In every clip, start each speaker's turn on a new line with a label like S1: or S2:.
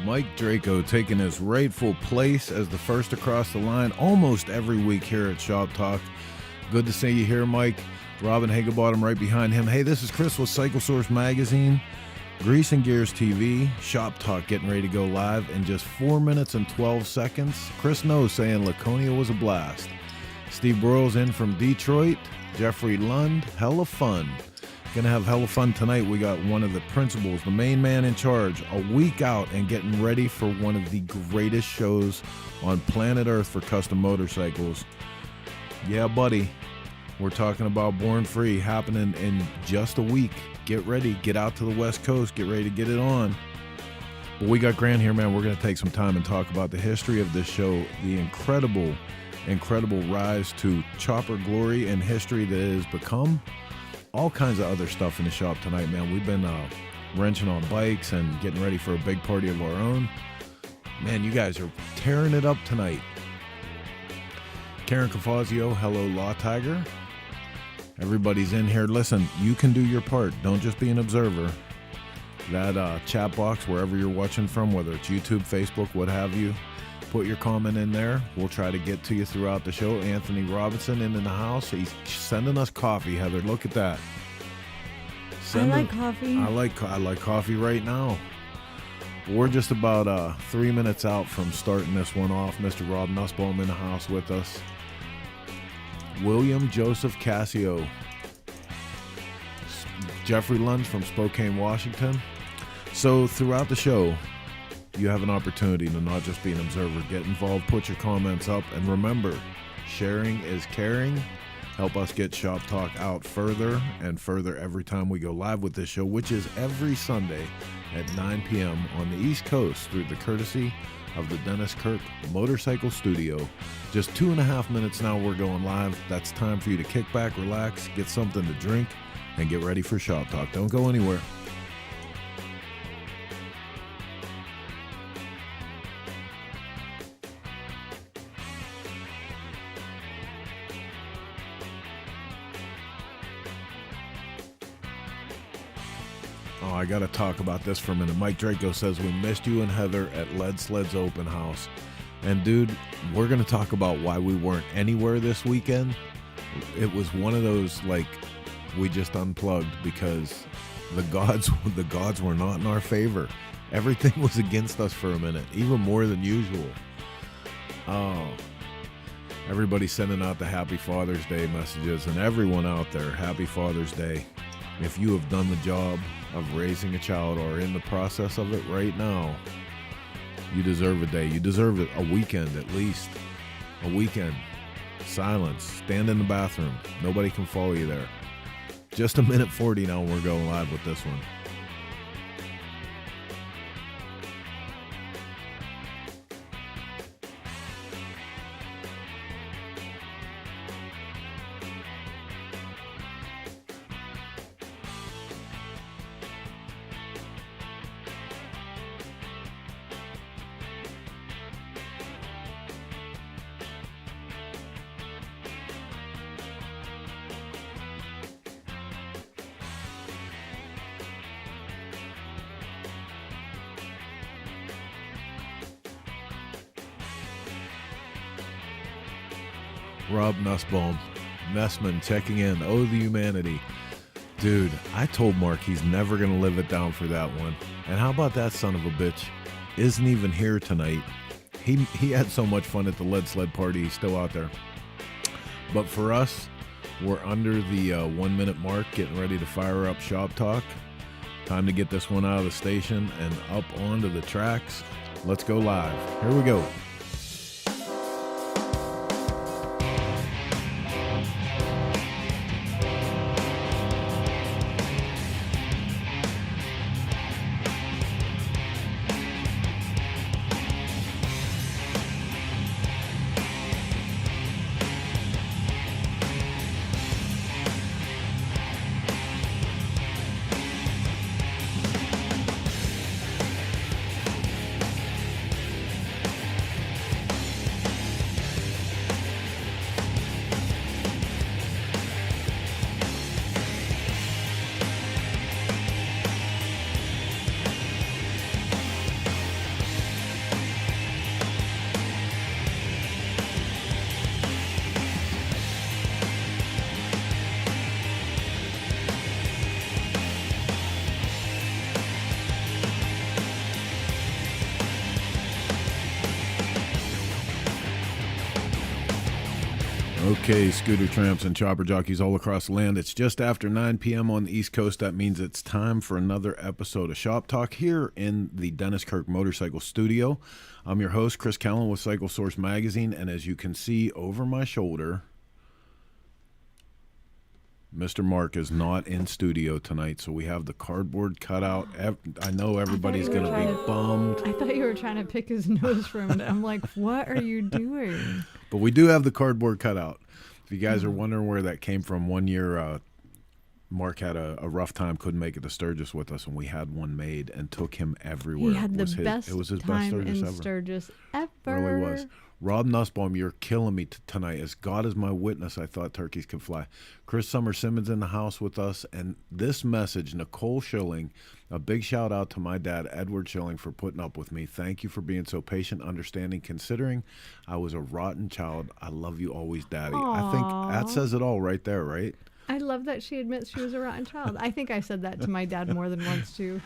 S1: Mike Draco taking his rightful place as the first across the line almost every week here at Shop Talk. Good to see you here, Mike. Robin Higginbottom right behind him. Hey, this is Chris with Cycle Source Magazine, Grease and Gears TV, Shop Talk getting ready to go live in just 4 minutes and 12 seconds. Chris Knows saying Laconia was a blast. Steve Broyles in from Detroit. Jeffrey Lund, hella fun. Gonna have hella fun tonight. We got one of the principals, the main man in charge, a week out and getting ready for one of the greatest shows on planet Earth for custom motorcycles. Yeah, buddy. We're talking about Born Free happening in just a week. Get ready. Get out to the West Coast. Get ready to get it on. But we got Grant here, man. We're going to take some time and talk about the history of this show, the incredible rise to chopper glory and history that it has become. All kinds of other stuff in the shop tonight, man. We've been wrenching on bikes and getting ready for a big party of our own. Man, you guys are tearing it up tonight. Karen Cafazio, hello, Law Tiger. Everybody's in here. Listen, you can do your part. Don't just be an observer. That chat box, wherever you're watching from, whether it's YouTube, Facebook, what have you, put your comment in there. We'll try to get to you throughout the show. Anthony Robinson in the house. He's sending us coffee, Heather. Look at that.
S2: I like coffee.
S1: I like coffee right now. We're just about 3 minutes out from starting this one off. Mr. Rob Nussbaum in the house with us. William Joseph Cassio. Jeffrey Lund from Spokane, Washington. So throughout the show, you have an opportunity to not just be an observer. Get involved, put your comments up, and remember, sharing is caring. Help us get Shop Talk out further and further every time we go live with this show, which is every Sunday at 9 p.m. on the East Coast through the courtesy of the Dennis Kirk Motorcycle Studio. Just 2.5 minutes now, we're going live. That's time for you to kick back, relax, get something to drink, and get ready for Shop Talk. Don't go anywhere. I got to talk about this for a minute. Mike Draco says, we missed you and Heather at Lead Sled's open house. And dude, we're going to talk about why we weren't anywhere this weekend. It was one of those, like, we just unplugged because the gods were not in our favor. Everything was against us for a minute, even more than usual. Oh, everybody sending out the Happy Father's Day messages, and everyone out there, Happy Father's Day. If you have done the job of raising a child or in the process of it right now, you deserve a day. You deserve a weekend at least. A weekend. Silence. Stand in the bathroom. Nobody can follow you there. Just 1:40 now and we're going live with this one. Rob Nussbaum, Nessman checking in. Oh, the humanity. Dude, I told Mark he's never going to live it down for that one. And how about that son of a bitch? Isn't even here tonight. He had so much fun at the Lead Sled party. He's still out there. But for us, we're under the 1 minute mark, getting ready to fire up Shop Talk. Time to get this one out of the station and up onto the tracks. Let's go live. Here we go. Okay, scooter tramps and chopper jockeys all across the land. It's just after 9 p.m. on the East Coast. That means it's time for another episode of Shop Talk here in the Dennis Kirk Motorcycle Studio. I'm your host, Chris Callen with Cycle Source Magazine, and as you can see over my shoulder, Mr. Mark is not in studio tonight, so we have the cardboard cutout. I know everybody's going to be bummed.
S2: I thought you were trying to pick his nose for a minute. I'm like, what are you doing?
S1: But we do have the cardboard cutout. If you guys are wondering where that came from, one year Mark had a rough time, couldn't make it to Sturgis with us, and we had one made and took him everywhere.
S2: He had the best time in Sturgis ever.
S1: Really was. Rob Nussbaum, you're killing me tonight. As God is my witness, I thought turkeys could fly. Chris Summer-Simmons in the house with us. And this message, Nicole Schilling, a big shout out to my dad, Edward Schilling, for putting up with me. Thank you for being so patient, understanding, considering I was a rotten child. I love you always, Daddy.
S2: Aww.
S1: I think that says it all right there, right?
S2: I love that she admits she was a rotten child. I think I said that to my dad more than once, too.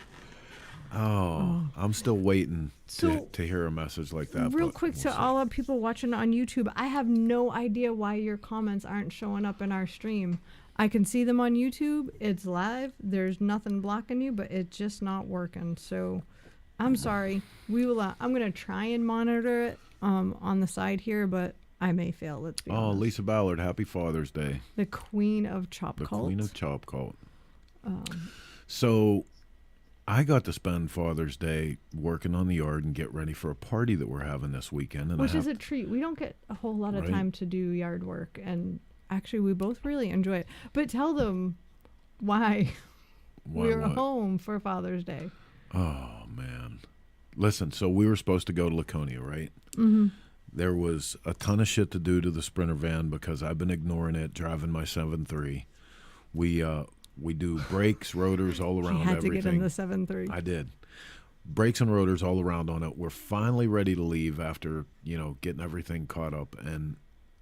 S1: Oh, I'm still waiting to hear a message like that.
S2: Real quick to all of people watching on YouTube, I have no idea why your comments aren't showing up in our stream. I can see them on YouTube. It's live. There's nothing blocking you, but it's just not working. So I'm sorry. We will. I'm going to try and monitor it on the side here, but I may fail. Let's be honest.
S1: Lisa Ballard, happy Father's Day.
S2: The queen of Chop Cult.
S1: The queen of Chop Cult. So I got to spend Father's Day working on the yard and get ready for a party that we're having this weekend. And
S2: which is a treat. We don't get a whole lot of time to do yard work, and actually we both really enjoy it. But tell them why we're home for Father's Day.
S1: Oh, man. Listen, so we were supposed to go to Laconia, right?
S2: Mm-hmm.
S1: There was a ton of shit to do to the Sprinter van because I've been ignoring it, driving my 7.3. We do brakes, rotors all around everything.
S2: You had to get in the 7.3.
S1: I did. Brakes and rotors all around on it. We're finally ready to leave after, getting everything caught up, and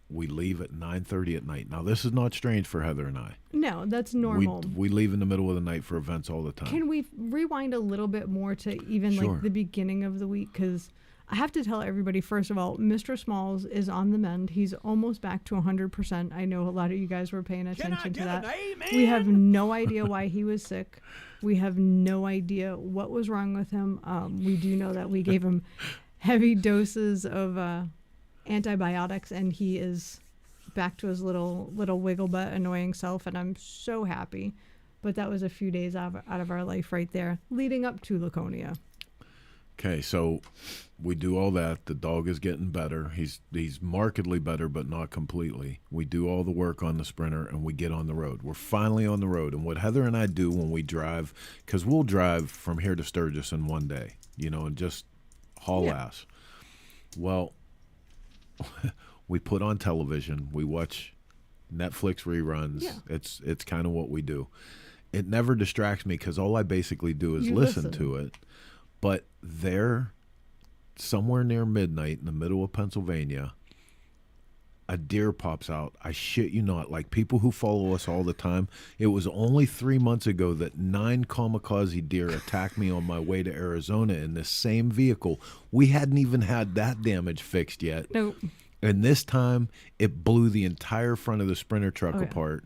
S1: we leave at 9:30 at night. Now, this is not strange for Heather and I.
S2: No, that's normal.
S1: We leave in the middle of the night for events all the time.
S2: Can we rewind a little bit more to even like the beginning of the week? Because I have to tell everybody, first of all, Mr. Smalls is on the mend. He's almost back to 100%. I know a lot of you guys were paying attention to that. We have no idea why he was sick. We have no idea what was wrong with him. We do know that we gave him heavy doses of antibiotics, and he is back to his little wiggle butt annoying self, and I'm so happy. But that was a few days out of our life right there, leading up to Laconia.
S1: Okay, so we do all that. The dog is getting better. He's markedly better, but not completely. We do all the work on the Sprinter, and we get on the road. We're finally on the road. And what Heather and I do when we drive, because we'll drive from here to Sturgis in one day, and just haul ass. Well, we put on television. We watch Netflix reruns. Yeah. It's kind of what we do. It never distracts me because all I basically do is listen to it. But there, somewhere near midnight in the middle of Pennsylvania, a deer pops out. I shit you not. Like people who follow us all the time, it was only 3 months ago that 9 kamikaze deer attacked me on my way to Arizona in this same vehicle. We hadn't even had that damage fixed yet.
S2: Nope.
S1: And this time, it blew the entire front of the Sprinter truck apart.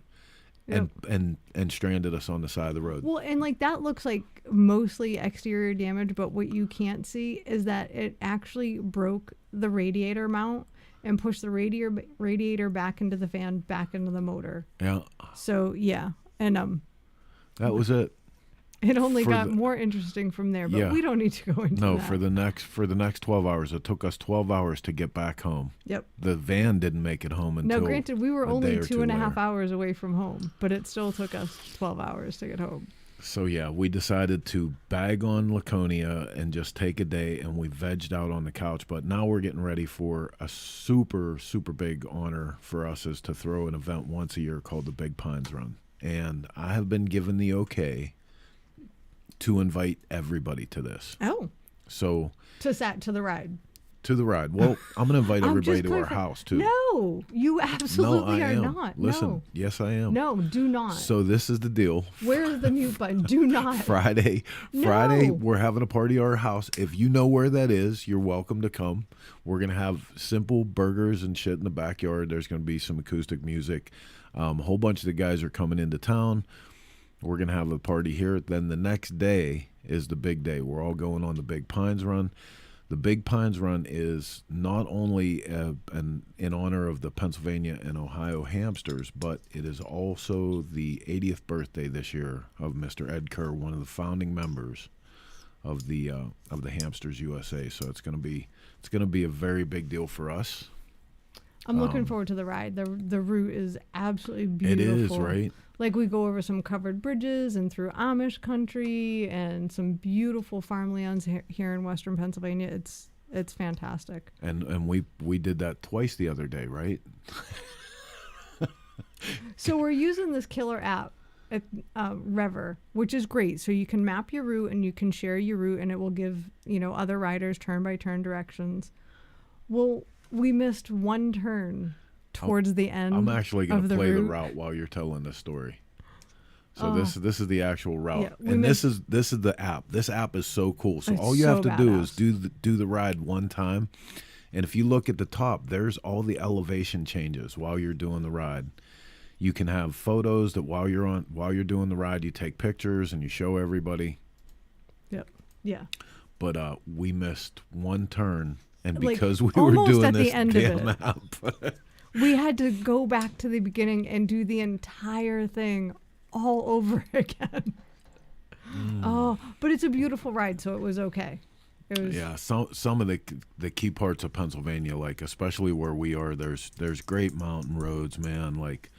S1: And stranded us on the side of the road.
S2: Well, and like that looks like mostly exterior damage, but what you can't see is that it actually broke the radiator mount and pushed the radiator back into the fan, back into the motor.
S1: Yeah.
S2: So yeah, and
S1: that was it.
S2: It only got more interesting from there, but we don't need to go into that.
S1: No, for the next 12 hours. It took us 12 hours to get back home.
S2: Yep.
S1: The van didn't make it home until
S2: now, granted, we were only 2.5 hours away from home, but it still took us 12 hours to get home.
S1: So, yeah, we decided to bag on Laconia and just take a day, and we vegged out on the couch. But now we're getting ready for a super, super big honor for us is to throw an event once a year called the Big Pines Run. And I have been given the okay to invite everybody to this.
S2: Oh.
S1: So
S2: to the ride.
S1: To the ride. Well, I'm going to invite
S2: I'm
S1: everybody
S2: just
S1: to our
S2: clarifying.
S1: house, too.
S2: No, you absolutely
S1: No, I
S2: are
S1: am.
S2: not.
S1: Listen,
S2: No.
S1: yes, I am.
S2: No, do not.
S1: So this is the deal.
S2: Where's the mute button? Do not.
S1: Friday,
S2: No.
S1: we're having a party at our house. If you know where that is, you're welcome to come. We're going to have simple burgers and shit in the backyard. There's going to be some acoustic music. A whole bunch of the guys are coming into town. We're going to have a party here. Then the next day is the big day. We're all going on the Big Pines Run. The Big Pines Run is not only in honor of the Pennsylvania and Ohio hamsters, but it is also the 80th birthday this year of Mr. Ed Kerr, one of the founding members of the Hamsters USA. So it's going to be a very big deal for us.
S2: I'm looking forward to the ride. The route is absolutely beautiful.
S1: It is, right?
S2: Like, we go over some covered bridges and through Amish country and some beautiful farmlands here in Western Pennsylvania. It's fantastic.
S1: And we did that twice the other day, right?
S2: So we're using this killer app, Rever, which is great. So you can map your route and you can share your route, and it will give other riders turn-by-turn directions. Well, we missed one turn towards the end.
S1: I'm actually going to play
S2: the
S1: the route while you're telling this story. So this is the actual route, and this is the app. This app is so cool. So all you have to do is do the ride one time, and if you look at the top, there's all the elevation changes while you're doing the ride. You can have photos that while you're doing the ride, you take pictures and you show everybody.
S2: Yep. Yeah.
S1: But we missed one turn, and
S2: Like,
S1: because we were doing
S2: at
S1: this
S2: the end
S1: damn
S2: of it.
S1: app.
S2: We had to go back to the beginning and do the entire thing all over again. Oh, but it's a beautiful ride, so it was okay. It was.
S1: Yeah, some of the key parts of Pennsylvania, like especially where we are, there's great mountain roads, man. Like,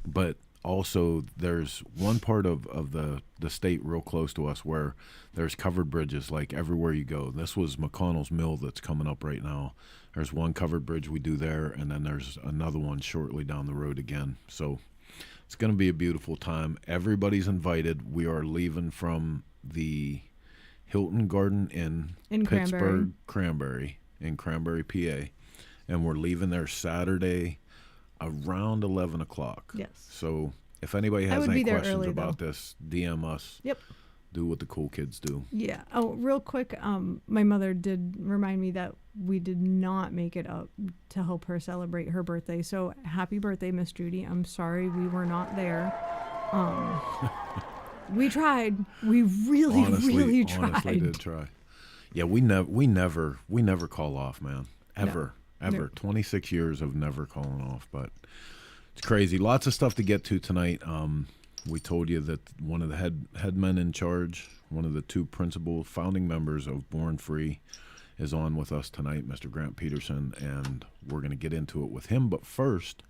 S1: but also there's one part of the state real close to us where there's covered bridges like everywhere you go. This was McConnell's Mill that's coming up right now. There's one covered bridge we do there, and then there's another one shortly down the road again. So it's going to be a beautiful time. Everybody's invited. We are leaving from the Hilton Garden in Pittsburgh, Cranberry, PA, and we're leaving there Saturday around 11 o'clock.
S2: Yes.
S1: So if anybody has any questions about this, DM us.
S2: Yep.
S1: Do what the cool kids do.
S2: Yeah. Oh, real quick, my mother did remind me that we did not make it up to help her celebrate her birthday. So happy birthday, Miss Judy. I'm sorry we were not there. We tried. We really tried.
S1: Honestly did try. Yeah, we never call off, man. Ever. No. 26 years of never calling off, but it's crazy. Lots of stuff to get to tonight. We told you that one of the head men in charge, one of the two principal founding members of Born Free, is on with us tonight, Mr. Grant Peterson, and we're going to get into it with him. But first,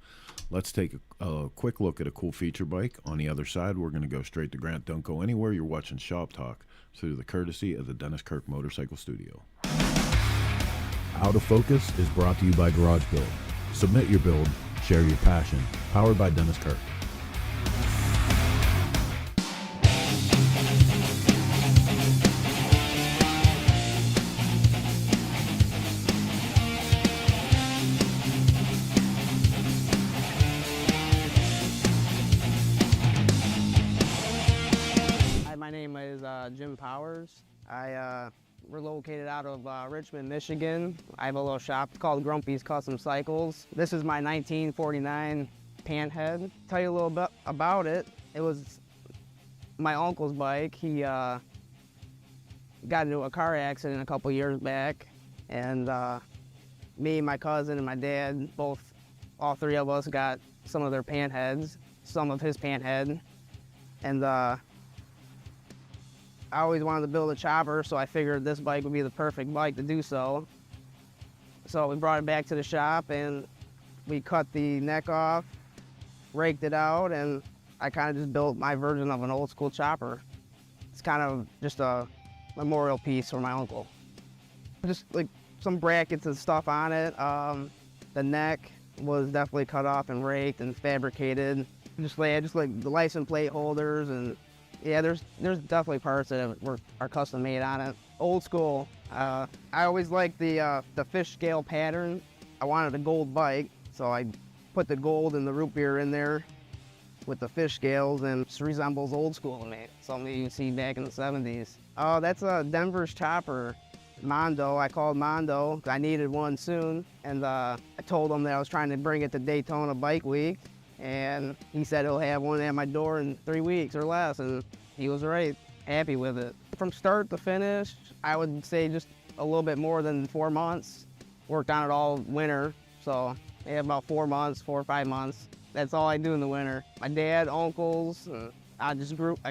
S1: let's take a quick look at a cool feature bike. On the other side, we're going to go straight to Grant. Don't go anywhere. You're watching Shop Talk through the courtesy of the Dennis Kirk Motorcycle Studio. Out of Focus is brought to you by Garage Build. Submit your build, share your passion. Powered by Dennis Kirk.
S3: My name is Jim Powers. We're located out of Richmond, Michigan. I have a little shop called Grumpy's Custom Cycles. This is my 1949 Panhead. Tell you a little bit about it. It was my uncle's bike. He got into a car accident a couple years back, and me, my cousin, and my dad, all three of us got some of their Panheads, some of his Panhead, and I always wanted to build a chopper, so I figured this bike would be the perfect bike to do so. So we brought it back to the shop and we cut the neck off, raked it out, and I kind of just built my version of an old school chopper. It's kind of just a memorial piece for my uncle. Just like some brackets and stuff on it. The neck was definitely cut off and raked and fabricated. Just like the license plate holders and Yeah, there's definitely parts that are custom made on it. Old school. I always liked the fish scale pattern. I wanted a gold bike, so I put the gold and the root beer in there with the fish scales, and it just resembles old school to me. Something you see back in the 70s. Oh, that's a Denver's chopper. Mondo, I called Mondo. I needed one soon, and I told him that I was trying to bring it to Daytona Bike Week, and he said he'll have one at my door in 3 weeks or less, and he was right. Happy with it. From start to finish, I would say just a little bit more than 4 months. Worked on it all winter, so I have about 4 months, 4 or 5 months. That's all I do in the winter. My dad, uncles, I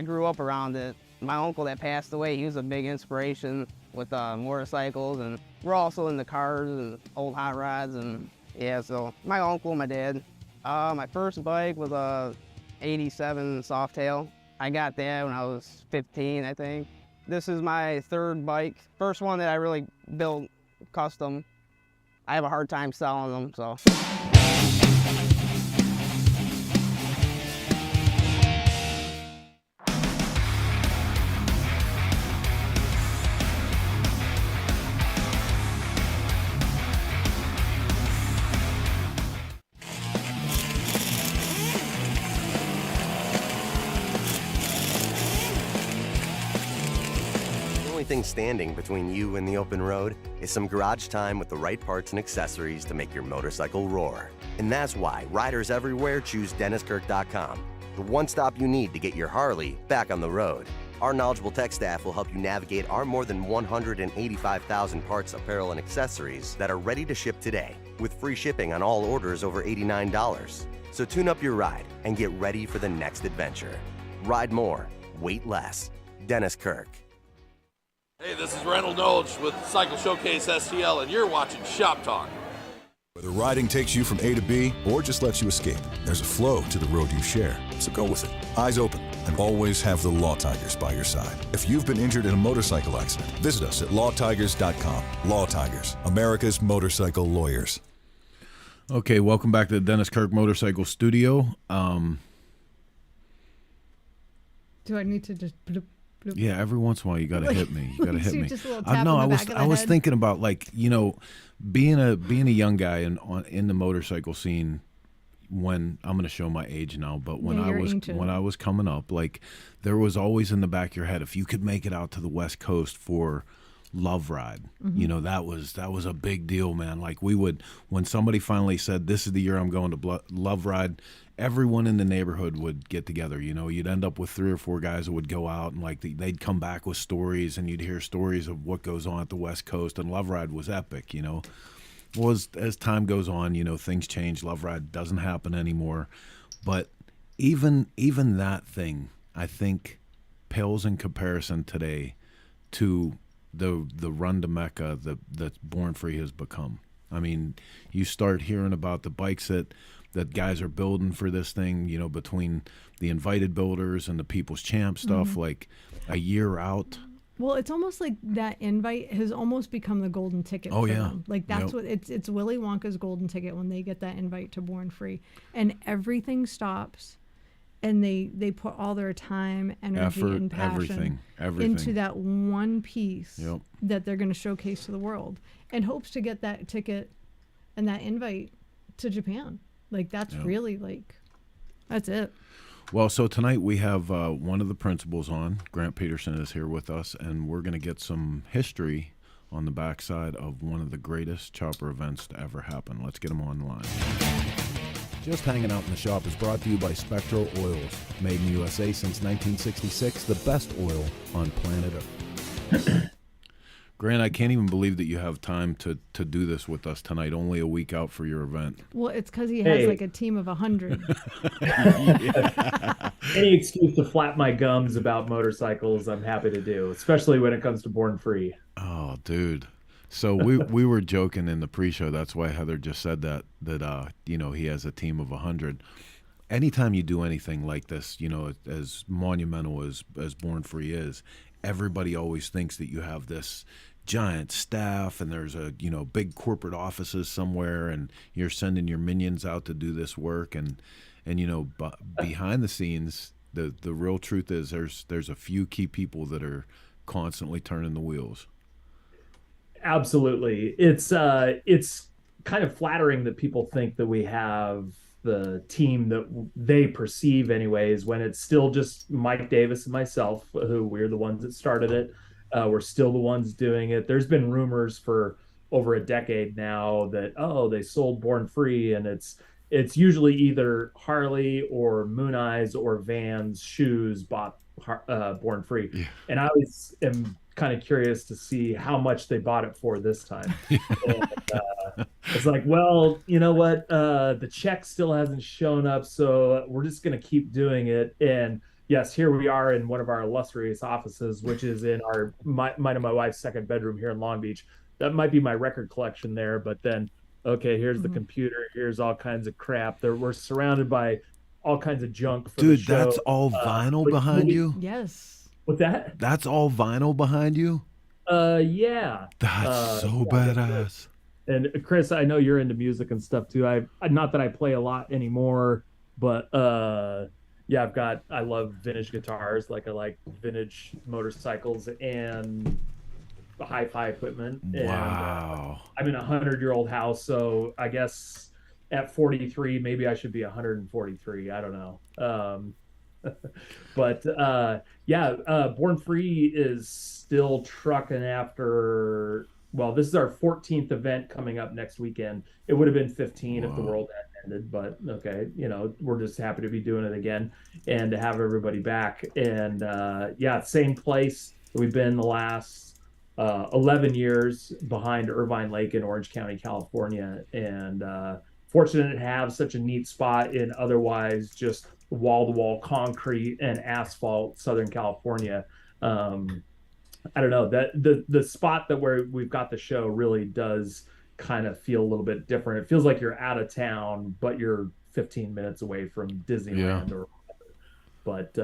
S3: grew up around it. My uncle that passed away, he was a big inspiration with motorcycles, and we're also into cars and old hot rods, and yeah, so my uncle, my dad. My first bike was a 87 Softail. I got that when I was 15, I think. This is my third bike. First one that I really built custom. I have a hard time selling them, so.
S4: Thing standing between you and the open road is some garage time with the right parts and accessories to make your motorcycle roar. And that's why riders everywhere choose DennisKirk.com, the one stop you need to get your Harley back on the road. Our knowledgeable tech staff will help you navigate our more than 185,000 parts, apparel, and accessories that are ready to ship today, with free shipping on all orders over $89. So tune up your ride and get ready for the next adventure. Ride more, wait less. Dennis Kirk.
S5: Hey, this is Reynold Knowles with Cycle Showcase STL, and you're watching Shop Talk.
S6: Whether riding takes you from A to B or just lets you escape, there's a flow to the road you share. So go with it. Eyes open, and always have the Law Tigers by your side. If you've been injured in a motorcycle accident, visit us at lawtigers.com. Law Tigers, America's motorcycle lawyers.
S1: Okay, welcome back to the Dennis Kirk Motorcycle Studio.
S2: Do I need to just... bloop?
S1: Yeah, every once in a while you got to hit me. You got to hit me.
S2: Just a little tap
S1: No,
S2: in the back of the
S1: I was
S2: head.
S1: thinking about, like, you know, being a young guy in the motorcycle scene. When I'm going to show my age now, but when I was coming up, like, there was always in the back of your head, if you could make it out to the West Coast for Love Ride, you know, that was a big deal, man. Like, we would, when somebody finally said, this is the year I'm going to Love Ride, everyone in the neighborhood would get together. You know, you'd end up with 3 or 4 guys that would go out, and like they'd come back with stories, and you'd hear stories of what goes on at the West Coast. And Love Ride was epic, you know. Well, as time goes on, you know, things change. Love Ride doesn't happen anymore. But even that thing, I think, pales in comparison today to the run to Mecca that Born Free has become. I mean, you start hearing about the bikes that guys are building for this thing, you know, between the invited builders and the People's Champ stuff, like a year out.
S2: Well, it's almost like that invite has almost become the golden ticket for them. Like, that's what it's Willy Wonka's golden ticket when they get that invite to Born Free. And everything stops, and they put all their time, energy,
S1: effort,
S2: and passion
S1: everything
S2: into that one piece that they're going to showcase to the world, in hopes to get that ticket and that invite to Japan. Like, that's really, like, that's it.
S1: Well, so tonight we have one of the principals on. Grant Peterson is here with us, and we're going to get some history on the backside of one of the greatest chopper events to ever happen. Let's get him on the line. Just Hanging Out in the Shop is brought to you by Spectro Oils. Made in the USA since 1966, the best oil on planet Earth. Grant, I can't even believe that you have time to do this with us tonight, only a week out for your event.
S2: Well, it's because he has like a team of 100.
S7: Any excuse to flap my gums about motorcycles, I'm happy to do, especially when it comes to Born Free.
S1: Oh, dude. So we were joking in the pre-show. That's why Heather just said that you know, he has a team of 100. Anytime you do anything like this, you know, as monumental as Born Free is, everybody always thinks that you have this giant staff and there's a, you know, big corporate offices somewhere and you're sending your minions out to do this work, and you know, behind the scenes, The real truth is there's a few key people that are constantly turning the wheels.
S7: Absolutely. It's kind of flattering that people think that we have the team that they perceive anyways, when it's still just Mike Davis and myself, who we're the ones that started it. We're still the ones doing it. There's been rumors for over a decade now that, oh, they sold Born Free, and it's usually either Harley or Moon Eyes or Vans shoes bought Born Free.
S1: Yeah.
S7: And I always am kind of curious to see how much they bought it for this time. And, it's like, well, you know what? The check still hasn't shown up, so we're just going to keep doing it. And yes, here we are in one of our illustrious offices, which is in mine and my wife's second bedroom here in Long Beach. That might be my record collection there, but then, okay, here's the computer. Here's all kinds of crap. We're surrounded by all kinds of junk for the
S1: Dude,
S7: show.
S1: that's all vinyl behind you?
S2: Yes.
S7: With that?
S1: That's all vinyl behind you?
S7: Yeah.
S1: That's so badass.
S7: And Chris, I know you're into music and stuff too. Not that I play a lot anymore, but yeah, I love vintage guitars. Like I like vintage motorcycles and hi-fi equipment.
S1: Wow.
S7: And, I'm in a 100-year-old house, so I guess at 43, maybe I should be 143. I don't know. But yeah, Born Free is still trucking after. Well, this is our 14th event coming up next weekend. It would have been 15 if the world had ended, but okay, we're just happy to be doing it again and to have everybody back. And yeah, same place we've been the last 11 years, behind Irvine Lake in Orange County, California. And fortunate to have such a neat spot in otherwise just wall-to-wall concrete and asphalt Southern California. I don't know, that the spot that where we've got the show really does kind of feel a little bit different. It feels like you're out of town, but you're 15 minutes away from Disneyland or whatever. But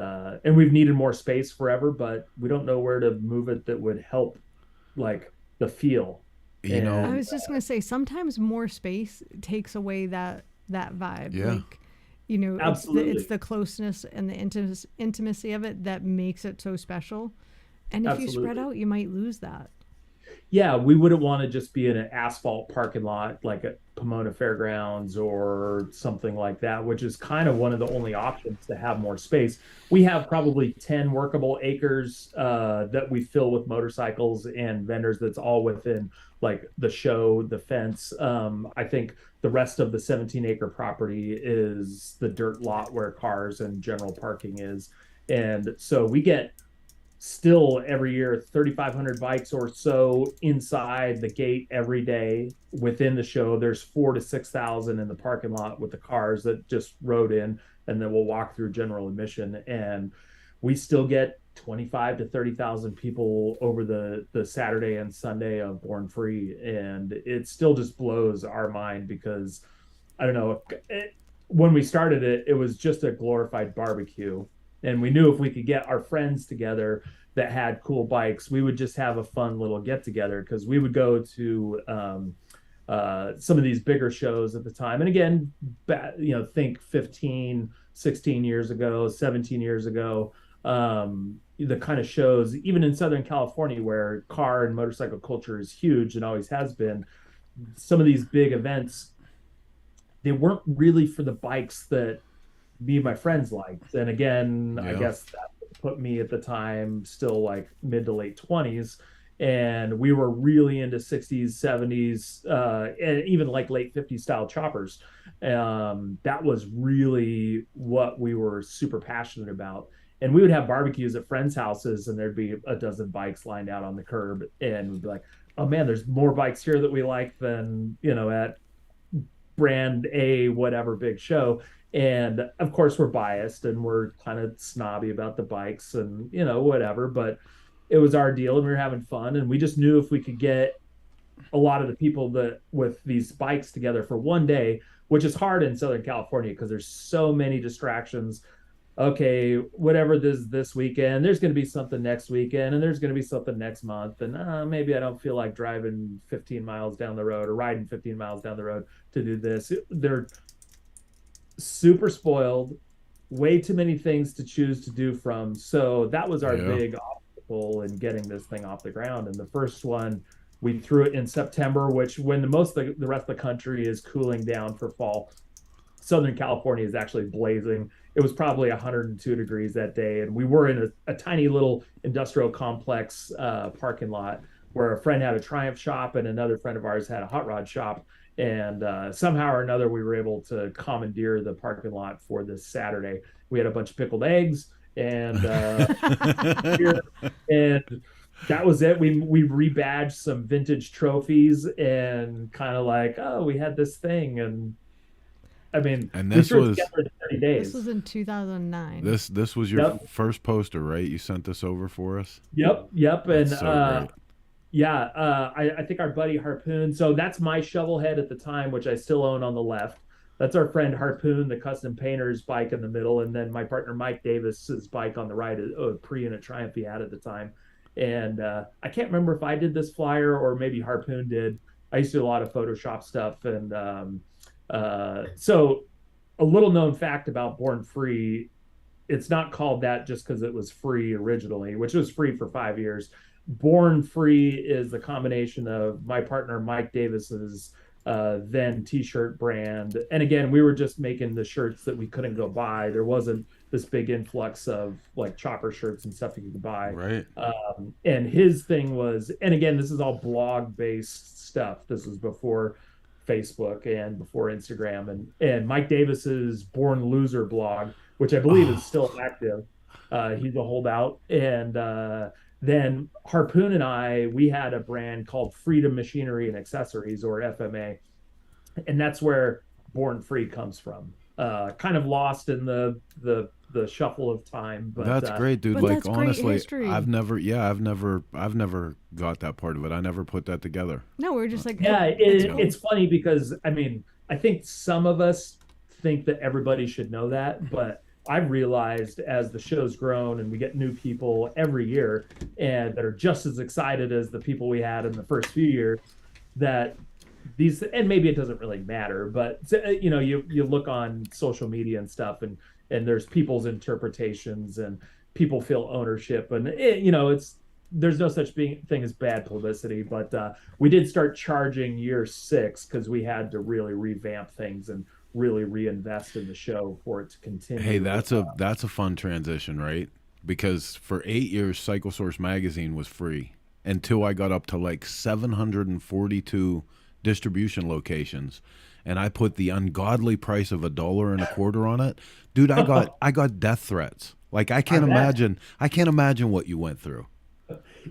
S7: and we've needed more space forever, but we don't know where to move it that would help like the feel.
S2: I was just gonna say, sometimes more space takes away that vibe.
S1: Yeah.
S2: Like,
S7: Absolutely.
S2: it's the closeness and the intimacy of it that makes it so special. And if you spread out, you might lose that.
S7: Yeah, we wouldn't want to just be in an asphalt parking lot like at Pomona Fairgrounds or something like that, which is kind of one of the only options to have more space. We have probably 10 workable acres that we fill with motorcycles and vendors. That's all within like the show, the fence. I think the rest of the 17-acre property is the dirt lot where cars and general parking is. And so we get still every year 3,500 bikes or so inside the gate every day. Within the show, there's 4,000 to 6,000 in the parking lot with the cars that just rode in, and then we'll walk through general admission, and we still get 25 to 30,000 people over the Saturday and Sunday of Born Free. And it still just blows our mind because I don't know, when we started it, it was just a glorified barbecue. And we knew if we could get our friends together that had cool bikes, we would just have a fun little get together, because we would go to some of these bigger shows at the time. And again, think 15, 16 years ago, 17 years ago, the kind of shows, even in Southern California, where car and motorcycle culture is huge and always has been, some of these big events, they weren't really for the bikes that me and my friends liked. And again, I guess that put me at the time still like mid to late 20s, and we were really into 60s, 70s, and even like late 50s style choppers. That was really what we were super passionate about. And we would have barbecues at friends' houses, and there'd be a dozen bikes lined out on the curb, and we'd be like, oh man, there's more bikes here that we like than at brand A whatever big show. And of course we're biased and we're kind of snobby about the bikes and whatever, but it was our deal and we were having fun. And we just knew if we could get a lot of the people that with these bikes together for one day, which is hard in Southern California because there's so many distractions. Okay, whatever this weekend, there's going to be something next weekend, and there's going to be something next month, and maybe I don't feel like driving 15 miles down the road or riding 15 miles down the road to do this. They're super spoiled, way too many things to choose to do from. So that was our big obstacle in getting this thing off the ground. And the first one, we threw it in September, which when most of the rest of the country is cooling down for fall, Southern California is actually blazing. It was probably 102 degrees that day. And we were in a tiny little industrial complex parking lot where a friend had a Triumph shop and another friend of ours had a hot rod shop. And somehow or another, we were able to commandeer the parking lot for this Saturday. We had a bunch of pickled eggs and and that was it. We rebadged some vintage trophies and kind of like, oh, we had this thing. And I mean,
S1: and this was
S7: 30 days.
S2: This was in 2009.
S1: This was your first poster, right? You sent this over for us.
S7: Yep. And
S1: so great.
S7: Yeah, I think our buddy Harpoon. So that's my shovelhead at the time, which I still own on the left. That's our friend Harpoon, the custom painter's bike in the middle, and then my partner Mike Davis's bike on the right, a pre-unit Triumph he had at the time. And I can't remember if I did this flyer or maybe Harpoon did. I used to do a lot of Photoshop stuff, and so a little known fact about Born Free, it's not called that just because it was free originally, which was free for 5 years. Born Free is the combination of my partner Mike Davis's then t-shirt brand. And again, we were just making the shirts that we couldn't go buy. There wasn't this big influx of like chopper shirts and stuff you could buy.
S1: Right.
S7: And his thing was, and again, this is all blog based stuff. This was before Facebook and before Instagram, and Mike Davis's Born Loser blog, which I believe is still active. He's a holdout. And then Harpoon and we had a brand called Freedom Machinery and Accessories, or FMA. And that's where Born Free comes from. Kind of lost in the shuffle of time. But
S1: that's great, dude.
S2: But
S1: like honestly, I've never got that part of it. I never put that together.
S2: No, we're just like,
S7: yeah, it's funny because I mean, I think some of us think that everybody should know that, but I've realized as the show's grown and we get new people every year and that are just as excited as the people we had in the first few years, that these, and maybe it doesn't really matter, but you know, you look on social media and stuff, and there's people's interpretations and people feel ownership, and you know, there's no such thing as bad publicity, but we did start charging year 6 because we had to really revamp things and really reinvest in the show for it to continue.
S1: Hey, that's a fun transition, right? Because for 8 years, Cycle Source magazine was free until I got up to like 742 distribution locations, and I put the ungodly price of $1.25 on it. Dude, I got death threats. Like I can't imagine what you went through.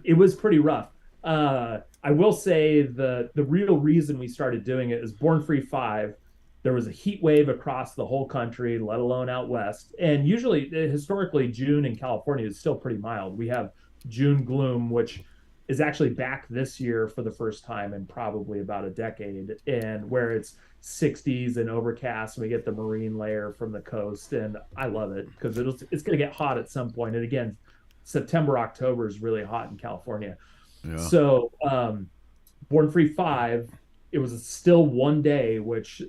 S7: It was pretty rough. I will say the real reason we started doing it is Born Free 5. There was a heat wave across the whole country, let alone out west. And usually, historically, June in California is still pretty mild. We have June gloom, which is actually back this year for the first time in probably about a decade, and where it's 60s and overcast, and we get the marine layer from the coast. And I love it because it's going to get hot at some point. And again, September, October is really hot in California. Yeah. So Born Free 5, it was still one day, which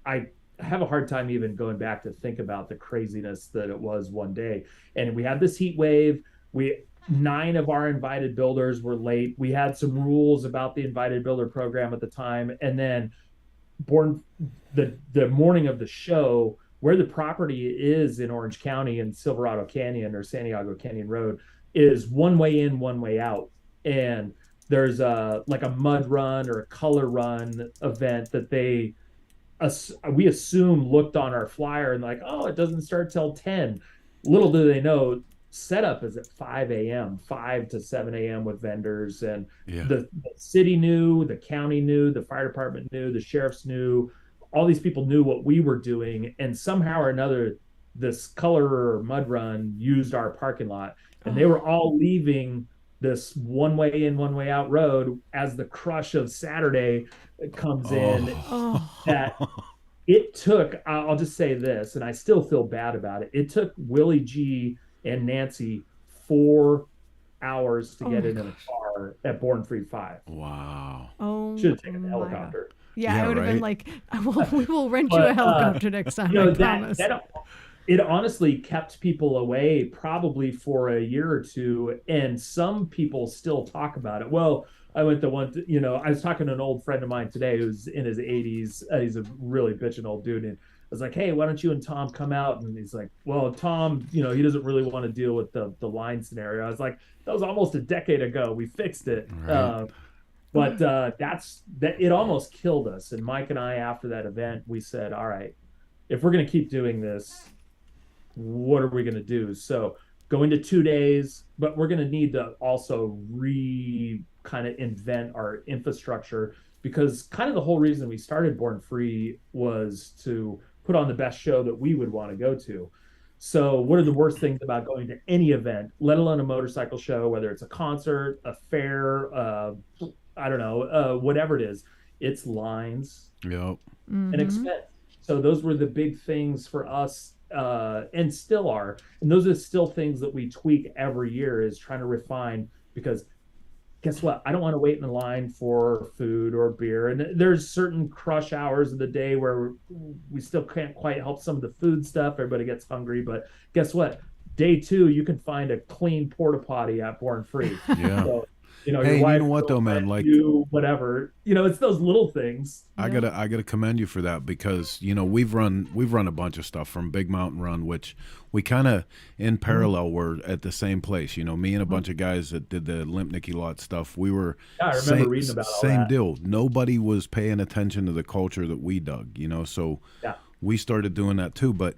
S7: I have a hard time even going back to think about the craziness that it was one day. And we had this heat wave. 9 of our invited builders were late. We had some rules about the invited builder program at the time. And then the morning of the show, where the property is in Orange County in Silverado Canyon or Santiago Canyon Road, is one way in, one way out. And there's like a mud run or a color run event that we assume looked on our flyer and like, oh, it doesn't start till 10. Little do they know, setup is at 5 a.m., 5 to 7 a.m. with vendors. And the city knew, the county knew, the fire department knew, the sheriffs knew, all these people knew what we were doing. And somehow or another, this color or mud run used our parking lot. And they were all leaving this one way in, one way out road as the crush of Saturday comes in. That it took, I'll just say this, and I still feel bad about it. It took Willie G and Nancy 4 hours to get in a car at Born Free 5.
S1: Wow.
S7: Should have taken the helicopter.
S2: Yeah, I would have been like, we will rent you a helicopter next time, I promise.
S7: it honestly kept people away probably for a year or two, and some people still talk about it. Well, I went to one, I was talking to an old friend of mine today who's in his 80s. He's a really bitching old dude, and I was like, "Hey, why don't you and Tom come out?" And he's like, "Well, Tom, he doesn't really want to deal with the line scenario." I was like, "That was almost a decade ago. We fixed it."
S1: Right.
S7: But it almost killed us. And Mike and I, after that event, we said, "All right, if we're going to keep doing this, what are we going to do?" So going to 2 days, but we're going to need to also kind of invent our infrastructure, because kind of the whole reason we started Born Free was to put on the best show that we would want to go to. So what are the worst things about going to any event, let alone a motorcycle show, whether it's a concert, a fair, I don't know, whatever it is, it's lines
S1: Yep.
S7: and expense. So those were the big things for us, and still are. And those are still things that we tweak every year, is trying to refine, because guess what? I don't want to wait in the line for food or beer. And there's certain crush hours of the day where we still can't quite help some of the food stuff. Everybody gets hungry. But guess what? Day 2, you can find a clean porta potty at Born Free.
S1: Yeah.
S7: So,
S1: Hey,
S7: your
S1: you
S7: wife
S1: know what though,
S7: will
S1: man?
S7: let
S1: Like,
S7: you, whatever. It's those little things.
S1: I gotta commend you for that, because we've run a bunch of stuff from Big Mountain Run, which we kind of in parallel were at the same place. Me and a bunch of guys that did the Limp Nicky Lot stuff. We were
S7: Yeah, I remember reading about all
S1: same
S7: that.
S1: deal. Nobody was paying attention to the culture that we dug. So
S7: Yeah.
S1: we started doing that too. But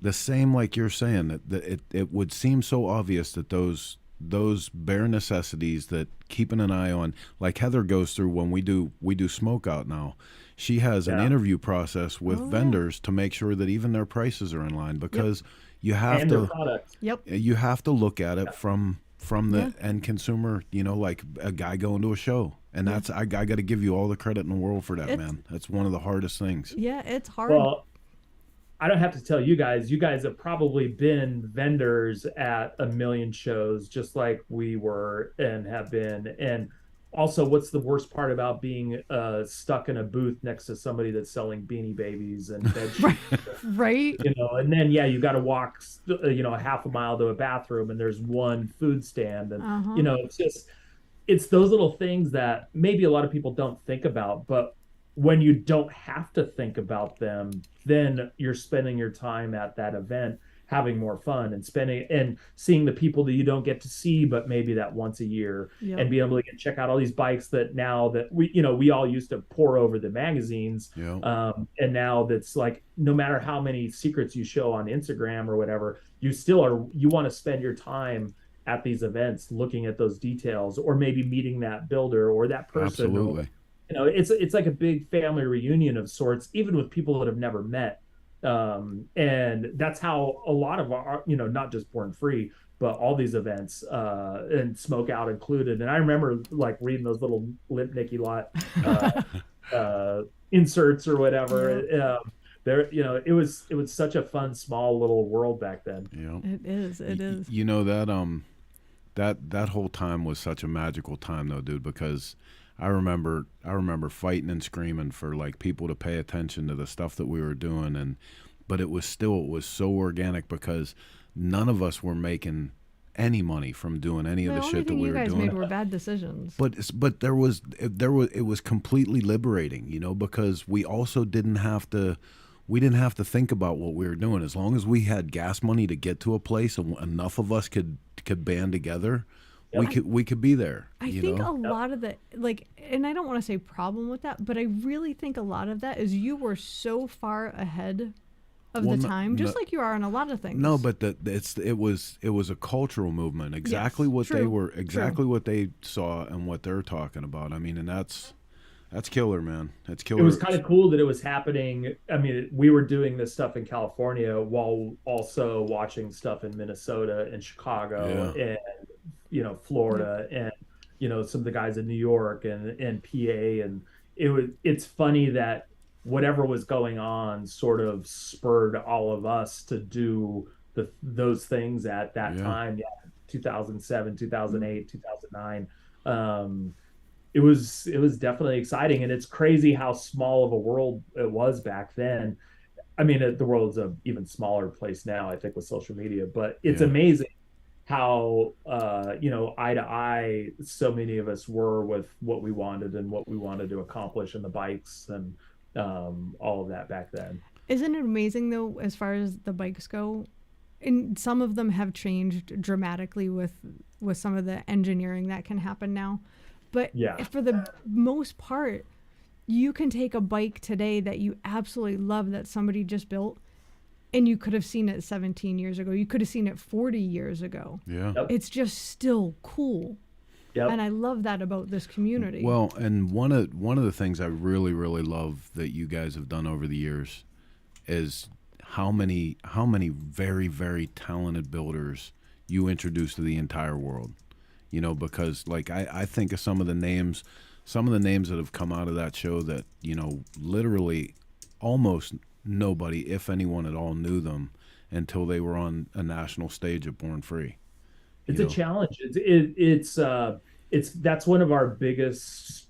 S1: the same, like you're saying, that it would seem so obvious that those bare necessities that keeping an eye on, like Heather goes through when we do smoke out now, she has an interview process with vendors to make sure that even their prices are in line, because you have
S7: And
S1: to
S7: their product.
S1: you have to look at it from the end consumer, like a guy going to a show. And that's I got to give you all the credit in the world for that, man. That's one of the hardest things.
S2: Yeah, it's hard.
S7: Well, I don't have to tell you guys. You guys have probably been vendors at a million shows, just like we were and have been. And also, what's the worst part about being stuck in a booth next to somebody that's selling Beanie Babies and bed sheets?
S2: Right.
S7: And then you got to walk, a half a mile to a bathroom, and there's one food stand, and it's those little things that maybe a lot of people don't think about, but when you don't have to think about them, then you're spending your time at that event having more fun and spending and seeing the people that you don't get to see, but maybe that once a year, and being able to check out all these bikes that now that we all used to pour over the magazines. And now that's like, no matter how many secrets you show on Instagram or whatever, you want to spend your time at these events looking at those details, or maybe meeting that builder or that person.
S1: Absolutely.
S7: It's like a big family reunion of sorts, even with people that have never met. And that's how a lot of our, not just Born Free, but all these events, and Smoke Out included. And I remember like reading those little Limp Nicky Lot inserts or whatever. There, it was such a fun, small little world back then.
S2: It is.
S1: That whole time was such a magical time though, dude, because I remember fighting and screaming for like people to pay attention to the stuff that we were doing, but it was so organic, because none of us were making any money from doing any of the shit that we were doing.
S2: You guys made were bad decisions.
S1: But it was completely liberating, because we also didn't have to think about what we were doing. As long as we had gas money to get to a place and enough of us could band together, we could be there.
S2: I think a lot of the, like, and I don't want to say problem with that, but I really think a lot of that is you were so far ahead of the time, just like you are on a lot of things.
S1: No, but it was a cultural movement. Exactly what they saw and what they're talking about. I mean, and that's killer, man. That's killer.
S7: It was kind of cool that it was happening. I mean, we were doing this stuff in California while also watching stuff in Minnesota and Chicago and Florida and some of the guys in New York and PA, and it's funny that whatever was going on sort of spurred all of us to do those things at that time. 2007, 2008, 2009. It was definitely exciting, and it's crazy how small of a world it was back then. I mean, the world is an even smaller place now, I think, with social media, but it's amazing how, eye to eye, so many of us were with what we wanted and what we wanted to accomplish in the bikes and all of that back then.
S2: Isn't it amazing though, as far as the bikes go? And some of them have changed dramatically with some of the engineering that can happen now. But for the most part, you can take a bike today that you absolutely love that somebody just built, and you could have seen it 17 years ago. You could have seen it 40 years ago.
S1: Yeah.
S7: Yep.
S2: It's just still cool.
S7: Yep.
S2: And I love that about this community.
S1: Well, and one of the things I really, really love that you guys have done over the years is how many very, very talented builders you introduce to the entire world. You know, because like I think of some of the names that have come out of that show that, you know, literally almost nobody, if anyone at all, knew them until they were on a national stage at Born Free.
S7: It's a challenge. It's that's one of our biggest,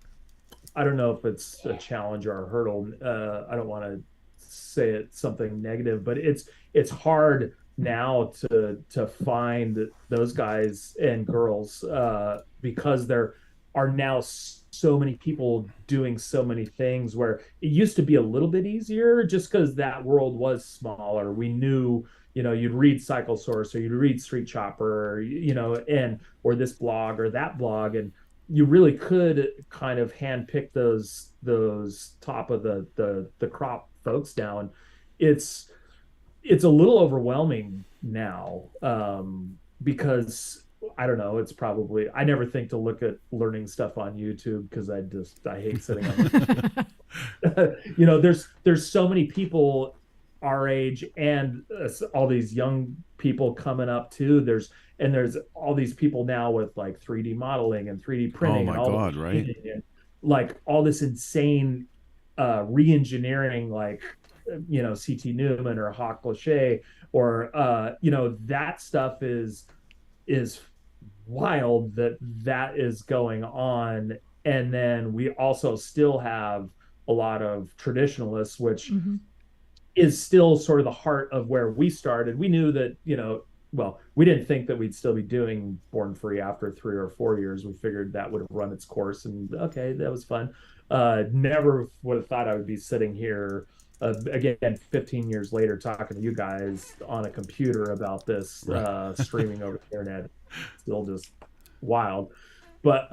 S7: I don't know if it's a challenge or a hurdle. I don't want to say it's something negative, but it's hard now to find those guys and girls because there are now so many people doing so many things, where it used to be a little bit easier just because that world was smaller. We knew, you know, you'd read Cycle Source or you'd read Street Chopper, you know, or this blog or that blog, and you really could kind of handpick those top of the crop folks down. It's a little overwhelming now because I don't know. It's probably, I never think to look at learning stuff on YouTube because I hate sitting on. You know, there's so many people our age and all these young people coming up too. There's all these people now with like 3D modeling and 3D printing.
S1: Oh my God, right?
S7: And like all this insane re-engineering, like, you know, CT Newman or Hawk Lachey or you know, that stuff is wild that is going on. And then we also still have a lot of traditionalists, which is still sort of the heart of where we started. We knew that, you know, well, we didn't think that we'd still be doing Born Free after 3 or 4 years. We figured that would have run its course, and okay, that was fun. Never would have thought I would be sitting here again 15 years later talking to you guys on a computer about this, streaming over the internet. Still just wild. But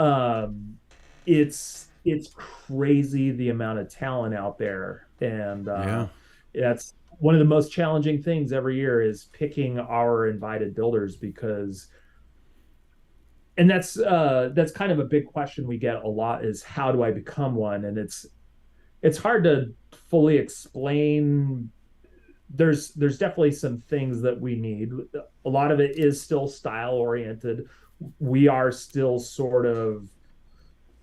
S7: it's crazy the amount of talent out there, and that's one of the most challenging things every year is picking our invited builders, because, and that's kind of a big question we get a lot, is how do I become one? And it's hard to fully explain. There's definitely some things that we need. A lot of it is still style oriented. We are still sort of,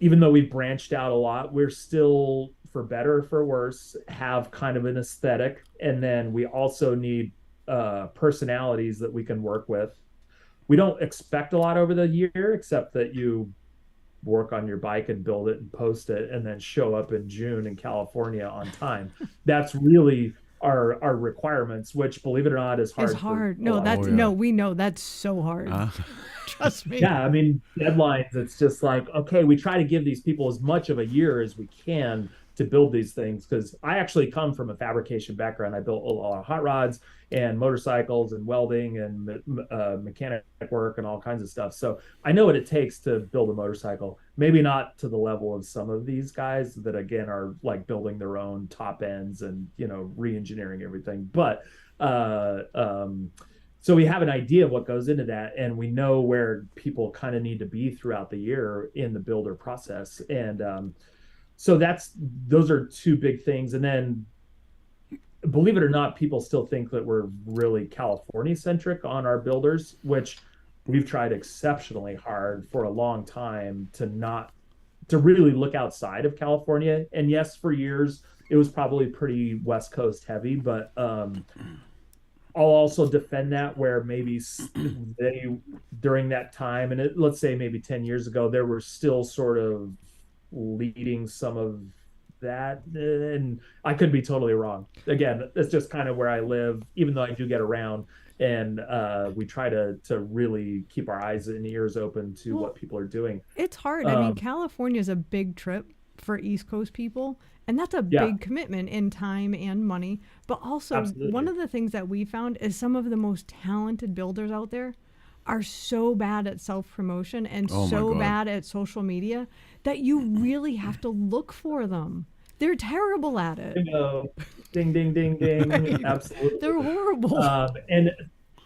S7: even though we've branched out a lot, we're still, for better or for worse, have kind of an aesthetic. And then we also need personalities that we can work with. We don't expect a lot over the year, except that you work on your bike and build it and post it and then show up in June in California on time. That's really our requirements, which, believe it or not, is hard.
S2: It's hard. No, we know that's so hard. Trust me.
S7: Yeah, I mean, deadlines, it's just like, okay, we try to give these people as much of a year as we can to build these things, because I actually come from a fabrication background. I built a lot of hot rods and motorcycles and welding and mechanic work and all kinds of stuff. So I know what it takes to build a motorcycle. Maybe not to the level of some of these guys that, again, are like building their own top ends and, you know, re-engineering everything. But so we have an idea of what goes into that, and we know where people kind of need to be throughout the year in the builder process. And so those are two big things. And then, believe it or not, people still think that we're really California centric on our builders, which we've tried exceptionally hard for a long time to really look outside of California. And yes, for years it was probably pretty West Coast heavy, but I'll also defend that, where maybe they, during that time, and let's say maybe 10 years ago, there were still sort of leading some of that, and I could be totally wrong. Again, it's just kind of where I live, even though I do get around, and we try to really keep our eyes and ears open to what people are doing.
S2: It's hard. I mean, California is a big trip for East Coast people, and that's a big commitment in time and money. But also, one of the things that we found is some of the most talented builders out there are so bad at self-promotion and so bad at social media that you really have to look for them. They're terrible at it.
S7: Ding, ding, ding, ding. Absolutely.
S2: They're horrible.
S7: And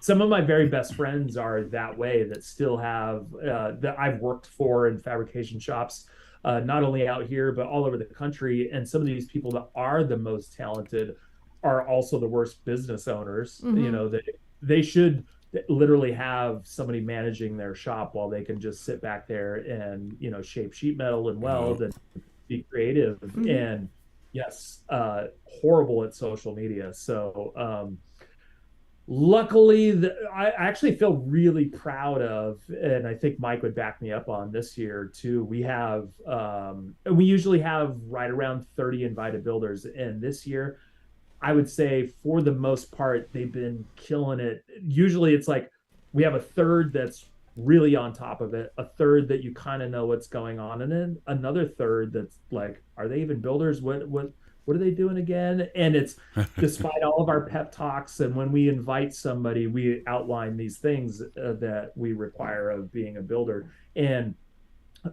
S7: some of my very best friends are that way, that still have, that I've worked for in fabrication shops, not only out here, but all over the country. And some of these people that are the most talented are also the worst business owners. You know, they should literally have somebody managing their shop while they can just sit back there and, you know, shape sheet metal and weld and be creative. And yes, horrible at social media. So luckily, I actually feel really proud of, and I think Mike would back me up on this year too. We have, we usually have right around 30 invited builders, and this year, I would say for the most part, they've been killing it. Usually it's like we have a third that's really on top of it, a third that you kind of know what's going on, and then another third that's like, are they even builders? What are they doing again? And it's despite all of our pep talks, and when we invite somebody, we outline these things that we require of being a builder. And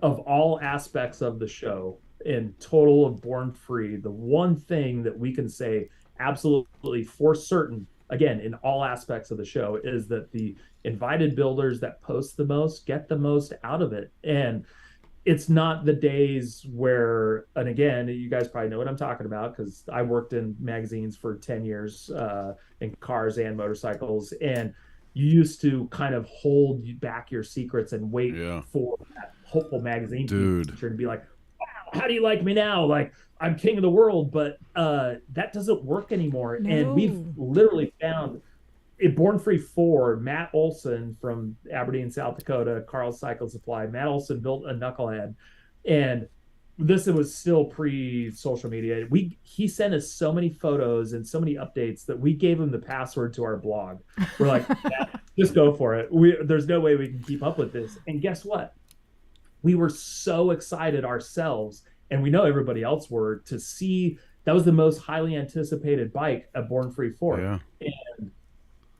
S7: of all aspects of the show, in total of Born Free, the one thing that we can say absolutely for certain, again, in all aspects of the show, is that the invited builders that post the most get the most out of it. And it's not the days where, and again, you guys probably know what I'm talking about because I worked in magazines for 10 years in cars and motorcycles, and you used to kind of hold back your secrets and wait for that hopeful magazine feature to be like, wow, how do you like me now? Like, I'm king of the world. But that doesn't work anymore. No. And we've literally found in Born Free 4, Matt Olson from Aberdeen, South Dakota, Carl's Cycle Supply. Matt Olson built a knucklehead, and this was still pre-social media. He sent us so many photos and so many updates that we gave him the password to our blog. We're like, just go for it. There's no way we can keep up with this. And guess what? We were so excited ourselves, and we know everybody else were, to see that was the most highly anticipated bike at Born Free 4. Yeah. And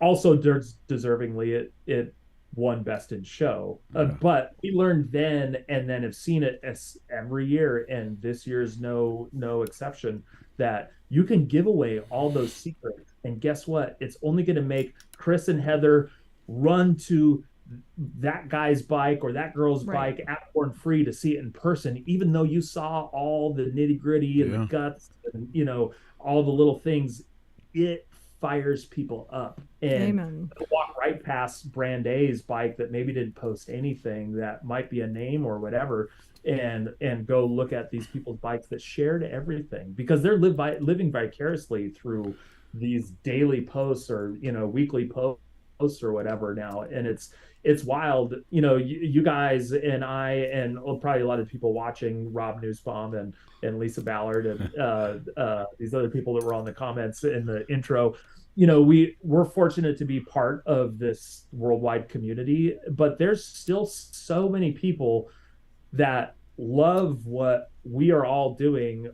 S7: also deservingly, it won Best in Show. But we learned then, and then have seen it as every year, and this year's no exception, that you can give away all those secrets. And guess what? It's only going to make Chris and Heather run to that guy's bike or that girl's bike at Born Free to see it in person, even though you saw all the nitty gritty and the guts and, you know, all the little things. It fires people up, and walk right past Brand A's bike that maybe didn't post anything, that might be a name or whatever, and go look at these people's bikes that shared everything, because they're living vicariously through these daily posts or, you know, weekly posts or whatever now. And it's wild. You know, you guys and I, and probably a lot of people watching, Rob Nussbaum and Lisa Ballard and these other people that were on the comments in the intro, you know, we're fortunate to be part of this worldwide community, but there's still so many people that love what we are all doing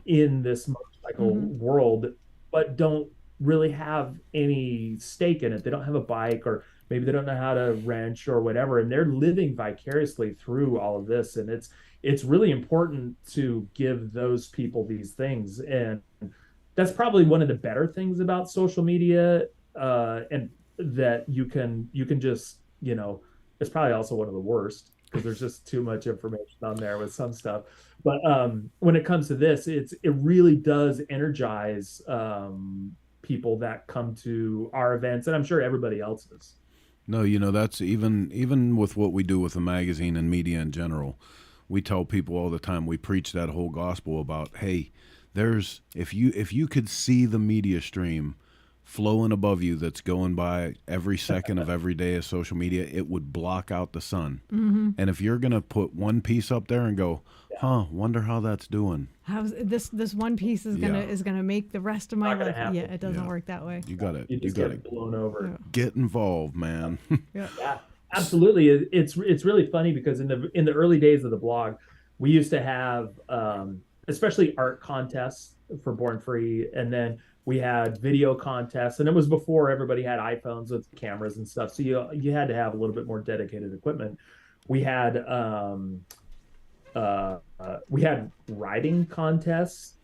S7: in this motorcycle world, but don't really have any stake in it. They don't have a bike, or maybe they don't know how to wrench or whatever, and they're living vicariously through all of this. And it's really important to give those people these things. And that's probably one of the better things about social media, and that you can just, you know, it's probably also one of the worst, because there's just too much information on there with some stuff. But when it comes to this, it really does energize people that come to our events, and I'm sure everybody else's.
S1: No, you know, that's even with what we do with the magazine and media in general. We tell people all the time, we preach that whole gospel about, hey, there's if you could see the media stream flowing above you that's going by every second of every day of social media, it would block out the sun. And if you're going to put one piece up there and go, Huh, wonder how that's doing.
S2: How's this one piece is gonna make the rest of my life.
S7: Happen.
S2: Yeah, it doesn't work that way.
S1: You got it.
S7: You just get blown over.
S2: Yeah.
S1: Get involved, man.
S2: Yeah.
S7: Yeah, absolutely. It's really funny because in the early days of the blog, we used to have especially art contests for Born Free, and then we had video contests, and it was before everybody had iPhones with cameras and stuff. So you had to have a little bit more dedicated equipment. We had writing contests,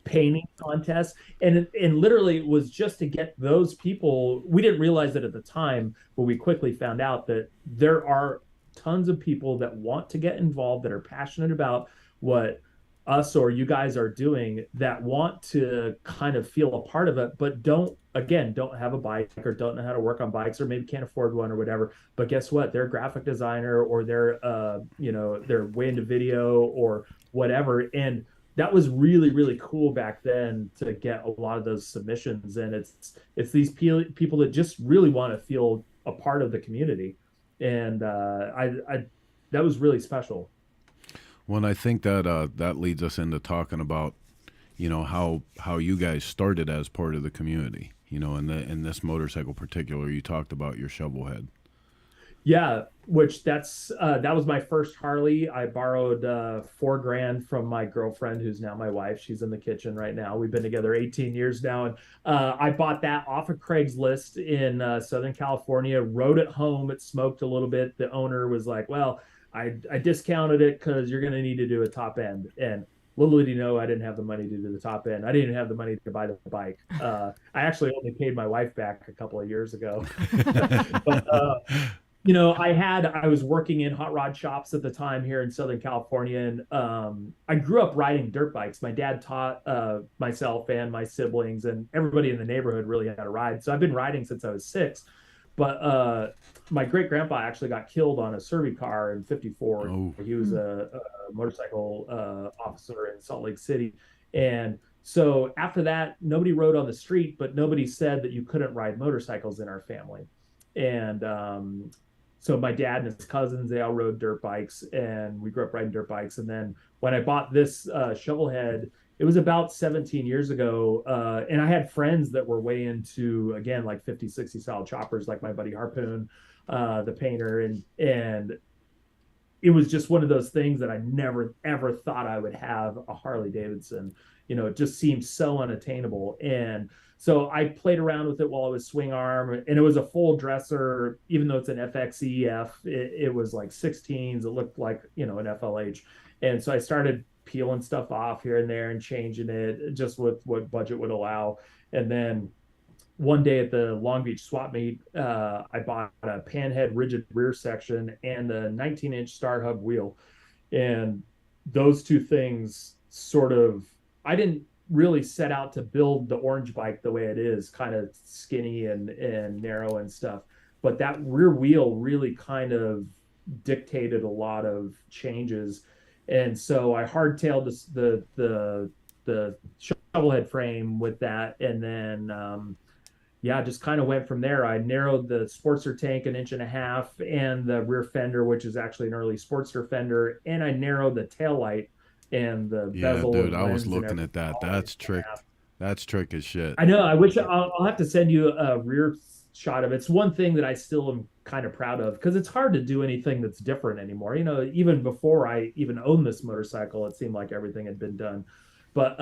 S7: painting contests, and literally it was just to get those people. We didn't realize it at the time, but we quickly found out that there are tons of people that want to get involved, that are passionate about what us or you guys are doing, that want to kind of feel a part of it, but don't have a bike or don't know how to work on bikes, or maybe can't afford one or whatever. But guess what? They're a graphic designer, or they're they're way into video or whatever. And that was really, really cool back then to get a lot of those submissions. And it's these people that just really want to feel a part of the community. And that was really special.
S1: Well, I think that that leads us into talking about, how you guys started as part of the community. In this motorcycle particular, you talked about your shovel head.
S7: Yeah, which that was my first Harley. I borrowed $4,000 from my girlfriend, who's now my wife. She's in the kitchen right now. We've been together 18 years now, and I bought that off of Craigslist in Southern California. Rode it home. It smoked a little bit. The owner was like, "Well, I discounted it because you're going to need to do a top end." And little did he know, I didn't have the money to do the top end. I didn't even have the money to buy the bike. I actually only paid my wife back a couple of years ago. But I was working in hot rod shops at the time here in Southern California, and I grew up riding dirt bikes. My dad taught myself and my siblings and everybody in the neighborhood really how to ride. So I've been riding since I was 6. But my great-grandpa actually got killed on a Survey car in '54. Oh. He was a motorcycle officer in Salt Lake City. And so after that, nobody rode on the street, but nobody said that you couldn't ride motorcycles in our family. And so my dad and his cousins, they all rode dirt bikes, and we grew up riding dirt bikes. And then when I bought this shovel head, it was about 17 years ago. And I had friends that were way into, again, like 50, 60 style choppers, like my buddy Harpoon, the painter. And it was just one of those things that I never, ever thought I would have a Harley Davidson. It just seemed so unattainable. And so I played around with it while I was swing arm, and it was a full dresser. Even though it's an FXEF, it was like 16s. It looked like, an FLH. And so I started peeling stuff off here and there and changing it just with what budget would allow. And then one day at the Long Beach swap meet, I bought a panhead rigid rear section and a 19-inch star hub wheel. And those two things I didn't really set out to build the orange bike the way it is, kind of skinny and narrow and stuff. But that rear wheel really kind of dictated a lot of changes. And so I hardtailed the shovel head frame with that. And then, just kind of went from there. I narrowed the Sportster tank 1.5 inches and the rear fender, which is actually an early Sportster fender. And I narrowed the taillight and the bezel.
S1: Yeah, dude, I was looking at that. That's trick. That's trick as shit.
S7: I know. I wish I'll have to send you a rear shot of it. It's one thing that I still am kind of proud of, because it's hard to do anything that's different anymore. Even before I even owned this motorcycle, it seemed like everything had been done. But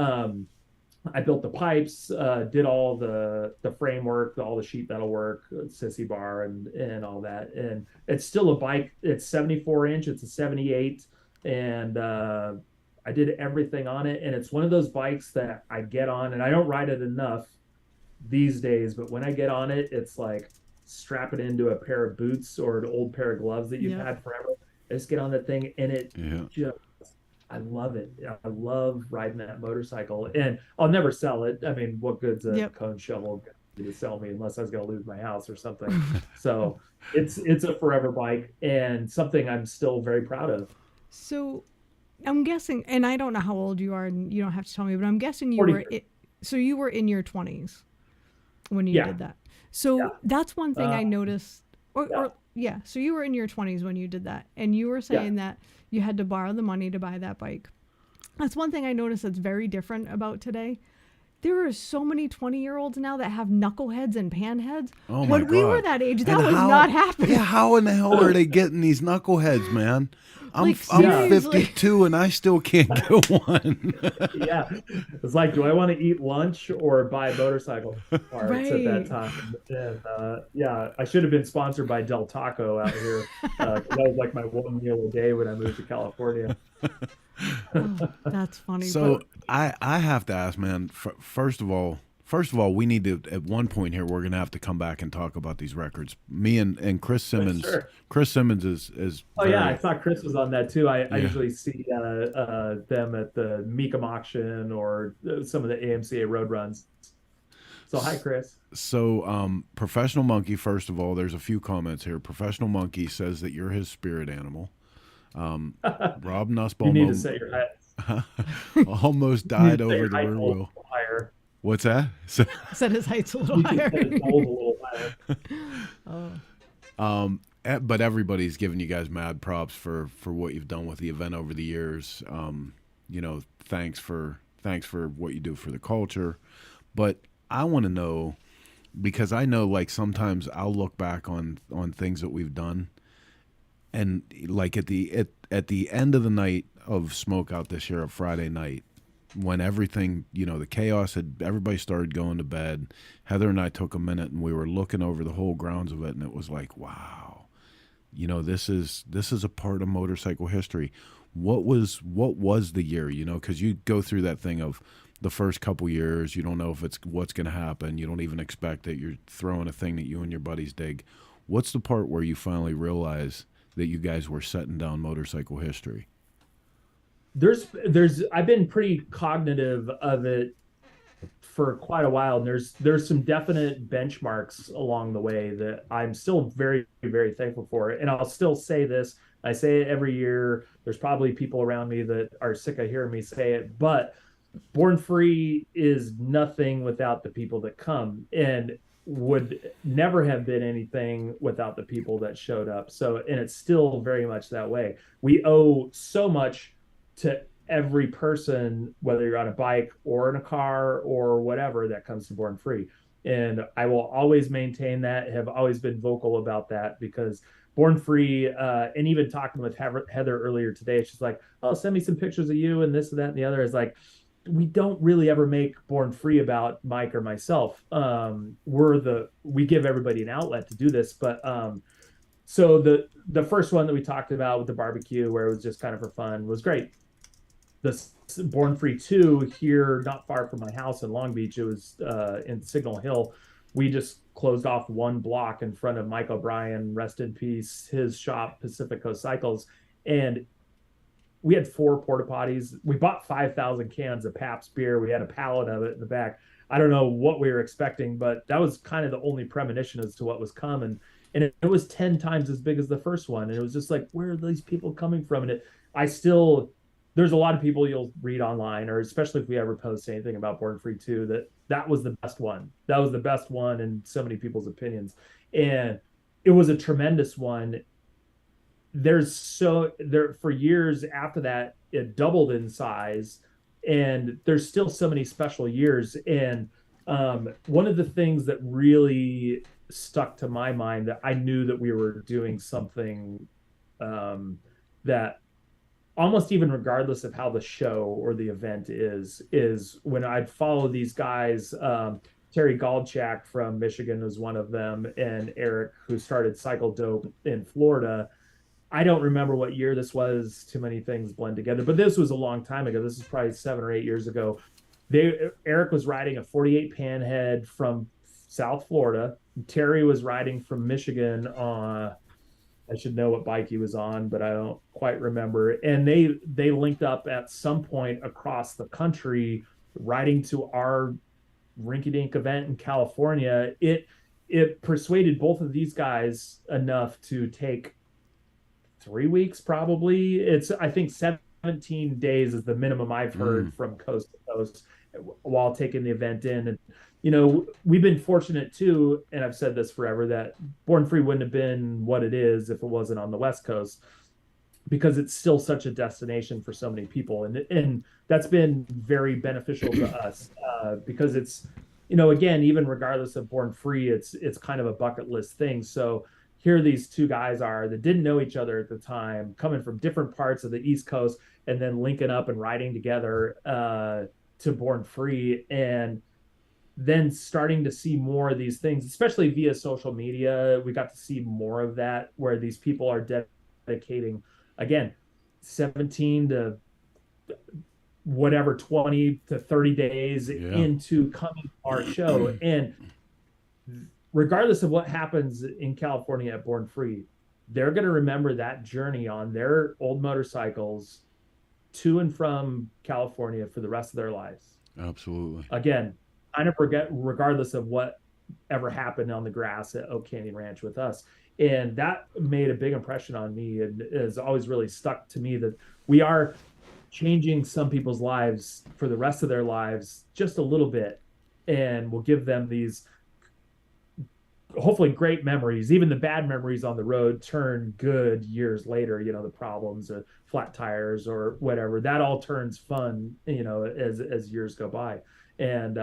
S7: I built the pipes, did all the framework, all the sheet metal work, sissy bar and all that. And it's still a bike. It's 74 inch. It's a 78. And I did everything on it. And it's one of those bikes that I get on, and I don't ride it enough these days, but when I get on it, it's like strap it into a pair of boots or an old pair of gloves that you've had forever. I just get on that thing, and it I love it. I love riding that motorcycle, and I'll never sell it. I mean, what good's a cone shovel to sell me unless I was going to lose my house or something. So it's a forever bike, and something I'm still very proud of.
S2: So I'm guessing, and I don't know how old you are, and you don't have to tell me, but I'm guessing you were in your 20s when you did that. So that's one thing I noticed So you were in your 20s when you did that, and you were saying that you had to borrow the money to buy that bike. That's one thing I noticed that's very different about today. There are so many 20-year-olds now that have knuckleheads and panheads.
S1: Oh my
S2: when
S1: God.
S2: we were that age, that was not happening.
S1: Yeah, how in the hell are they getting these knuckleheads, man? I'm 52 and I still can't get one.
S7: Yeah. It's like, do I want to eat lunch or buy motorcycle parts at that time? And I should have been sponsored by Del Taco out here. That was like my one meal a day when I moved to California.
S2: That's funny.
S1: So I have to ask, man, first of all, we need to, at one point here, we're going to have to come back and talk about these records. Me and Chris Simmons. Sure. Chris Simmons is
S7: I thought Chris was on that too. I usually see them at the Mecum auction or some of the AMCA road runs. So hi, Chris.
S1: So Professional Monkey, first of all, there's a few comments here. Professional Monkey says that you're his spirit animal. Rob Nussbaum.
S7: You need to set your height.
S1: Almost died over the rear wheel. What's that?
S2: Set his heights a little higher.
S1: But everybody's giving you guys mad props for what you've done with the event over the years. Thanks for what you do for the culture. But I want to know, because I know, like, sometimes I'll look back on things that we've done, and like at the end of the night of Smoke Out this year, of Friday night, when everything, the chaos everybody started going to bed, Heather and I took a minute and we were looking over the whole grounds of it, and it was like, wow, this is a part of motorcycle history. What was the year, because you go through that thing of the first couple years, you don't know if it's what's going to happen. You don't even expect that you're throwing a thing that you and your buddies dig. What's the part where you finally realize that you guys were setting down motorcycle history?
S7: I've been pretty cognitive of it for quite a while, and there's some definite benchmarks along the way that I'm still very, very thankful for. And I'll still say this, I say it every year. There's probably people around me that are sick of hearing me say it, but Born Free is nothing without the people that come, and would never have been anything without the people that showed up. So, and it's still very much that way. We owe so much to every person, whether you're on a bike or in a car or whatever, that comes to Born Free. And I will always maintain that, have always been vocal about that, because Born Free, and even talking with Heather earlier today, she's like, oh, send me some pictures of you and this and that and the other. Is like, we don't really ever make Born Free about Mike or myself. We give everybody an outlet to do this, but so the first one that we talked about with the barbecue, where it was just kind of for fun, was great. The Born Free 2 here, not far from my house in Long Beach, it was in Signal Hill. We just closed off one block in front of Mike O'Brien, rest in peace, his shop, Pacific Coast Cycles, and we had 4 porta potties. We bought 5,000 cans of Pabst beer. We had a pallet of it in the back. I don't know what we were expecting, but that was kind of the only premonition as to what was coming. And it was 10 times as big as the first one. And it was just like, where are these people coming from? And there's a lot of people you'll read online, or especially if we ever post anything about Born Free 2, that was the best one. That was the best one in so many people's opinions. And it was a tremendous one. For years after that, it doubled in size, and there's still so many special years. And one of the things that really stuck to my mind, that I knew that we were doing something that almost even regardless of how the show or the event is when I'd follow these guys. Terry Goldchak from Michigan was one of them, and Eric, who started Cycle Dope in Florida. I don't remember what year this was. Too many things blend together, but this was a long time ago. This is probably 7 or 8 years ago. Eric was riding a 48 Panhead from South Florida. Terry was riding from Michigan on, I should know what bike he was on, but I don't quite remember. And they linked up at some point across the country, riding to our rinky-dink event in California. It persuaded both of these guys enough to take 3 weeks, probably. I think 17 days is the minimum I've heard from coast to coast while taking the event in. And we've been fortunate too, and I've said this forever, that Born Free wouldn't have been what it is if it wasn't on the West Coast, because it's still such a destination for so many people, and that's been very beneficial to us, because it's, again, even regardless of Born Free, it's kind of a bucket list thing. So here these two guys are that didn't know each other at the time, coming from different parts of the East Coast, and then linking up and riding together to Born Free, and then starting to see more of these things, especially via social media. We got to see more of that, where these people are dedicating, again, 17 to whatever, 20 to 30 days into coming to our show. And regardless of what happens in California at Born Free, they're going to remember that journey on their old motorcycles to and from California for the rest of their lives.
S1: Absolutely.
S7: Again, kind of regardless of what ever happened on the grass at Oak Canyon Ranch with us. And that made a big impression on me, and has always really stuck to me, that we are changing some people's lives for the rest of their lives just a little bit, and we'll give them these hopefully great memories. Even the bad memories on the road turn good years later, the problems of flat tires or whatever, that all turns fun, as years go by. And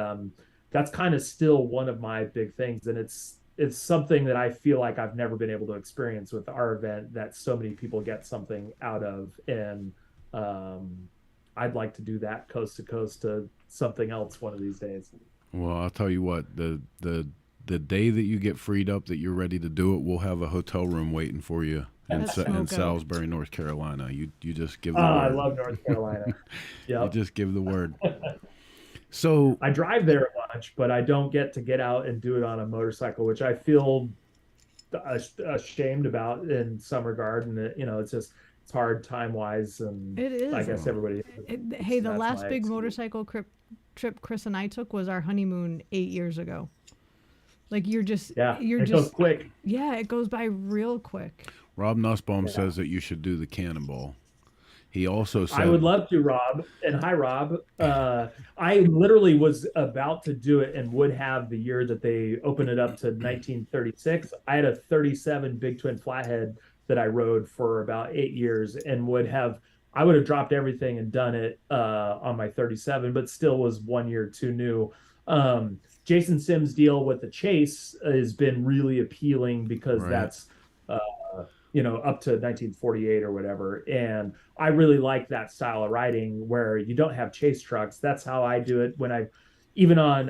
S7: that's kind of still one of my big things. And it's something that I feel like I've never been able to experience with our event, that so many people get something out of. And I'd like to do that coast to coast to something else one of these days.
S1: Well, I'll tell you what, the day that you get freed up, that you're ready to do it, we'll have a hotel room waiting for you in Salisbury, North Carolina. You just give the word.
S7: I love North Carolina.
S1: Yep. You just give the word. So
S7: I drive there a bunch, but I don't get out and do it on a motorcycle, which I feel ashamed about in some regard. And it's hard time wise, and
S2: it is.
S7: I guess everybody.
S2: Hey, the last big motorcycle trip Chris and I took was our honeymoon 8 years ago. Like you're just
S7: goes quick.
S2: Yeah, it goes by real quick.
S1: Rob Nussbaum says that you should do the Cannonball. He also said,
S7: I would love to, Rob. And hi, Rob. I literally was about to do it, and would have the year that they opened it up to 1936. I had a 37 Big Twin Flathead that I rode for about 8 years, and I would have dropped everything and done it on my 37, but still was 1 year too new. Jason Sims' deal with the Chase has been really appealing, because that's up to 1948 or whatever. And I really like that style of riding where you don't have chase trucks. That's how I do it. Even on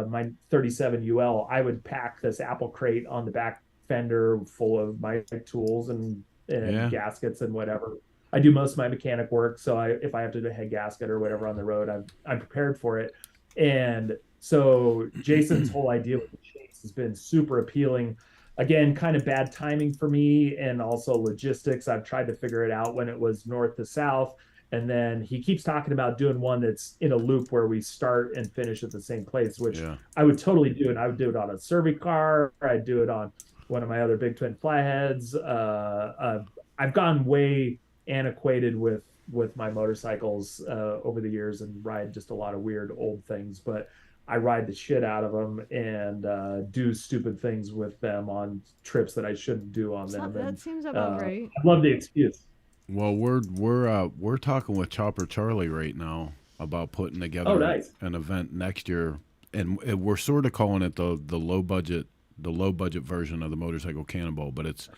S7: my 37 UL, I would pack this apple crate on the back fender full of my tools and gaskets and whatever. I do most of my mechanic work. So if I have to do a head gasket or whatever on the road, I'm prepared for it. And so Jason's whole idea with the Chase has been super appealing. Again, kind of bad timing for me, and also logistics. I've tried to figure it out when it was north to south. And then he keeps talking about doing one that's in a loop where we start and finish at the same place, which I would totally do. And I would do it on a Cervicar. I'd do it on one of my other Big Twin Flatheads. I've gone way antiquated with my motorcycles over the years, and ride just a lot of weird old things. But I ride the shit out of them and do stupid things with them on trips that I shouldn't do on them.
S2: That seems about right.
S7: I love the excuse.
S1: Well, we're talking with Chopper Charlie right now about putting together an event next year, and we're sort of calling it the low budget version of the Motorcycle Cannonball, but it's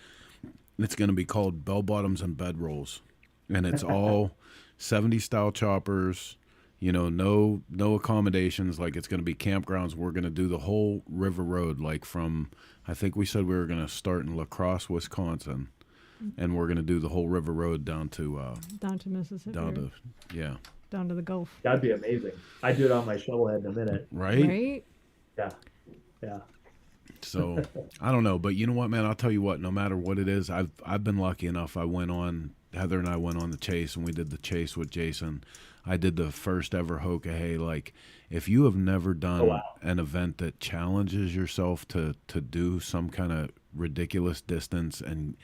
S1: going to be called Bell Bottoms and Bedrolls, and it's all 70s style choppers. No accommodations. Like, it's going to be campgrounds. We're going to do the whole river road, like from, I think we said we were going to start in La Crosse, Wisconsin, and we're going to do the whole river road down to
S2: Mississippi.
S1: Down to
S2: the Gulf.
S7: That'd be amazing. I'd do it on my shovelhead in a minute.
S2: Right?
S7: Yeah.
S1: So I don't know, but you know what, man? I'll tell you what. No matter what it is, I've been lucky enough. Heather and I went on the Chase, and we did the Chase with Jason. I did the first ever Hoka Hey. Like, if you have never done an event that challenges yourself to do some kind of ridiculous distance and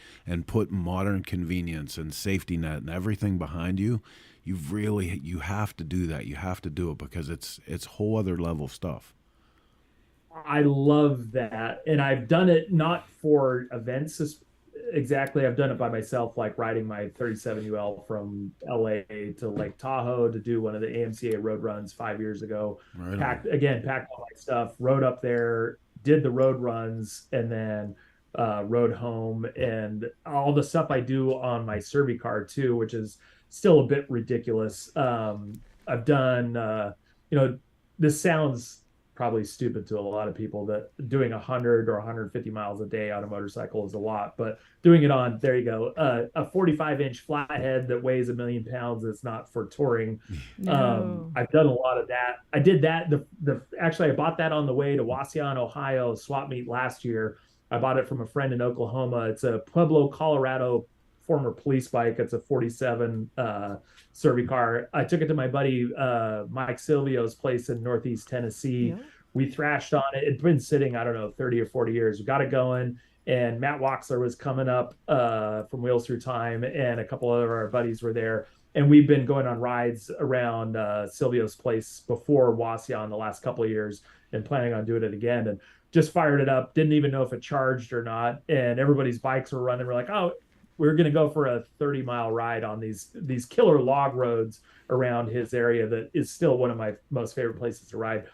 S1: put modern convenience and safety net and everything behind you, you have to do that. You have to do it, because it's whole other level stuff.
S7: I love that. And I've done it not for events exactly. I've done it by myself, like riding my 37 UL from LA to Lake Tahoe to do one of the AMCA road runs 5 years ago.
S1: Right on.
S7: Packed all my stuff, rode up there, did the road runs, and then rode home. And all the stuff I do on my Servi car too, which is still a bit ridiculous. I've done, this sounds probably stupid to a lot of people, that doing 100 or 150 miles a day on a motorcycle is a lot, but doing it on, there you go, a 45-inch flathead that weighs 1,000,000 pounds, that's not for touring.
S2: No.
S7: I've done a lot of that. I did that. Actually, I bought that on the way to Wasion, Ohio swap meet last year. I bought it from a friend in Oklahoma. It's a Pueblo, Colorado former police bike. It's a 47 Servi car. I took it to my buddy Mike Silvio's place in Northeast Tennessee.
S2: Yeah.
S7: We thrashed on it. It'd been sitting, I don't know, 30 or 40 years. We got it going, and Matt Waxler was coming up from Wheels Through Time, and a couple of our buddies were there. And we've been going on rides around Silvio's place before Wasion the last couple of years, and planning on doing it again. And just fired it up. Didn't even know if it charged or not. And everybody's bikes were running. We're like, oh, we're going to go for a 30-mile ride on these killer log roads around his area that is still one of my most favorite places to ride.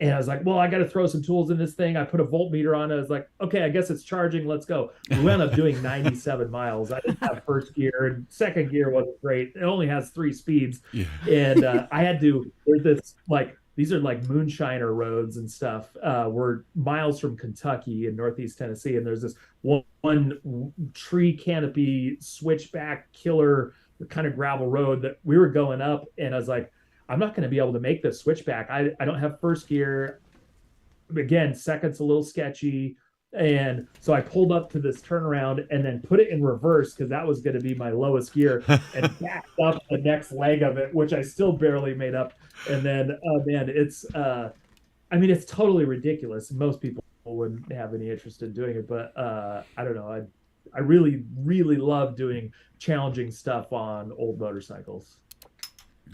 S7: And I was like, well, I got to throw some tools in this thing. I put a voltmeter on it. I was like, okay, I guess it's charging. Let's go. We wound up doing 97 miles. I didn't have first gear, and second gear wasn't great. It only has 3 speeds.
S1: Yeah.
S7: And I had to, there's this, like, these are like moonshiner roads and stuff. We're miles from Kentucky and Northeast Tennessee. And there's this one tree canopy switchback killer kind of gravel road that we were going up. And I was like, I'm not going to be able to make this switchback. I don't have first gear. Again, second's a little sketchy. And so I pulled up to this turnaround and then put it in reverse, because that was going to be my lowest gear, and backed up the next leg of it, which I still barely made up. And then, oh man, it's totally ridiculous. Most people wouldn't have any interest in doing it, but I don't know. I really, really love doing challenging stuff on old motorcycles.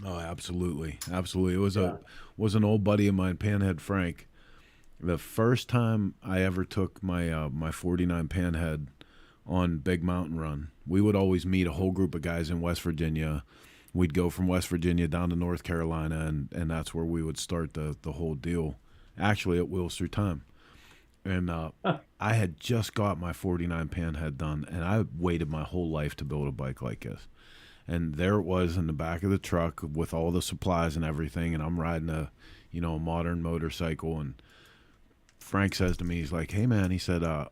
S1: Oh, absolutely. Absolutely. It was an old buddy of mine, Panhead Frank. The first time I ever took my 49 Panhead on Big Mountain Run, we would always meet a whole group of guys in West Virginia. We'd go from West Virginia down to North Carolina, and that's where we would start the whole deal, actually at Wheels Through Time. And I had just got my 49 Panhead done, and I waited my whole life to build a bike like this. And there it was in the back of the truck with all the supplies and everything, and I'm riding a modern motorcycle, and Frank says to me, he's like, hey man, he said, I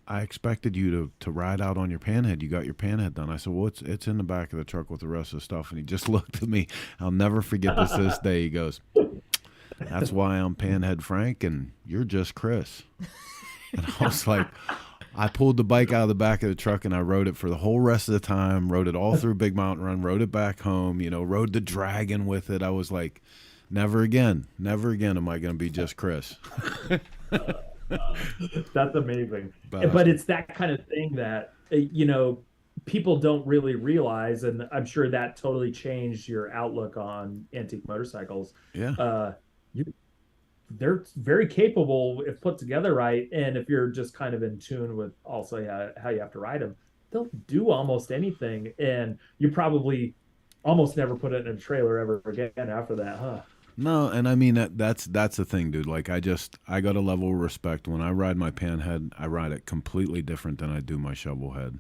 S1: expected you to ride out on your Panhead. You got your Panhead done. I said, well, it's in the back of the truck with the rest of the stuff. And he just looked at me. I'll never forget this to this day. He goes, that's why I'm Panhead Frank and you're just Chris. And I was like, I pulled the bike out of the back of the truck and I rode it for the whole rest of the time, rode it all through Big Mountain Run, rode it back home, rode the Dragon with it. I was like, never again am I going to be just Chris.
S7: That's amazing. But it's that kind of thing that, people don't really realize, and I'm sure that totally changed your outlook on antique motorcycles.
S1: Yeah.
S7: They're very capable if put together right, and if you're just kind of in tune with also how you have to ride them, they'll do almost anything, and you probably almost never put it in a trailer ever again after that, huh?
S1: No, and I mean that's the thing, dude. Like I got a level of respect when I ride my Panhead. I ride it completely different than I do my Shovelhead,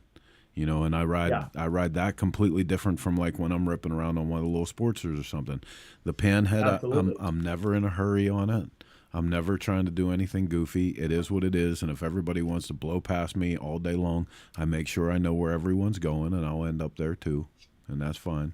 S1: and I ride that completely different from like when I'm ripping around on one of the little Sportsters or something. The Panhead, I'm never in a hurry on it. I'm never trying to do anything goofy. It is what it is, and if everybody wants to blow past me all day long, I make sure I know where everyone's going, and I'll end up there too, and that's fine.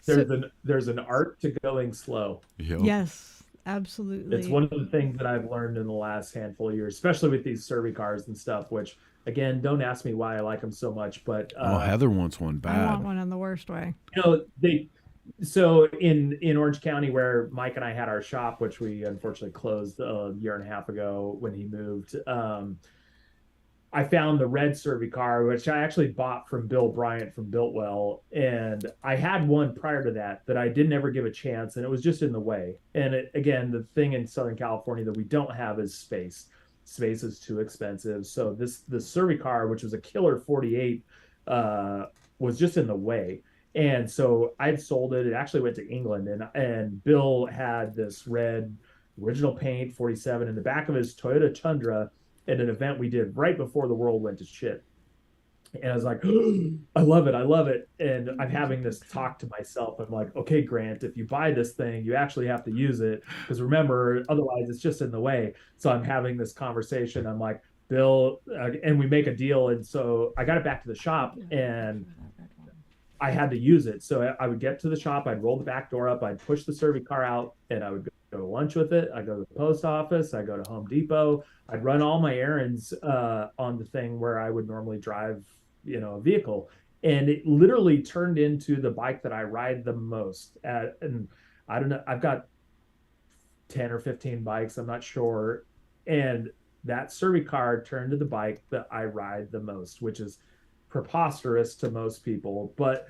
S7: There's an art to going slow.
S1: Yep.
S2: Yes, absolutely.
S7: It's one of the things that I've learned in the last handful of years, especially with these Servi cars and stuff, which again, don't ask me why I like them so much, but
S1: Heather wants one bad.
S2: I want one in the worst way.
S7: So in Orange County, where Mike and I had our shop, which we unfortunately closed a year and a half ago when he moved, I found the red Cervicar, which I actually bought from Bill Bryant from Biltwell. And I had one prior to that I didn't ever give a chance, and it was just in the way. And again, the thing in Southern California that we don't have is space. Space is too expensive. So the Cervicar, which was a killer 48, was just in the way. And so I'd sold it. It actually went to England, and Bill had this red original paint 47 in the back of his Toyota Tundra at an event we did right before the world went to shit. And I was like, oh, I love it. And I'm having this talk to myself. I'm like, okay, Grant, if you buy this thing, you actually have to use it. Because remember, otherwise it's just in the way. So I'm having this conversation. I'm like, Bill, and we make a deal. And so I got it back to the shop and I had to use it. So I would get to the shop, I'd roll the back door up, I'd push the Cervicar out, and I would go to lunch with it. I'd go to the post office, I'd go to Home Depot, I'd run all my errands on the thing where I would normally drive, a vehicle. And it literally turned into the bike that I ride the most. And I don't know, I've got 10 or 15 bikes, I'm not sure. And that Cervicar turned to the bike that I ride the most, which is preposterous to most people, but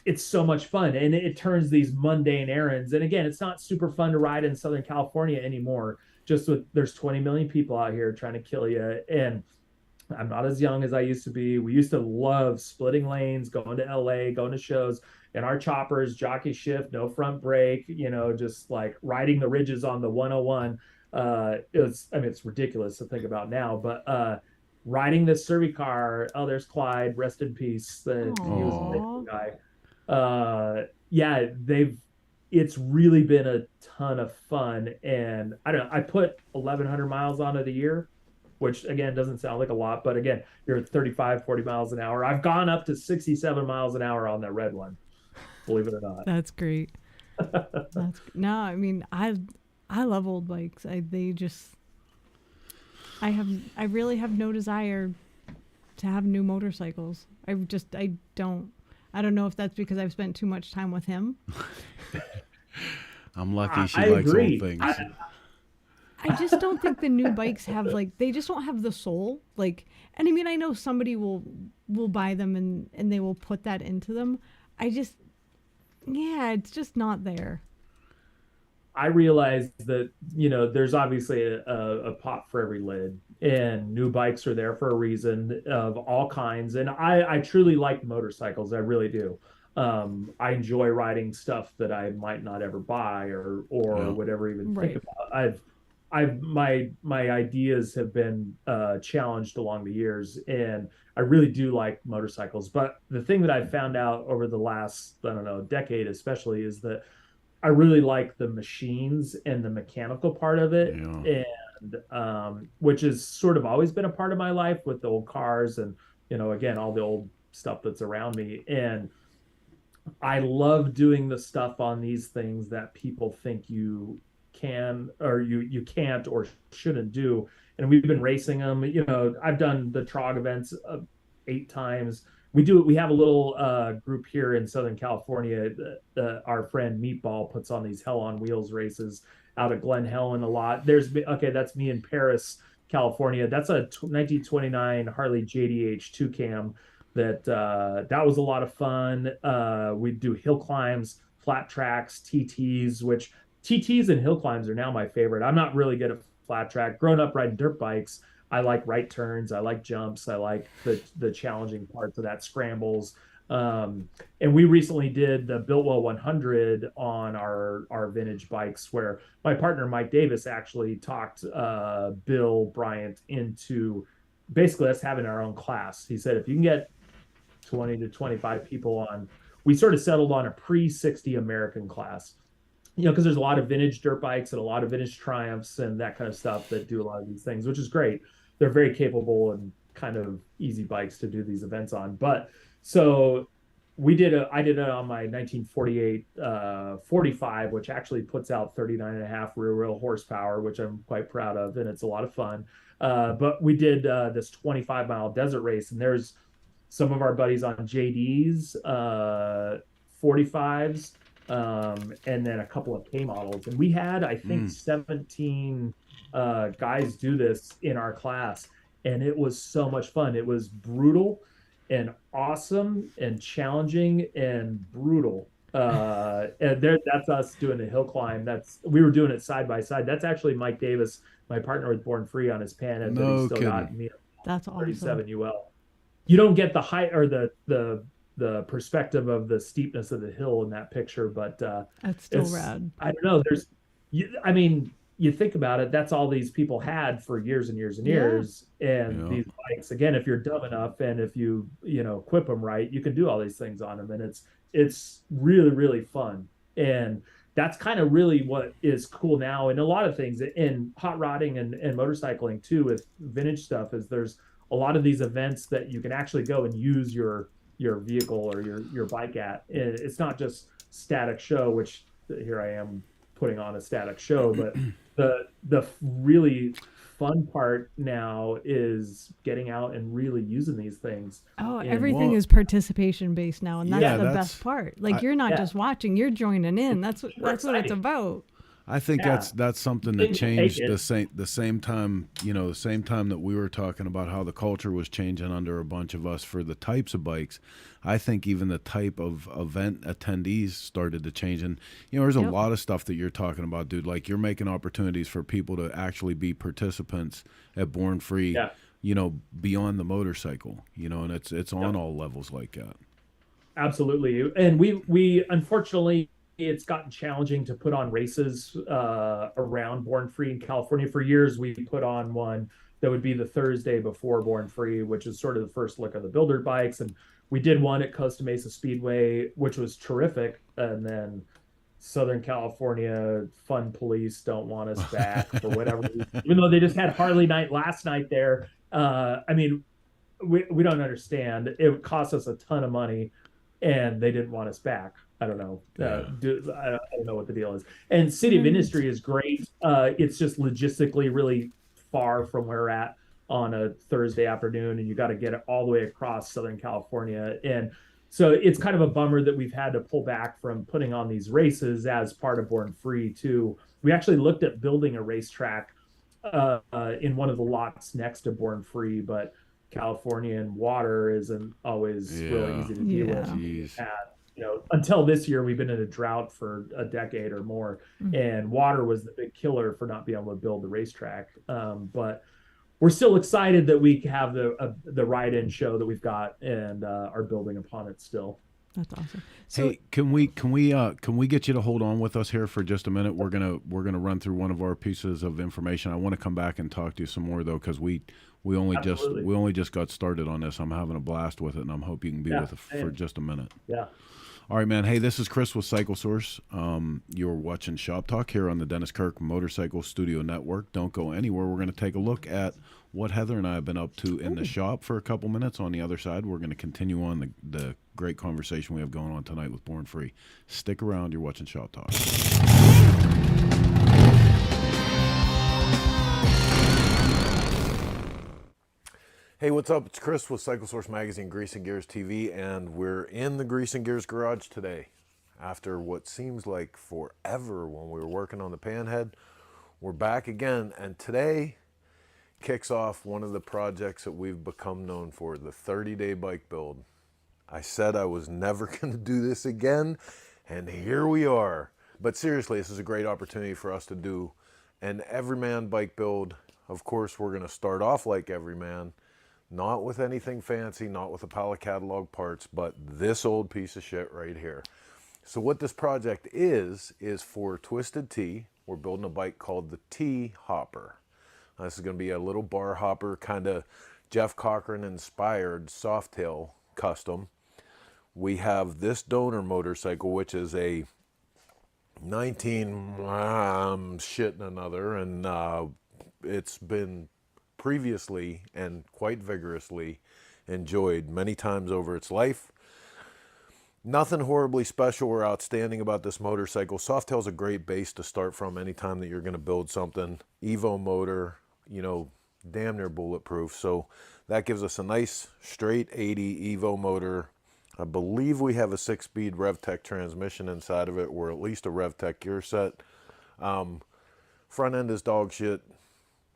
S7: it's so much fun, and it turns these mundane errands. And again, it's not super fun to ride in Southern California anymore, just with there's 20 million people out here trying to kill you, and I'm not as young as I used to be. We used to love splitting lanes, going to LA, going to shows, and our choppers, jockey shift, no front brake, just like riding the ridges on the 101. It's ridiculous to think about now, but riding this Cervicar, there's Clyde, rest in peace. He was a guy. It's really been a ton of fun. And I put 1,100 miles on it a year, which again, doesn't sound like a lot, but again, you're at 35, 40 miles an hour. I've gone up to 67 miles an hour on that red one, believe it or not.
S2: That's great. I love old bikes. I really have no desire to have new motorcycles. I don't know if that's because I've spent too much time with him.
S1: I'm lucky she likes old things.
S2: I just don't think the new bikes have they just don't have the soul. And I know somebody will buy them and they will put that into them. It's just not there.
S7: I realized that, there's obviously a pot for every lid, and new bikes are there for a reason of all kinds. And I truly like motorcycles. I really do. I enjoy riding stuff that I might not ever buy or would ever even think about. My ideas have been challenged along the years, and I really do like motorcycles. But the thing that I've found out over the last, decade especially, is that I really like the machines and the mechanical part of it, and which has sort of always been a part of my life with the old cars and, again, all the old stuff that's around me. And I love doing the stuff on these things that people think you can or you can't or shouldn't do. And we've been racing them. I've done the Trog events 8 times. We have a little group here in Southern California. Our friend Meatball puts on these Hell on Wheels races out at Glen Helen a lot. That's me in Paris, California. That's a 1929 Harley JDH 2 cam. That was a lot of fun. We do hill climbs, flat tracks, TTs, which TTs and hill climbs are now my favorite. I'm not really good at flat track. Growing up riding dirt bikes, I like right turns. I like jumps. I like the challenging parts of that, scrambles. And we recently did the Biltwell 100 on our vintage bikes, where my partner, Mike Davis, actually talked Bill Bryant into basically us having our own class. He said, if you can get 20 to 25 people on, we sort of settled on a pre-60 American class. Because there's a lot of vintage dirt bikes and a lot of vintage Triumphs and that kind of stuff that do a lot of these things, which is great. They're very capable and kind of easy bikes to do these events on. But so I did it on my 1948 45, which actually puts out 39.5 rear wheel horsepower, which I'm quite proud of, and it's a lot of fun. But we did this 25-mile desert race, and there's some of our buddies on JDs, 45s, and then a couple of K models. And we had, I think, 17 guys do this in our class. and it was so much fun. It was brutal and awesome and challenging and brutal. And that's us doing the hill climb. We were doing it side by side. That's actually Mike Davis, my partner with Born Free, on his panhead that he's still got me.
S2: That's awesome.
S7: 37 UL. You don't get the height or the perspective of the steepness of the hill in that picture, but
S2: that's still rad.
S7: I don't know. I mean, you think about it, that's all these people had for years and years and years. And these bikes, again, if you're dumb enough and if you equip them right, you can do all these things on them. And it's really, really fun. And that's kind of really what is cool now. And a lot of things in hot rodding and motorcycling too, with vintage stuff, is there's a lot of these events that you can actually go and use your vehicle or your bike at. And it's not just static show, which here I am putting on a static show, but the really fun part now is getting out and really using these things.
S2: Oh, everything is participation based now, and that's the best part. Like you're not just watching, you're joining in. That's what it's about.
S1: I think that's something that changed the same time that we were talking about how the culture was changing under a bunch of us for the types of bikes. I think even the type of event attendees started to change. And there's a lot of stuff that you're talking about, dude. Like you're making opportunities for people to actually be participants at Born Free, beyond the motorcycle, and it's on all levels like that.
S7: Absolutely. And we unfortunately, it's gotten challenging to put on races around Born Free in California. For years, we put on one that would be the Thursday before Born Free, which is sort of the first look of the builder bikes. And we did one at Costa Mesa Speedway, which was terrific. And then Southern California Fun Police don't want us back for whatever reason, even though they just had Harley night last night there. I mean, we don't understand. It cost us a ton of money, and they didn't want us back. I don't know. I don't know what the deal is. And City of Industry is great. It's just logistically really far from where we're at on a Thursday afternoon, and you got to get it all the way across Southern California. And so it's kind of a bummer that we've had to pull back from putting on these races as part of Born Free too. We actually looked at building a racetrack in one of the lots next to Born Free, but California and water isn't always really easy to deal with. Until this year, we've been in a drought for a decade or more, and water was the big killer for not being able to build the racetrack. But we're still excited that we have the ride-in show that we've got and are building upon it still.
S2: That's awesome. So,
S1: hey, can we get you to hold on with us here for just a minute? We're gonna run through one of our pieces of information. I want to come back and talk to you some more though, because we only just got started on this. I'm having a blast with it, and I'm hoping you can be with us for just a minute.
S7: Yeah.
S1: All right, man. Hey, this is Chris with Cycle Source. You're watching Shop Talk here on the Dennis Kirk Motorcycle Studio Network. Don't go anywhere. We're going to take a look at what Heather and I have been up to in the shop for a couple minutes. On the other side, we're going to continue on the great conversation we have going on tonight with Born Free. Stick around. You're watching Shop Talk. Hey, what's up? It's Chris with Cycle Source Magazine, Grease and Gears TV, and we're in the Grease and Gears garage today. After what seems like forever when we were working on the Panhead, we're back again, and today kicks off one of the projects that we've become known for, the 30-day bike build. I said I was never going to do this again, and here we are. But seriously, this is a great opportunity for us to do an everyman bike build. Of course, we're going to start off like everyman. Not with anything fancy, not with a pile of catalog parts, but this old piece of shit right here. So what this project is for Twisted Tea. We're building a bike called the Tea Hopper. This is going to be a little bar hopper, kind of Jeff Cochran inspired softail custom. We have this donor motorcycle, which is a 19 shit and another, and it's been previously and quite vigorously enjoyed many times over its life. Nothing horribly special or outstanding about this motorcycle. Softail's a great base to start from anytime that you're going to build something. Evo motor, damn near bulletproof. So that gives us a nice straight 80 Evo motor. I believe we have a 6-speed RevTech transmission inside of it, or at least a RevTech gear set. Front end is dog shit.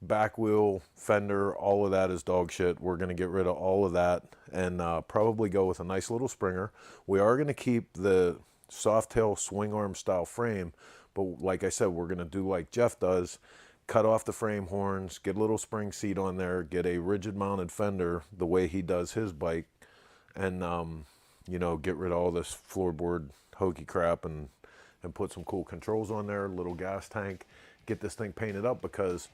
S1: back wheel, fender, all of that is dog shit. We're going to get rid of all of that and probably go with a nice little Springer. We are going to keep the soft tail swing arm style frame, but like I said, we're going to do like Jeff does, cut off the frame horns, get a little spring seat on there, get a rigid mounted fender the way he does his bike, and you know, get rid of all this floorboard hokey crap and put some cool controls on there, little gas tank, get this thing painted up, because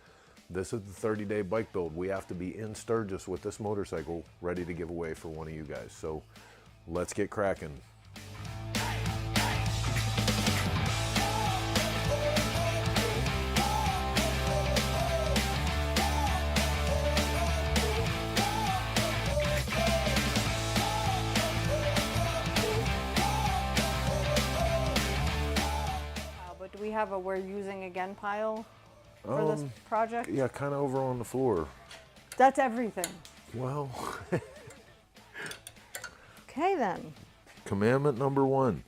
S1: this is the 30-day bike build. We have to be in Sturgis with this motorcycle ready to give away for one of you guys. So let's get cracking.
S2: But do we have a we're using again pile for this project?
S1: Yeah, kind of over on the floor.
S2: That's everything.
S1: Well,
S2: Okay then.
S1: commandment number 1.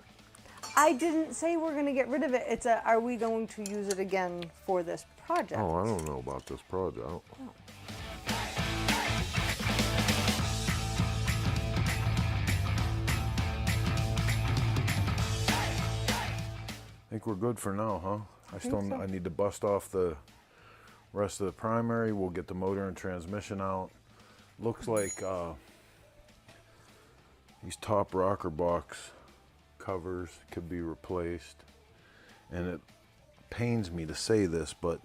S2: I didn't say we're going to get rid of it. It's a, are we going to use it again for this project?
S1: Oh, I don't know about this project. I think we're good for now, huh? I need to bust off the rest of the primary. We'll get the motor and transmission out. Looks like these top rocker box covers could be replaced. And it pains me to say this, but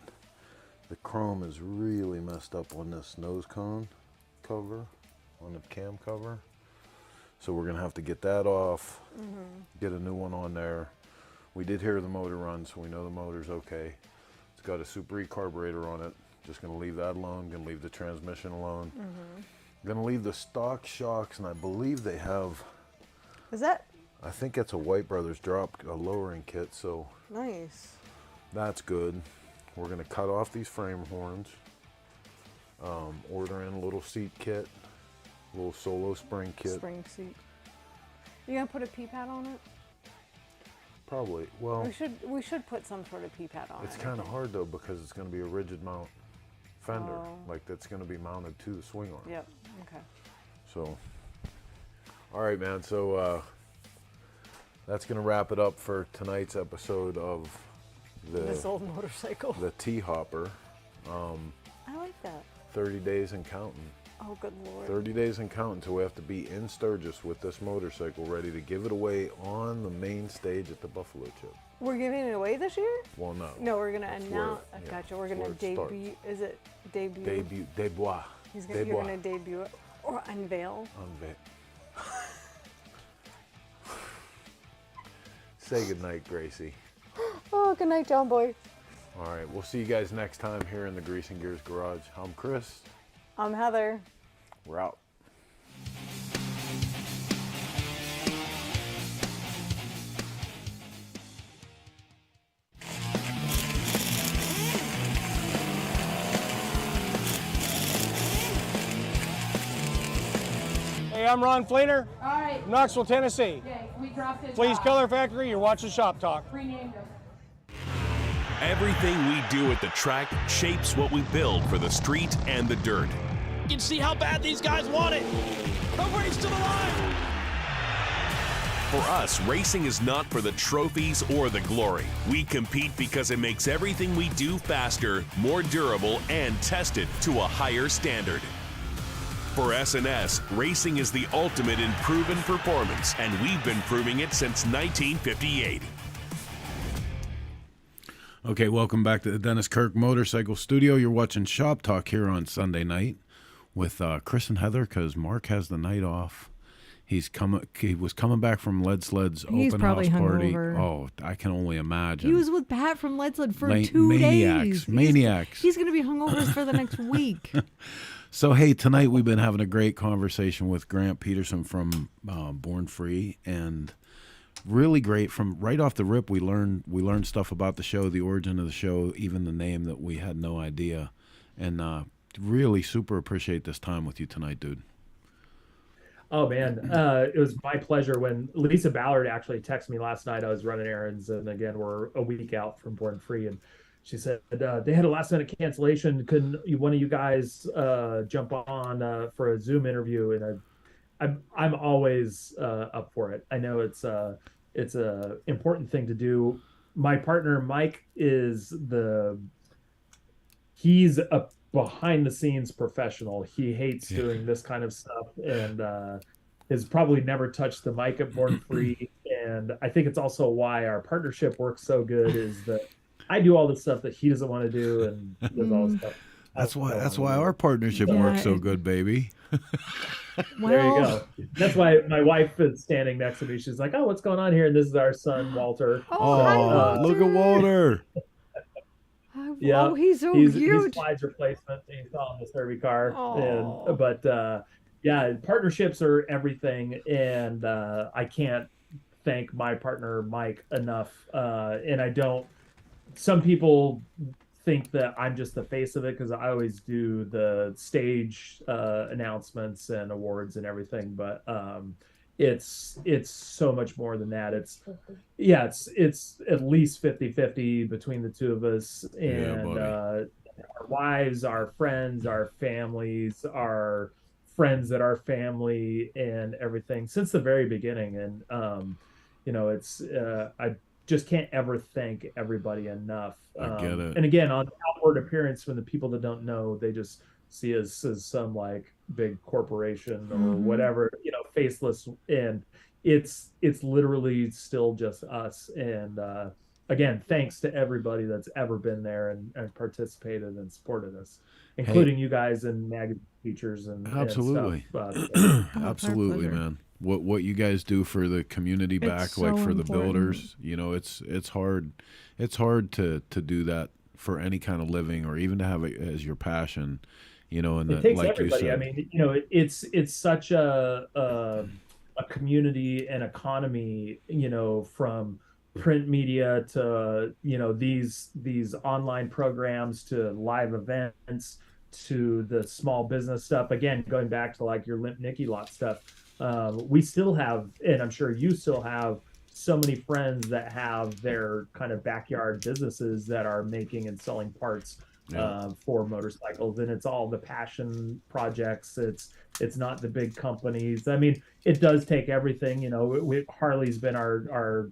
S1: the chrome is really messed up on this nose cone cover, on the cam cover. So we're gonna have to get that off, get a new one on there. We did hear the motor run, so we know the motor's okay. It's got a Super E carburetor on it. Just gonna leave that alone, gonna leave the transmission alone. Gonna leave the stock shocks, and I believe they have,
S2: Is that
S1: I think it's a White Brothers drop, a lowering kit, so
S2: nice?
S1: that's good. We're gonna cut off these frame horns, order in a little seat kit, a little solo spring kit.
S2: Spring seat. You gonna put a P-pad on it?
S1: Probably, well,
S2: We should put some sort of P-pad on
S1: it's
S2: it.
S1: kind of hard though, because it's gonna be a rigid mount fender,
S2: Oh.
S1: like that's gonna be mounted to the swing arm.
S2: Yep. Okay.
S1: So, all right, man. So that's gonna wrap it up for tonight's episode of
S2: This
S1: the
S2: old motorcycle.
S1: T-Hopper.
S2: I like that.
S1: 30 days and counting.
S2: Oh, good lord.
S1: 30 days and counting till we have to be in Sturgis with this motorcycle, ready to give it away on the main stage at the Buffalo Chip.
S2: We're giving it away this year?
S1: Well, no.
S2: No, we're gonna
S1: where-
S2: announce. I
S1: yeah,
S2: gotcha. We're
S1: it's
S2: gonna
S1: where it starts.
S2: debut. Is it debut?
S1: Debut, débois.
S2: You're gonna debut it or unveil.
S1: Say goodnight, Gracie.
S2: Oh, good night, John Boy.
S1: All right, we'll see you guys next time here in the Grease and Gears Garage. I'm Chris.
S2: I'm Heather.
S1: We're out.
S8: Hey, I'm Ron Fleener,
S9: All right.
S8: Knoxville, Tennessee.
S9: Okay, we dropped it.
S8: Please Color Factory, you're watching Shop Talk.
S9: Renamed him.
S10: Everything we do at the track shapes what we build for the street and the dirt.
S5: You can see how bad these guys want it. The race to the line.
S10: For us, racing is not for the trophies or the glory. We compete because it makes everything we do faster, more durable, and tested to a higher standard. For S&S, racing is the ultimate in proven performance, and we've been proving it since 1958.
S1: Okay, welcome back to the Dennis Kirk Motorcycle Studio. You're watching Shop Talk here on Sunday night with Chris and Heather, because Mark has the night off. He was coming back from Lead Sled's
S2: He's
S1: open
S2: probably
S1: house party.
S2: hungover.
S1: Oh, I can only imagine.
S2: He was with Pat from Lead Sled for 2
S1: maniacs,
S2: days.
S1: maniacs.
S2: He's going to be hungover for the next week.
S1: So, hey, tonight we've been having a great conversation with Grant Peterson from Born Free, and really great. From right off the rip, we learned stuff about the show, the origin of the show, even the name that we had no idea, and really super appreciate this time with you tonight, dude.
S7: Oh man, it was my pleasure. When Lisa Ballard actually texted me last night, I was running errands, and again, we're a week out from Born Free, and she said, they had a last minute cancellation. Couldn't one of you guys jump on for a Zoom interview? And I'm always up for it. I know it's a important thing to do. My partner Mike he's a behind the scenes professional. He hates doing this kind of stuff, and has probably never touched the mic at Born Free. And I think it's also why our partnership works so good, is that I do all the stuff that he doesn't want to do, and he does all the stuff.
S1: That's why our partnership works so good, baby.
S7: There you go. That's why my wife is standing next to me. She's like, "Oh, what's going on here?" And this is our son, Walter.
S1: Oh, look at Walter.
S2: Yeah, oh, he's so cute.
S7: He's Clyde's replacement. He saw in the Derby car. Yeah, partnerships are everything, and I can't thank my partner Mike enough. And I don't. Some people think that I'm just the face of it because I always do the stage announcements and awards and everything, but it's so much more than that. It's at least 50-50 between the two of us, and our wives, our friends, our families, our friends that are family, and everything since the very beginning. And it's I just can't ever thank everybody enough.
S1: I get it.
S7: And again, on outward appearance, from the people that don't know, they just see us as some like big corporation or whatever, faceless. And it's literally still just us. And again, thanks to everybody that's ever been there and participated and supported us, including you guys in magazine features and
S1: absolutely,
S7: and stuff.
S1: Absolutely, man. What you guys do for the community back,
S2: so
S1: like for the
S2: important.
S1: builders, it's hard to do that for any kind of living, or even to have it as your passion, and
S7: it takes
S1: like
S7: everybody.
S1: you said.
S7: I mean, it's such a community and economy, from print media to these online programs to live events to the small business stuff. Again, going back to like your Limp Nicky Lot stuff. We still have, and I'm sure you still have, so many friends that have their kind of backyard businesses that are making and selling parts for motorcycles, and it's all the passion projects. It's not the big companies. I mean, it does take everything. Harley's been our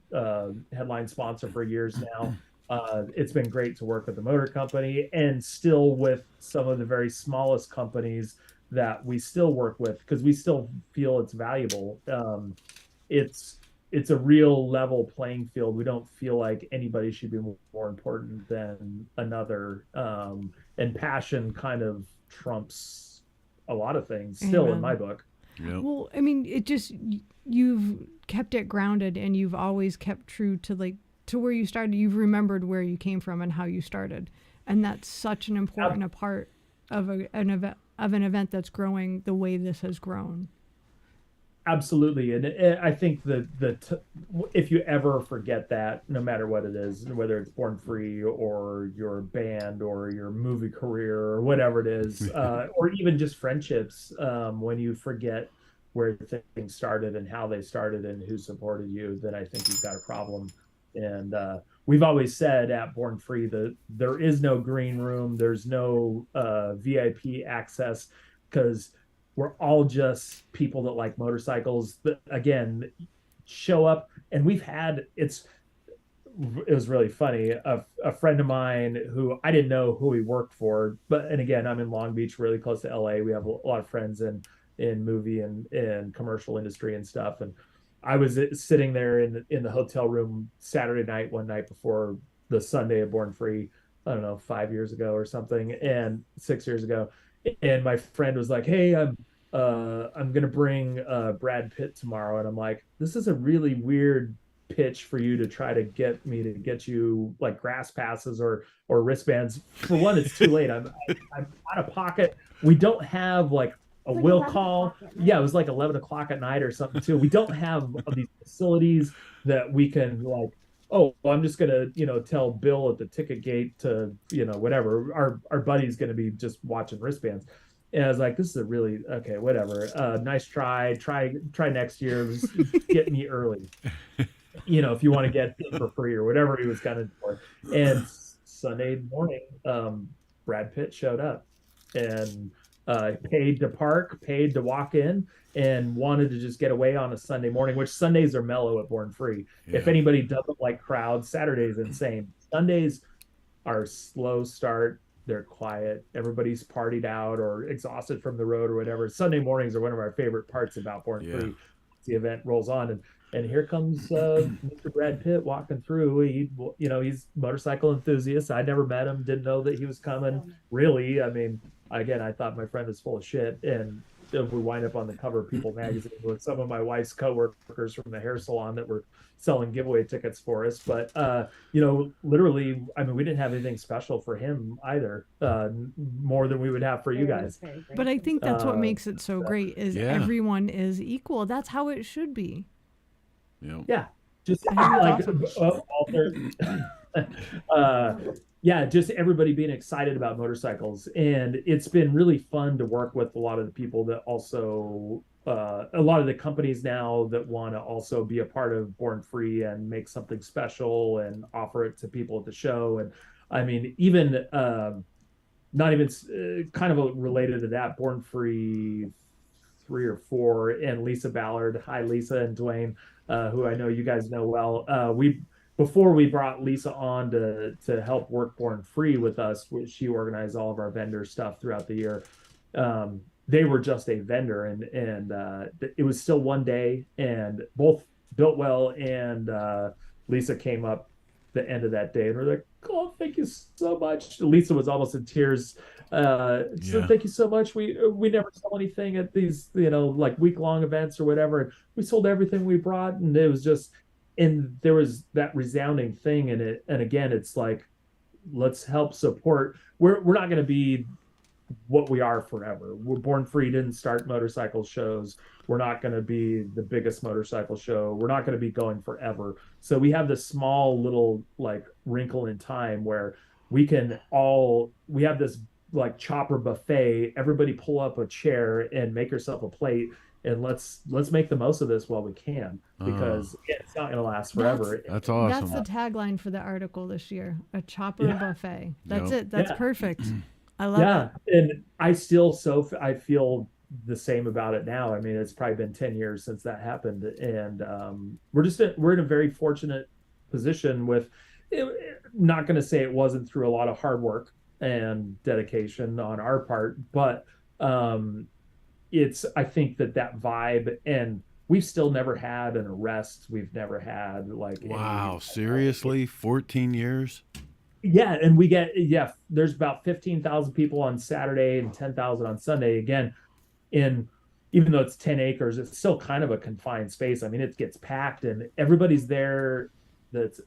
S7: headline sponsor for years now. It's been great to work with the motor company, and still with some of the very smallest companies that we still work with, because we still feel it's valuable. It's a real level playing field. We don't feel like anybody should be more important than another. And passion kind of trumps a lot of things still. Amen. In my book.
S1: Yep.
S2: Well, I mean, you've kept it grounded, and you've always kept true to where you started. You've remembered where you came from and how you started. And that's such an important part of an event that's growing the way this has grown.
S7: Absolutely. And I think that if you ever forget that, no matter what it is, whether it's Born Free or your band or your movie career or whatever it is, or even just friendships, when you forget where things started and how they started and who supported you, then I think you've got a problem. And we've always said at Born Free that there is no green room, there's no VIP access, because we're all just people that like motorcycles that, again, show up. And it was really funny. A friend of mine who I didn't know who he worked for, and again, I'm in Long Beach, really close to LA. We have a lot of friends in movie and commercial industry and stuff. And I was sitting there in the hotel room Saturday night, one night before the Sunday of Born Free, I don't know, 5 years ago or something, and 6 years ago. And my friend was like, "Hey, I'm going to bring Brad Pitt tomorrow." And I'm like, "This is a really weird pitch for you to try to get me to get you like grass passes or wristbands. For one, it's too late. I'm out of pocket. We don't have like a will call." Yeah, it was like 11 o'clock at night or something too. We don't have these facilities that we can like, "Oh, I'm just going to, tell Bill at the ticket gate to, whatever. Our buddy's going to be just watching wristbands." And I was like, "This is a really, okay, whatever. Nice try. Try next year. Just get me early. If you want to get it for free," or whatever he was kind of for. And Sunday morning, Brad Pitt showed up and paid to park, paid to walk in, and wanted to just get away on a Sunday morning, which Sundays are mellow at Born Free.
S1: Yeah.
S7: If anybody doesn't like crowds, Saturday's insane. Sundays are slow start. They're quiet. Everybody's partied out or exhausted from the road or whatever. Sunday mornings are one of our favorite parts about Born Free. The event rolls on, and here comes Mr. Brad Pitt walking through. He's motorcycle enthusiast. I never met him, didn't know that he was coming. Really, I mean, again, I thought my friend was full of shit, and we wind up on the cover of People magazine with some of my wife's coworkers from the hair salon that were selling giveaway tickets for us. But literally, I mean, we didn't have anything special for him either, more than we would have for you guys.
S2: But I think that's what makes it so great is everyone is equal. That's how it should be.
S7: Yeah, just like just everybody being excited about motorcycles. And it's been really fun to work with a lot of the people that also a lot of the companies now that want to also be a part of Born Free and make something special and offer it to people at the show. And I mean, even not even kind of related to that, Born Free 3 or 4 and Lisa Ballard. Hi, Lisa and Dwayne, who I know you guys know well. Before we brought Lisa on to help work Born Free with us, she organized all of our vendor stuff throughout the year. They were just a vendor, and it was still one day, and both Builtwell and Lisa came up the end of that day, and we're like, "Oh, thank you so much." Lisa was almost in tears. So thank you so much. We never sell anything at these like week-long events or whatever. And we sold everything we brought, and it was just. And there was that resounding thing in it. And again, it's like, let's help support. We're not going to be what we are forever. We're Born Free didn't start motorcycle shows. We're not going to be the biggest motorcycle show. We're not going to be going forever. So we have this small little like wrinkle in time where we have this like chopper buffet. Everybody pull up a chair and make yourself a plate. And let's make the most of this while we can, because it's not going to last forever.
S1: That's awesome.
S2: That's the tagline for the article this year: a chopper buffet. That's it. That's perfect. I love it.
S7: And I still I feel the same about it now. I mean, it's probably been 10 years since that happened, and we're in a very fortunate position with. Not going to say it wasn't through a lot of hard work and dedication on our part, but. I think that vibe, and we've still never had an arrest. We've never had
S1: seriously 14 years.
S7: Yeah. And we get, there's about 15,000 people on Saturday and 10,000 on Sunday. Again, even though it's 10 acres, it's still kind of a confined space. I mean, it gets packed and everybody's there.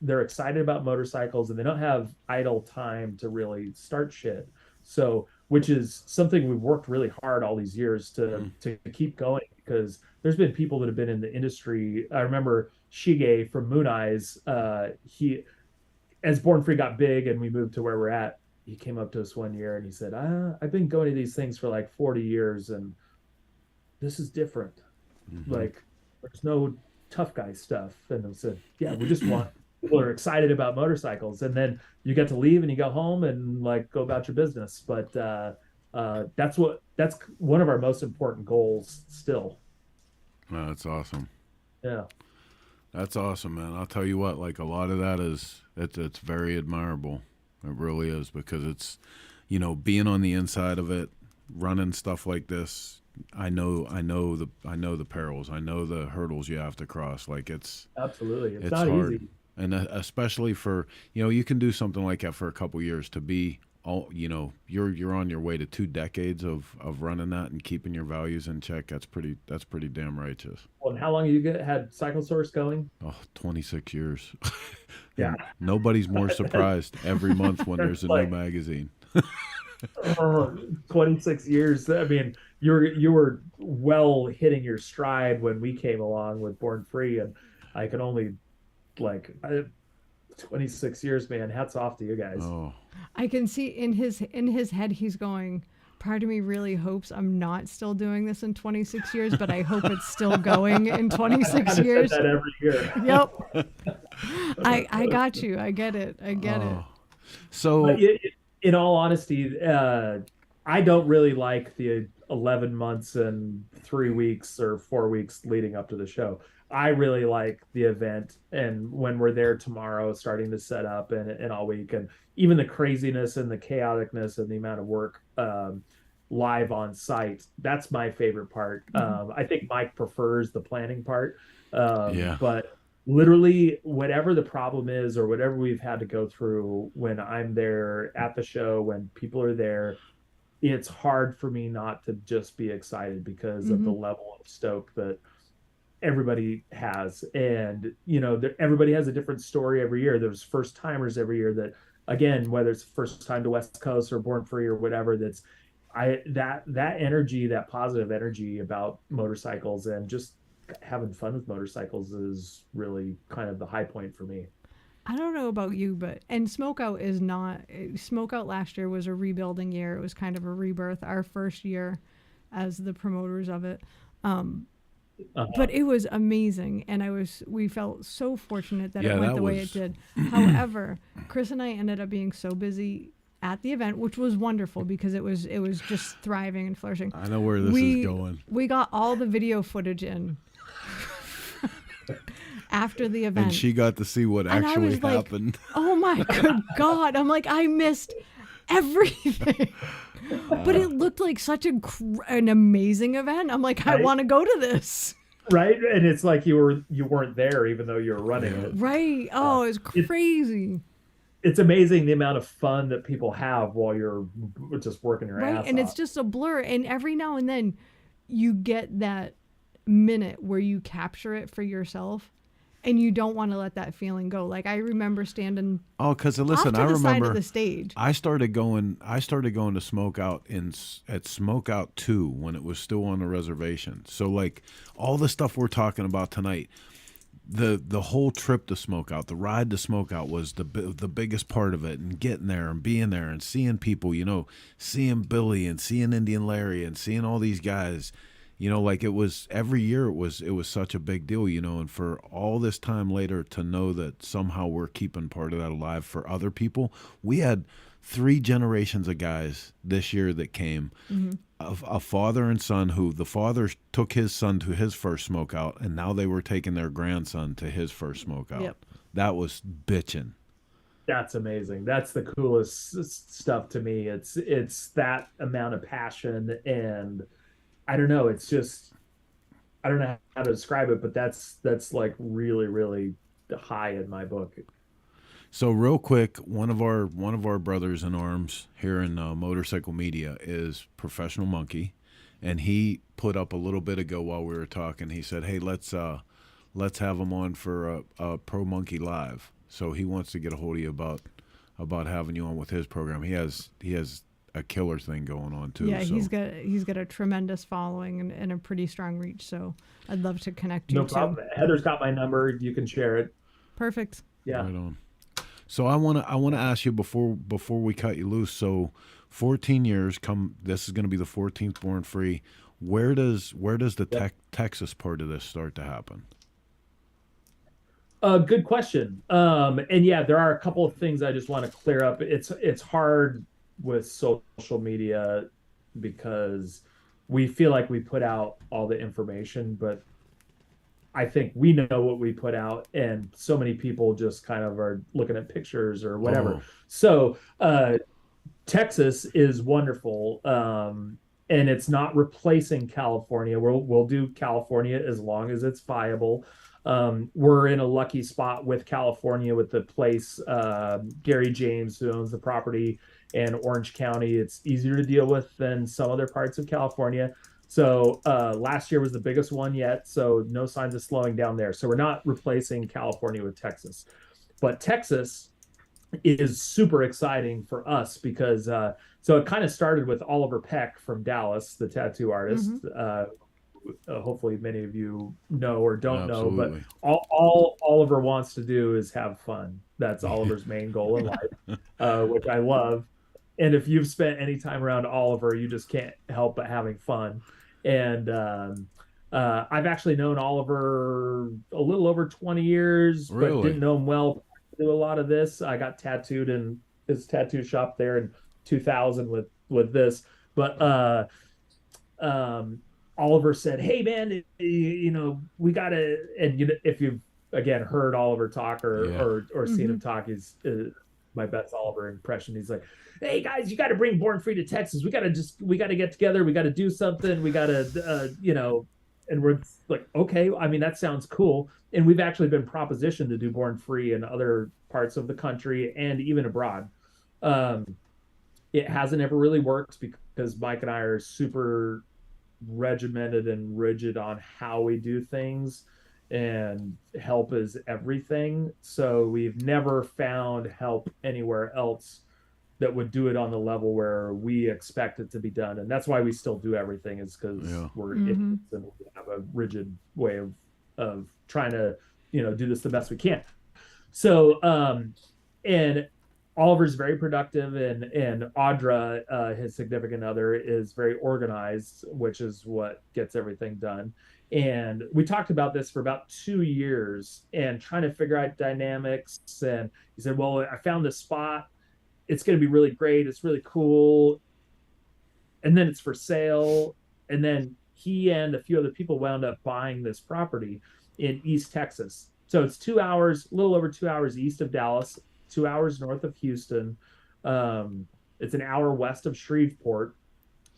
S7: They're excited about motorcycles and they don't have idle time to really start shit. So, which is something we've worked really hard all these years to keep going, because there's been people that have been in the industry. I remember Shige from Moon Eyes. As Born Free got big and we moved to where we're at, he came up to us one year and he said, I've been going to these things for like 40 years and this is different. Mm-hmm. Like there's no tough guy stuff. And I said, yeah, we just want people are excited about motorcycles, and then you get to leave and you go home and like go about your business. But that's one of our most important goals still.
S1: Oh, that's awesome.
S7: Yeah,
S1: that's awesome, man. I'll tell you what, like a lot of that it's very admirable. It really is, because it's being on the inside of it, running stuff like this. I know the perils. I know the hurdles you have to cross. Like it's
S7: absolutely it's not
S1: hard.
S7: Easy.
S1: And especially for, you can do something like that for a couple years to be all, you're on your way to 2 decades of running that and keeping your values in check. That's pretty damn righteous.
S7: Well, and how long have you had Cycle Source going?
S1: 26 years.
S7: Yeah.
S1: Nobody's more surprised every month when there's a new magazine.
S7: 26 years. I mean, you were well hitting your stride when we came along with Born Free, and I can only 26 years, man. Hats off to you guys.
S1: Oh.
S2: I can see in his head he's going, part of me really hopes I'm not still doing this in 26 years, but I hope it's still going in 26 years.
S7: That every year.
S2: Yep. I got you. I get it.
S1: So
S7: But in all honesty, I don't really like the 11 months and 3 weeks or 4 weeks leading up to the show. I really like the event and when we're there tomorrow, starting to set up and all week, and even the craziness and the chaoticness and the amount of work live on site. That's my favorite part. I think Mike prefers the planning part,
S1: Yeah.
S7: but literally whatever the problem is or whatever we've had to go through when I'm there at the show, when people are there, it's hard for me not to just be excited because of the level of stoke that everybody has. And everybody has a different story every year. There's first timers every year that, again, whether it's first time to West Coast or Born Free or whatever, that energy, that positive energy about motorcycles and just having fun with motorcycles is really kind of the high point for me.
S2: I don't know about you, and Smokeout last year was a rebuilding year. It was kind of a rebirth, our first year as the promoters of it. But it was amazing, and we felt so fortunate that it went the way it did. However, Chris and I ended up being so busy at the event, which was wonderful because it was just thriving and flourishing.
S1: I know where this is going.
S2: We got all the video footage in after the event,
S1: and she got to see what actually happened.
S2: Like, oh my good God! I'm like, I missed everything. But it looked like such an amazing event. I'm like, I want to go to this.
S7: Right, and it's like you weren't there, even though you were running it.
S2: Right. Oh, it's crazy.
S7: It's amazing the amount of fun that people have while you're just working your ass off.
S2: And it's just a blur. And every now and then, you get that minute where you capture it for yourself. And you don't want to let that feeling go. Like I remember standing.
S1: Oh, because listen,
S2: I remember side of the stage.
S1: I started going to Smokeout at Smokeout 2 when it was still on the reservation. So like all the stuff we're talking about tonight, the whole trip to Smokeout, the ride to Smokeout was the biggest part of it, and getting there and being there and seeing people, seeing Billy and seeing Indian Larry and seeing all these guys. Like it was every year it was such a big deal, and for all this time later to know that somehow we're keeping part of that alive for other people. We had 3 generations of guys this year that came, a father and son who the father took his son to his first Smokeout, and now they were taking their grandson to his first Smokeout. Yep. That was bitching.
S7: That's amazing. That's the coolest stuff to me. It's that amount of passion, and I don't know. It's just, I don't know how to describe it, but that's like really, really high in my book.
S1: So real quick, one of our brothers in arms here in motorcycle media is Professional Monkey, and he put up a little bit ago while we were talking. He said, "Hey, let's have him on for a Pro Monkey Live." So he wants to get a hold of you about having you on with his program. He has a killer thing going on too.
S2: Yeah,
S1: so.
S2: he's got a tremendous following and a pretty strong reach. So I'd love to connect you.
S7: No problem. Heather's got my number. You can share it.
S2: Perfect.
S7: Yeah.
S1: Right on. So I want to ask you before we cut you loose. So 14 years come. This is going to be the 14th Born Free. Where does the Texas part of this start to happen?
S7: Good question. And yeah, there are a couple of things I just want to clear up. It's hard with social media because we feel like we put out all the information, but I think we know what we put out, and so many people just kind of are looking at pictures or whatever. So Texas is wonderful, and it's not replacing California. We'll do California as long as it's viable. We're in a lucky spot with California with the place, Gary James, who owns the property, and Orange County. It's easier to deal with than some other parts of California. So last year was the biggest one yet, so no signs of slowing down there. So we're not replacing California with Texas. But Texas is super exciting for us because so it kind of started with Oliver Peck from Dallas, the tattoo artist. Hopefully many of you know or don't know, but all Oliver wants to do is have fun. That's Oliver's main goal in life, which I love. And if you've spent any time around Oliver, you just can't help but having fun. And I've actually known Oliver a little over 20 years, but didn't know him well. Do a lot of this. I got tattooed in his tattoo shop there in 2000 with this. But Oliver said, "Hey man, we gotta." And if you've again heard Oliver talk or seen him talk, he's my best Oliver impression. He's like, "Hey guys, you got to bring Born Free to Texas. We got to get together. We got to do something. We got to And we're like, okay, I mean, that sounds cool. And we've actually been propositioned to do Born Free in other parts of the country and even abroad. It hasn't ever really worked because Mike and I are super regimented and rigid on how we do things, and help is everything. So we've never found help anywhere else that would do it on the level where we expect it to be done. And that's why we still do everything, is because we're idiots and we have a rigid way of trying to, do this the best we can. So, and Oliver's very productive, and Audra, his significant other, is very organized, which is what gets everything done. And we talked about this for about 2 years and trying to figure out dynamics. And he said, well, I found this spot. It's going to be really great. It's really cool. And then it's for sale. And then he and a few other people wound up buying this property in East Texas. So it's 2 hours, a little over 2 hours east of Dallas, 2 hours north of Houston. It's an hour west of Shreveport.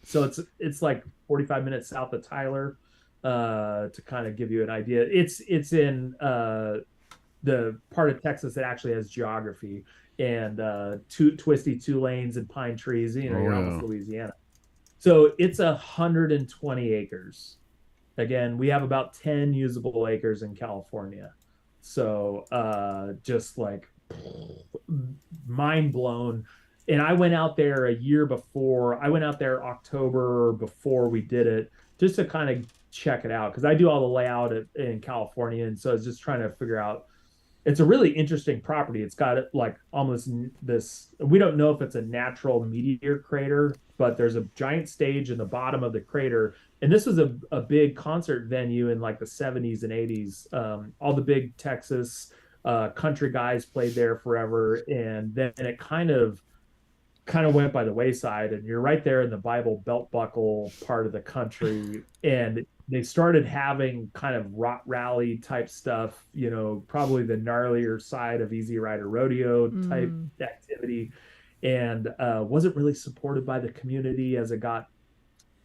S7: So it's like 45 minutes south of Tyler, to kind of give you an idea. It's in the part of Texas that actually has geography and twisty 2 lanes and pine trees. You're almost Louisiana. So it's 120 acres. Again, we have about 10 usable acres in California. So just like mind blown. And I went out there a year before. I went out there October before we did it, just to kind of check it out, because I do all the layout in California. And so I was just trying to figure out. It's a really interesting property. It's got like almost this, we don't know if it's a natural meteor crater, but there's a giant stage in the bottom of the crater. And this was a big concert venue in like the 70s and 80s. All the big Texas country guys played there forever. And then it kind of went by the wayside. And you're right there in the Bible Belt Buckle part of the country. And they started having kind of rock rally type stuff, probably the gnarlier side of Easy Rider Rodeo type activity, and wasn't really supported by the community as it got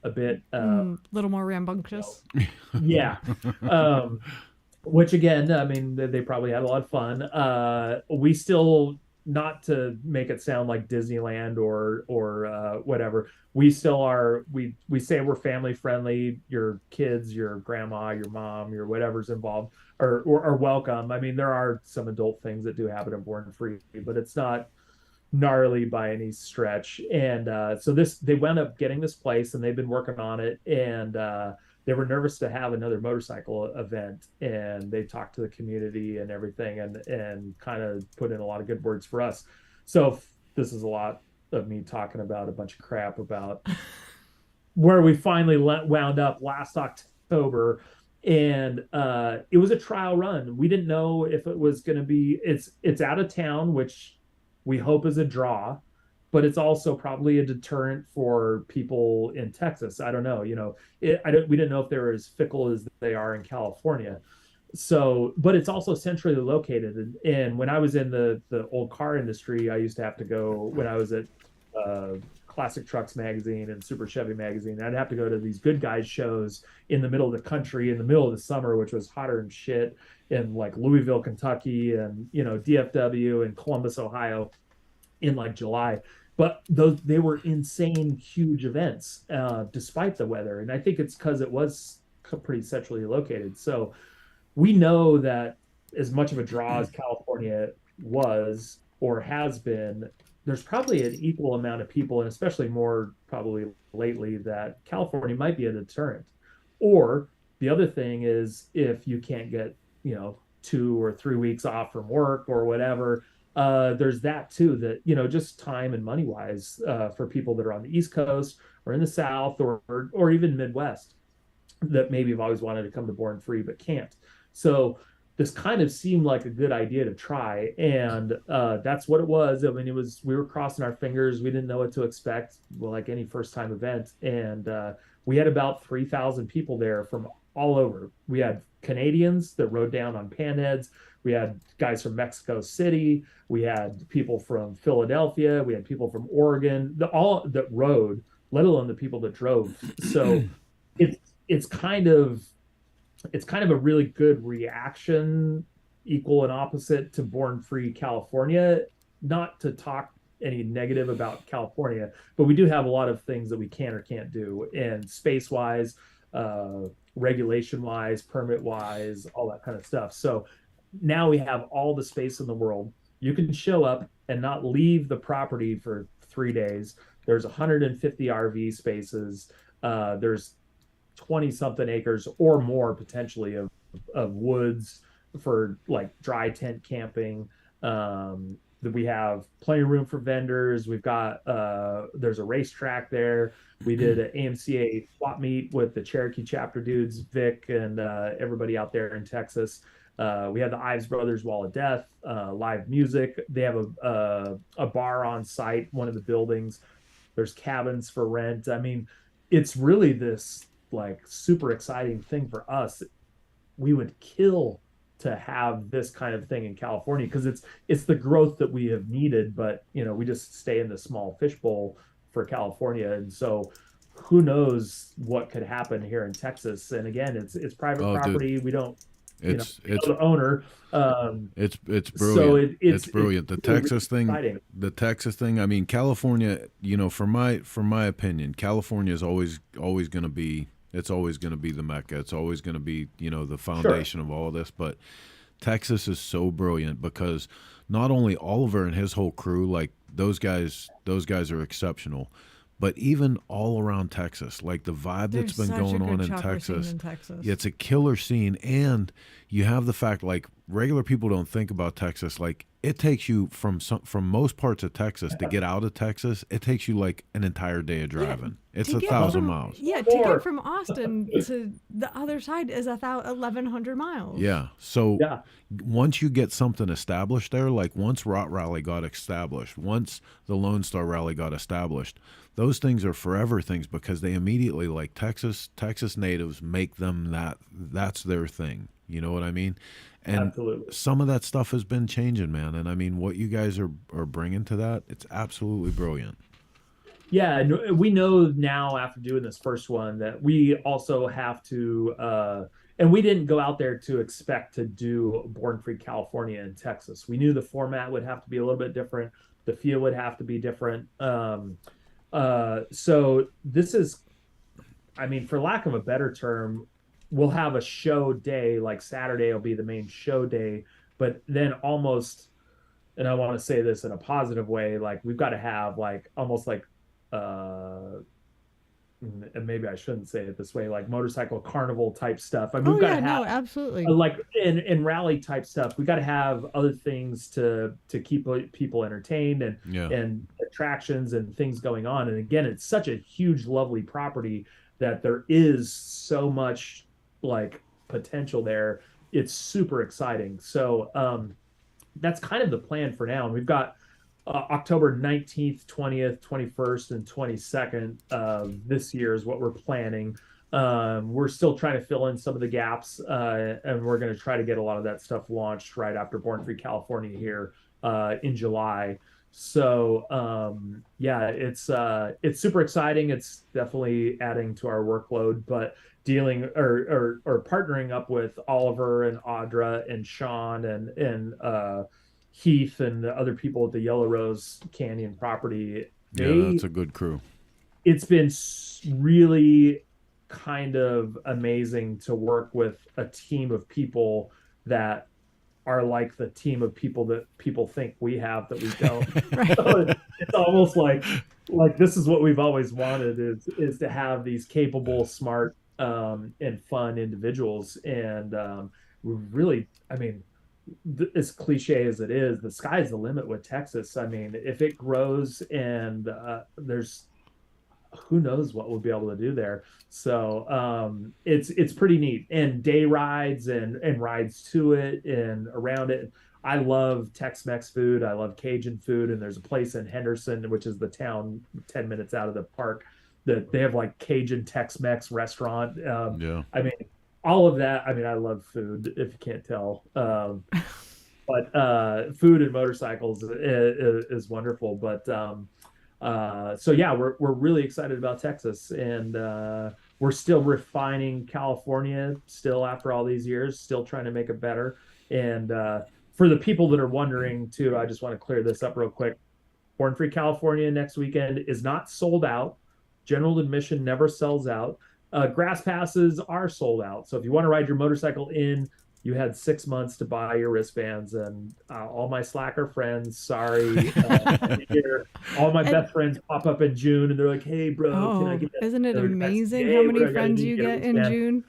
S7: a bit
S2: little more rambunctious.
S7: Yeah. Which again, I mean, they probably had a lot of fun. We still, not to make it sound like Disneyland or whatever, we still are, we say we're family friendly. Your kids, your grandma, your mom, your whatever's involved are welcome. I mean, there are some adult things that do happen in Born Free, but it's not gnarly by any stretch. And so they wound up getting this place, and they've been working on it, and they were nervous to have another motorcycle event, and they talked to the community and everything, and kind of put in a lot of good words for us. So this is a lot of me talking about a bunch of crap about where we finally wound up last October. And it was a trial run. We didn't know if it was going to be, it's out of town, which we hope is a draw, but it's also probably a deterrent for people in Texas. I don't know, we didn't know if they were as fickle as they are in California. So, but it's also centrally located. And when I was in the old car industry, I used to have to go, when I was at Classic Trucks magazine and Super Chevy magazine, I'd have to go to these good guys shows in the middle of the country in the middle of the summer, which was hotter than shit, in like Louisville, Kentucky, and DFW and Columbus, Ohio, in like July. But they were insane, huge events, despite the weather. And I think it's because it was pretty centrally located. So we know that as much of a draw as California was or has been, there's probably an equal amount of people, and especially more probably lately, that California might be a deterrent. Or the other thing is, if you can't get 2 or 3 weeks off from work or whatever, there's that too, that just time and money wise, for people that are on the East Coast or in the South or even Midwest, that maybe have always wanted to come to Born Free but can't. So this kind of seemed like a good idea to try. And that's what it was. I mean, we were crossing our fingers. We didn't know what to expect, well, like any first time event. And we had about 3,000 people there from all over. We had Canadians that rode down on panheads. We had guys from Mexico City. We had people from Philadelphia. We had people from Oregon, all that rode, let alone the people that drove. So it's kind of a really good reaction, equal and opposite to Born Free California. Not to talk any negative about California, but we do have a lot of things that we can or can't do, and space wise, regulation wise, permit wise, all that kind of stuff. So now we have all the space in the world. You can show up and not leave the property for 3 days. There's 150 RV spaces. There's 20 something acres or more potentially of woods for like dry tent camping. We have plenty of room for vendors. We've got there's a racetrack there. We did an AMCA swap meet with the Cherokee chapter dudes, Vic and everybody out there in Texas. We have the Ives Brothers Wall of Death, live music. They have a bar on site, one of the buildings. There's cabins for rent. I mean, it's really this like super exciting thing for us. We would kill to have this kind of thing in California because it's the growth that we have needed, but we just stay in the small fishbowl for California. And so who knows what could happen here in Texas. And again, it's private property. Dude. We don't it's the owner.
S1: It's brilliant.
S7: So
S1: it's brilliant. The Texas thing,
S7: exciting.
S1: The Texas thing. I mean, California. From my opinion, California is always going to be. It's always going to be the Mecca. It's always going to be the foundation of all this. But Texas is so brilliant because not only Oliver and his whole crew, like those guys are exceptional. But even all around Texas, like the vibe that's been going on in Texas, it's a killer scene. And you have the fact, like regular people don't think about Texas. Like it takes you from most parts of Texas to get out of Texas. It takes you like an entire day of driving. It's 1,000 miles.
S2: Yeah, to get from Austin to the other side is 1,100 miles.
S1: Yeah. So once you get something established there, like once Rot Rally got established, once the Lone Star Rally got established, those things are forever things because they immediately, like Texas natives make them that's their thing. You know what I mean? And
S7: absolutely.
S1: Some of that stuff has been changing, man. And I mean, what you guys are bringing to that, it's absolutely brilliant.
S7: Yeah, and we know now after doing this first one that we also have to, and we didn't go out there to expect to do Born Free California in Texas. We knew the format would have to be a little bit different. The feel would have to be different. So this is, I mean, for lack of a better term, we'll have a show day, like Saturday will be the main show day, but then almost, and I want to say this in a positive way, like we've got to have like almost like, and maybe I shouldn't say it this way, like motorcycle carnival type stuff. I mean, we've got to have
S2: absolutely
S7: like in rally type stuff. We got to have other things to keep people entertained and attractions and things going on. And again, it's such a huge, lovely property that there is so much like potential there. It's super exciting. So that's kind of the plan for now. And we've got October 19th, 20th, 21st, and 22nd this year is what we're planning. We're still trying to fill in some of the gaps, and we're going to try to get a lot of that stuff launched right after Born Free California here in July. So it's super exciting. It's definitely adding to our workload, but dealing or partnering up with Oliver and Audra and Sean and Heath and the other people at the Yellow Rose Canyon property.
S1: That's a good crew.
S7: It's been really kind of amazing to work with a team of people that are like the team of people that people think we have that we don't.
S2: Right.
S7: So it's almost like this is what we've always wanted is to have these capable, smart, and fun individuals. And we really, I mean, as cliche as it is, the sky's the limit with Texas. I mean, if it grows and who knows what we'll be able to do there. So it's pretty neat, and day rides and rides to it and around it. I love Tex-Mex food. I love Cajun food, and there's a place in Henderson, which is the town 10 minutes out of the park, that they have like Cajun Tex-Mex restaurant.
S1: Yeah.
S7: I mean, all of that. I mean, I love food, if you can't tell. But food and motorcycles is wonderful. But so yeah, we're really excited about Texas, and we're still refining California still after all these years, still trying to make it better. And for the people that are wondering too, I just want to clear this up real quick. Born Free California next weekend is not sold out. General admission never sells out. Grass passes are sold out. So if you want to ride your motorcycle in, you had 6 months to buy your wristbands. And all my slacker friends, sorry. All my best friends pop up in June, and they're like, hey, bro, can I get that?
S2: Isn't it amazing how many friends you get in June?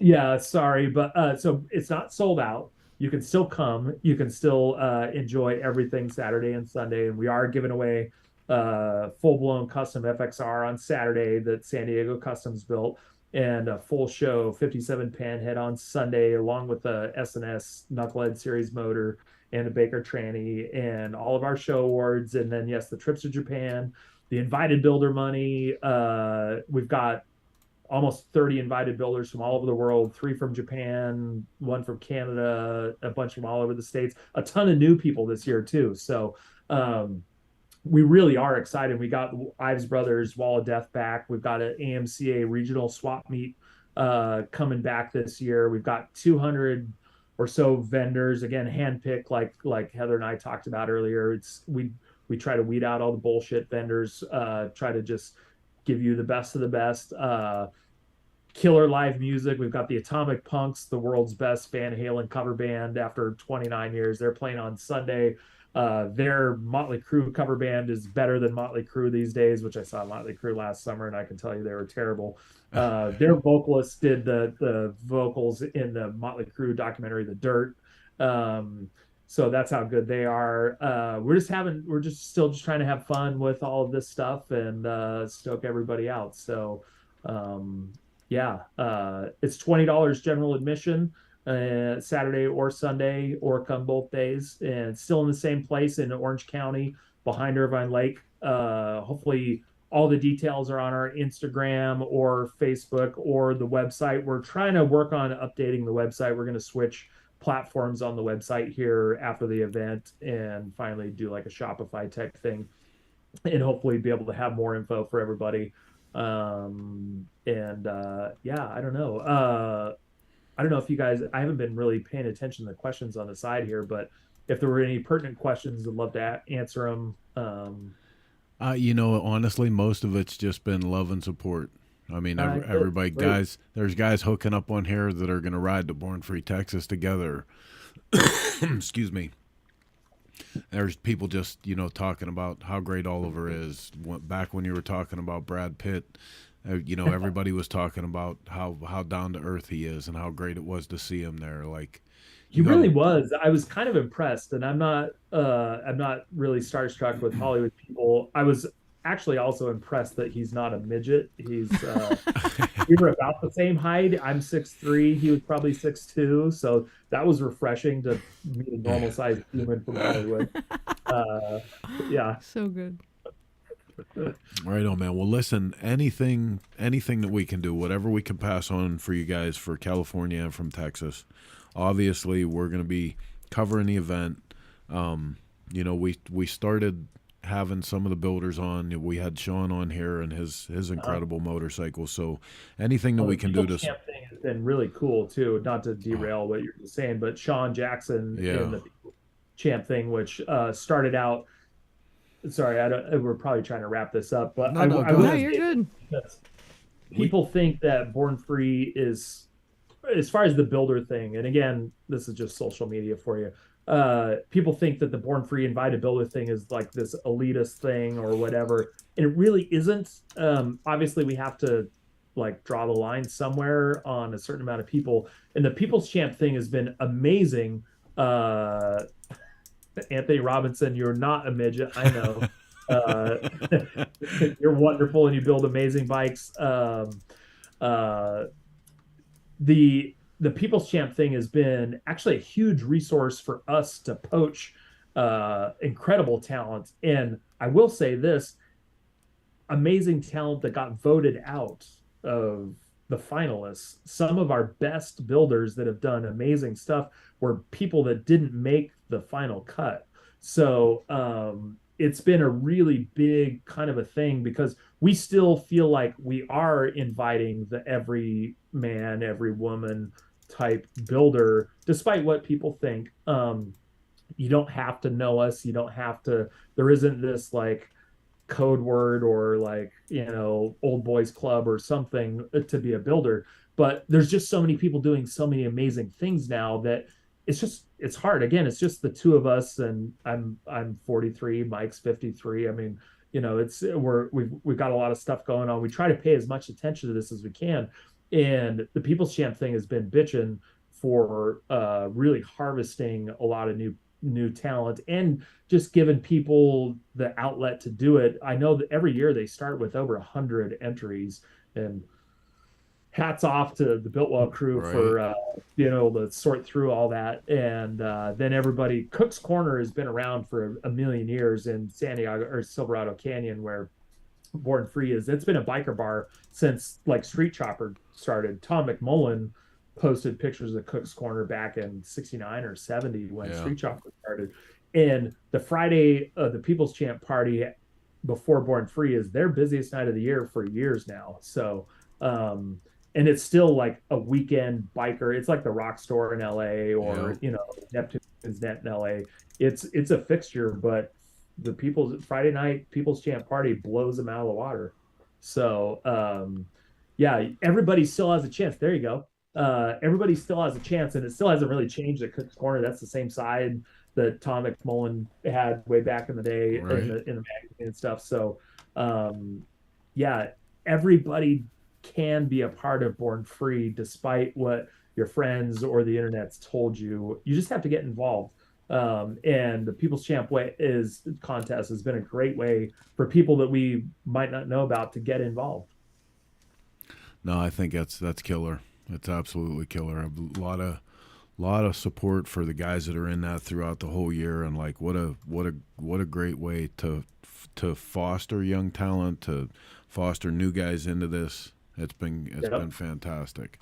S7: Yeah, sorry. But so it's not sold out. You can still come. You can still enjoy everything Saturday and Sunday. And we are giving away full-blown custom FXR on Saturday that San Diego Customs built, and a full show 57 Panhead on Sunday, along with the S&S Knucklehead Series motor and a Baker tranny, and all of our show awards. And then, yes, the trips to Japan, the invited builder money. We've got almost 30 invited builders from all over the world, 3 from Japan, 1 from Canada, a bunch from all over the States, a ton of new people this year too. So we really are excited. We got Ives Brothers Wall of Death back. We've got an AMCA regional swap meet coming back this year. We've got 200 or so vendors, again, handpicked, like Heather and I talked about earlier. We try to weed out all the bullshit vendors, try to just give you the best of the best. Killer live music. We've got the Atomic Punks, the world's best Van Halen cover band after 29 years. They're playing on Sunday. Their Motley Crue cover band is better than Motley Crue these days, which I saw Motley Crue last summer, and I can tell you they were terrible. Their vocalist did the vocals in the Motley Crue documentary, The Dirt. So that's how good they are. We're just still trying to have fun with all of this stuff and stoke everybody out. So yeah, it's $20 general admission, Saturday or Sunday, or come both days, and still in the same place in Orange County behind Irvine Lake. Hopefully all the details are on our Instagram or Facebook or the website. We're trying to work on updating the website. We're going to switch platforms on the website here after the event and finally do like a Shopify type thing, and hopefully be able to have more info for everybody. Yeah, I don't know. I don't know if you guys, I haven't been really paying attention to the questions on the side here, but if there were any pertinent questions, I'd love to answer them.
S1: Honestly, most of it's just been love and support. I mean, everybody, there's guys hooking up on here that are going to ride to Born Free Texas together. Excuse me. There's people just, talking about how great Oliver is. Back when you were talking about Brad Pitt, everybody was talking about how down to earth he is and how great it was to see him there. Like,
S7: he really was. I was kind of impressed, and I'm not really starstruck with Hollywood people. I was actually also impressed that he's not a midget. He's we were about the same height. I'm 6'3", he was probably 6'2", so that was refreshing to meet a normal sized human from Hollywood. Yeah,
S2: so good.
S1: Right on, man. Well, listen, anything that we can do, whatever we can pass on for you guys for California and from Texas. Obviously, we're going to be covering the event. We started having some of the builders on. We had Sean on here and his incredible motorcycle. So anything that we can do to
S7: Champ thing has been really cool too. Not to derail what you're saying, but Sean Jackson in the Champ thing, which started out. Sorry, we're probably trying to wrap this up, but
S2: you're good.
S7: People think that Born Free is, as far as the builder thing, and again, this is just social media for you. People think that the Born Free invited builder thing is like this elitist thing or whatever, and it really isn't. Obviously, we have to draw the line somewhere on a certain amount of people, and the People's Champ thing has been amazing. Anthony Robinson, you're not a midget, I know. You're wonderful and you build amazing bikes. Uh, the People's Champ thing has been actually a huge resource for us to poach incredible talent. And I will say this, amazing talent that got voted out of the finalists. Some of our best builders that have done amazing stuff were people that didn't make the final cut. So it's been a really big kind of a thing because we still feel like we are inviting the every man, every woman type builder, despite what people think. You don't have to know us. You don't have to, there isn't this like code word or like, old boys club or something to be a builder. But there's just so many people doing so many amazing things now that it's hard. Again, it's just the two of us, and I'm 43, Mike's 53. I mean, we've got a lot of stuff going on. We try to pay as much attention to this as we can. And the People's Champ thing has been bitching for really harvesting a lot of new talent and just giving people the outlet to do it. I know that every year they start with over 100 entries, and hats off to the Builtwell crew for being able to sort through all that. And then everybody, Cook's Corner has been around for a million years in San Diego or Silverado Canyon, where Born Free is. It's been a biker bar since like Street Chopper started. Tom McMullen posted pictures of Cook's Corner back in 69 or 70 when Street Chopper started. And the Friday of the People's Champ party before Born Free is their busiest night of the year for years now. So and it's still like a weekend biker. It's like the Rock Store in LA or Neptune's Net in LA. It's a fixture, but the Friday night People's Champ party blows them out of the water. So everybody still has a chance. There you go. Everybody still has a chance, and it still hasn't really changed at Cook's Corner. That's the same side that Tom McMullen had way back in the day in the magazine and stuff. So everybody can be a part of Born Free despite what your friends or the internet's told you. You just have to get involved. And the People's Champ contest has been a great way for people that we might not know about to get involved.
S1: No, I think that's killer. It's absolutely killer. A lot of support for the guys that are in that throughout the whole year, and like what a great way to foster young talent, to foster new guys into this. It's been fantastic.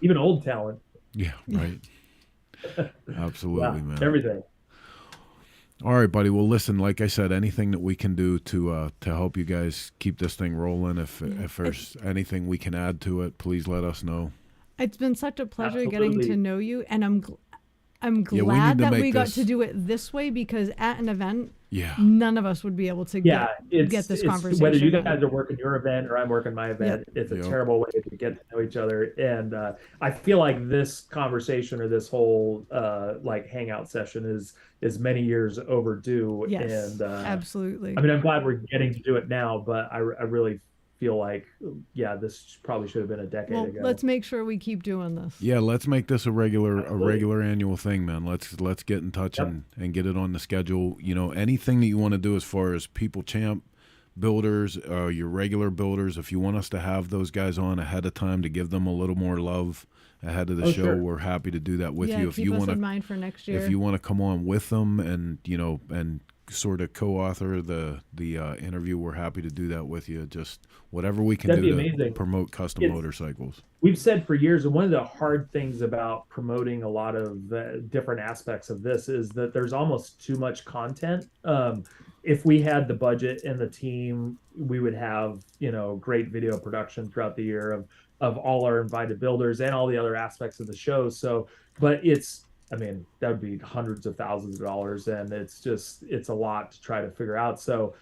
S7: Even old talent.
S1: Yeah, right. Absolutely, man.
S7: Everything.
S1: All right, buddy. Well, listen, like I said, anything that we can do to help you guys keep this thing rolling, if there's anything we can add to it, please let us know.
S2: It's been such a pleasure getting to know you, and I'm glad that we got to do it this way, because at an event, none of us would be able to get this conversation.
S7: Whether you guys are working your event or I'm working my event, it's a terrible way to get to know each other. And I feel like this conversation or this whole hangout session is many years overdue.
S2: Yes,
S7: and
S2: absolutely.
S7: I mean, I'm glad we're getting to do it now, but I really feel like this probably should have been a decade ago.
S2: Let's make sure we keep doing this.
S1: Yeah, let's make this a regular annual thing, man. Let's get in touch and get it on the schedule. Anything that you want to do as far as People Champ builders, your regular builders, if you want us to have those guys on ahead of time to give them a little more love ahead of the show, we're happy to do that with you. If
S2: keep
S1: you
S2: us
S1: want
S2: in mind for next year.
S1: If you want to come on with them and and sort of co-author the interview, we're happy to do that with you. Just whatever we can do to promote custom motorcycles.
S7: We've said for years, and one of the hard things about promoting a lot of different aspects of this is that there's almost too much content. If we had the budget and the team, we would have great video production throughout the year of all our invited builders and all the other aspects of the show. So, but that would be hundreds of thousands of dollars, and it's a lot to try to figure out. So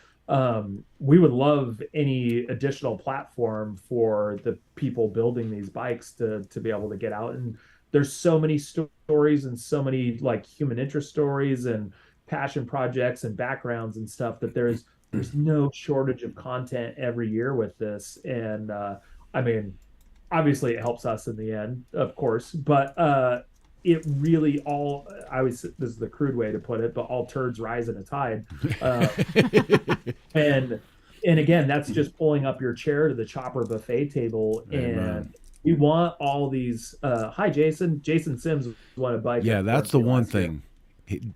S7: we would love any additional platform for the people building these bikes to be able to get out. And there's so many stories and so many like human interest stories and passion projects and backgrounds and stuff that there's no shortage of content every year with this. And obviously it helps us in the end, of course, but it really this is the crude way to put it, but all turds rise in a tide. And again, that's just pulling up your chair to the chopper buffet table.
S1: Amen.
S7: And we want all these, hi, Jason Sims won a bike.
S1: Yeah, that's the one thing.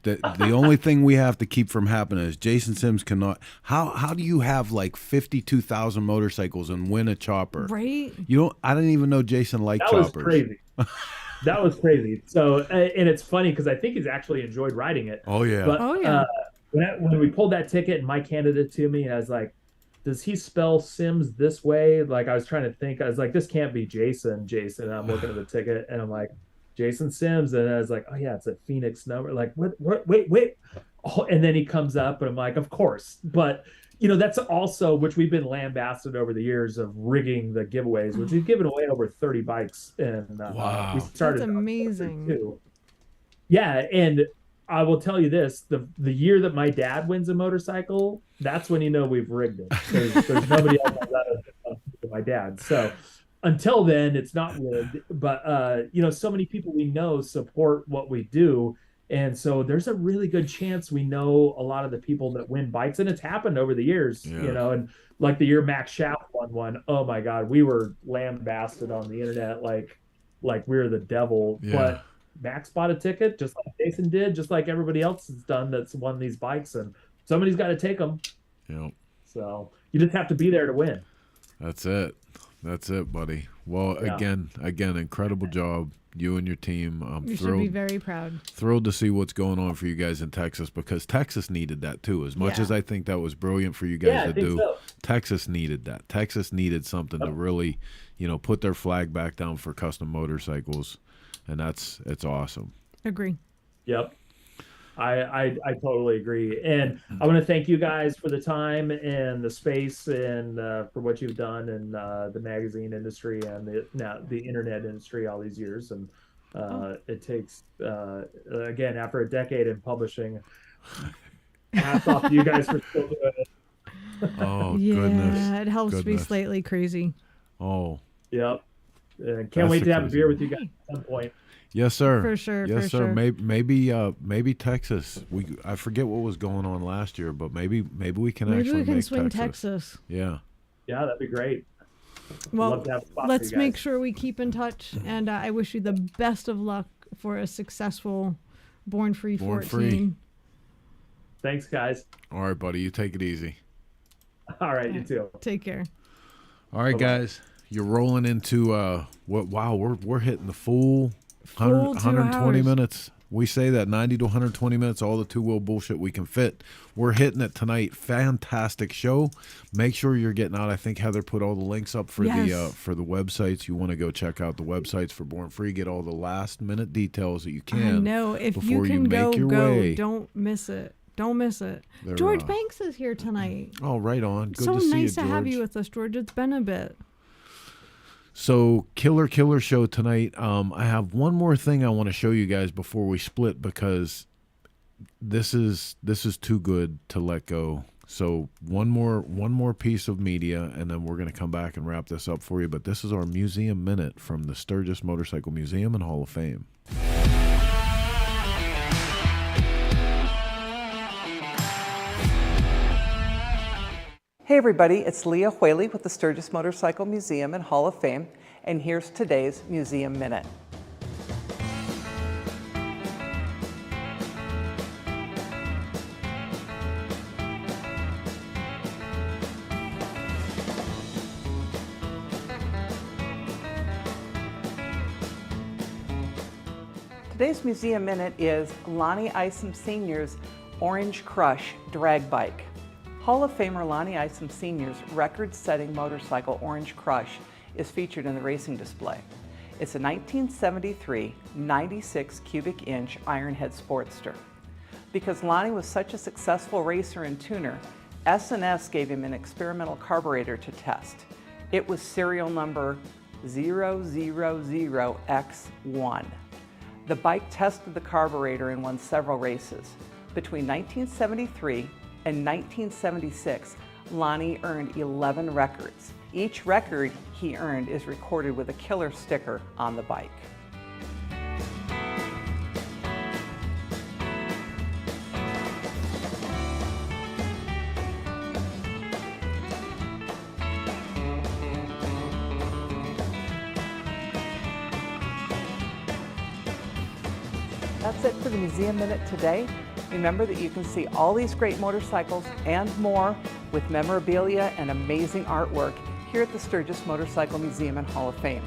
S1: The only thing we have to keep from happening is Jason Sims cannot. How do you have like 52,000 motorcycles and win a chopper?
S2: Right.
S1: I didn't even know Jason liked choppers.
S7: That was crazy. That was crazy. So, and it's funny because I think he's actually enjoyed riding it.
S1: Oh yeah.
S7: But,
S2: yeah.
S7: When we pulled that ticket and Mike handed it to me, and I was like, does he spell Sims this way? Like, I was trying to think. I was like, this can't be Jason. And I'm looking at the ticket, and I'm like, Jason Sims. And I was like, oh yeah, it's a Phoenix number. Like, what? Wait. Oh, and then he comes up, and I'm like, of course. But that's also, which we've been lambasted over the years of rigging the giveaways, which we've given away over 30 bikes. And
S1: wow,
S7: we started.
S2: That's amazing.
S7: Yeah, and I will tell you this: the year that my dad wins a motorcycle, that's when we've rigged it. There's nobody else on that than my dad. So until then, it's not rigged. But so many people we know support what we do, and so there's a really good chance we know a lot of the people that win bikes, and it's happened over the years.
S1: Yeah.
S7: And like the year Max Schaff won one, oh my God, we were lambasted on the internet like we're the devil.
S1: Yeah.
S7: But Max bought a ticket just like Jason did, just like everybody else has done that's won these bikes, and somebody's got to take them.
S1: Yep.
S7: So you just have to be there to win.
S1: That's it, buddy. Well,
S7: Yeah.
S1: again, incredible job, you and your team. I'm
S2: You
S1: thrilled.
S2: should be very proud.
S1: Thrilled to see what's going on for you guys in Texas, because Texas needed that too. As much as I think that was brilliant for you guys to do,
S7: so.
S1: Texas needed that. Texas needed something to really, put their flag back down for custom motorcycles. And it's awesome.
S2: Agree.
S7: Yep. I totally agree. And I want to thank you guys for the time and the space and for what you've done in the magazine industry and the internet industry all these years. And it takes, again, after a decade in publishing, hats off to you guys for still doing it.
S1: Oh,
S2: yeah,
S1: goodness.
S2: it helps be slightly crazy.
S1: Oh.
S7: Yep. Can't wait to have a beer with you guys at some point.
S1: Yes, sir.
S2: For sure.
S1: Yes,
S2: for
S1: sir.
S2: Sure.
S1: Maybe Texas. I forget what was going on last year, but maybe we can
S2: Maybe we can
S1: make
S2: swing
S1: Texas. Yeah.
S7: Yeah, that'd be great.
S2: Well, let's make sure we keep in touch, and I wish you the best of luck for a successful Born Free 14.
S7: Thanks, guys.
S1: All right, buddy. You take it easy.
S7: All right, you too.
S2: Take care.
S1: All right, guys. You're rolling into we're hitting the full 120 minutes. We say that 90 to 120 minutes, all the two-wheel bullshit we can fit. We're hitting it tonight. Fantastic show. Make sure you're getting out. I think Heather put all the links up for the websites. You want to go check out the websites for Born Free. Get all the last-minute details that you can.
S2: I know. If you can go. Don't miss it. Don't miss it. George Banks is here tonight.
S1: Oh, right on. Good
S2: so
S1: to see you,
S2: nice to
S1: George.
S2: have you with us, George. It's been a bit.
S1: So killer show tonight. I have one more thing I want to show you guys before we split, because this is too good to let go. So one more piece of media, and then we're going to come back and wrap this up for you. But this is our museum minute from the Sturgis Motorcycle Museum and Hall of Fame.
S9: Hey everybody, it's Leah Whaley with the Sturgis Motorcycle Museum and Hall of Fame, and here's today's Museum Minute. Today's Museum Minute is Lonnie Isom Sr.'s Orange Crush drag bike. Hall of Famer Lonnie Isom Sr.'s record-setting motorcycle Orange Crush is featured in the racing display. It's a 1973 96 cubic inch Ironhead Sportster. Because Lonnie was such a successful racer and tuner, S&S gave him an experimental carburetor to test. It was serial number 000X1. The bike tested the carburetor and won several races. Between 1973 and 1976, Lonnie earned 11 records. Each record he earned is recorded with a killer sticker on the bike. That's it for the Museum Minute today. Remember that you can see all these great motorcycles and more with memorabilia and amazing artwork here at the Sturgis Motorcycle Museum and Hall of Fame.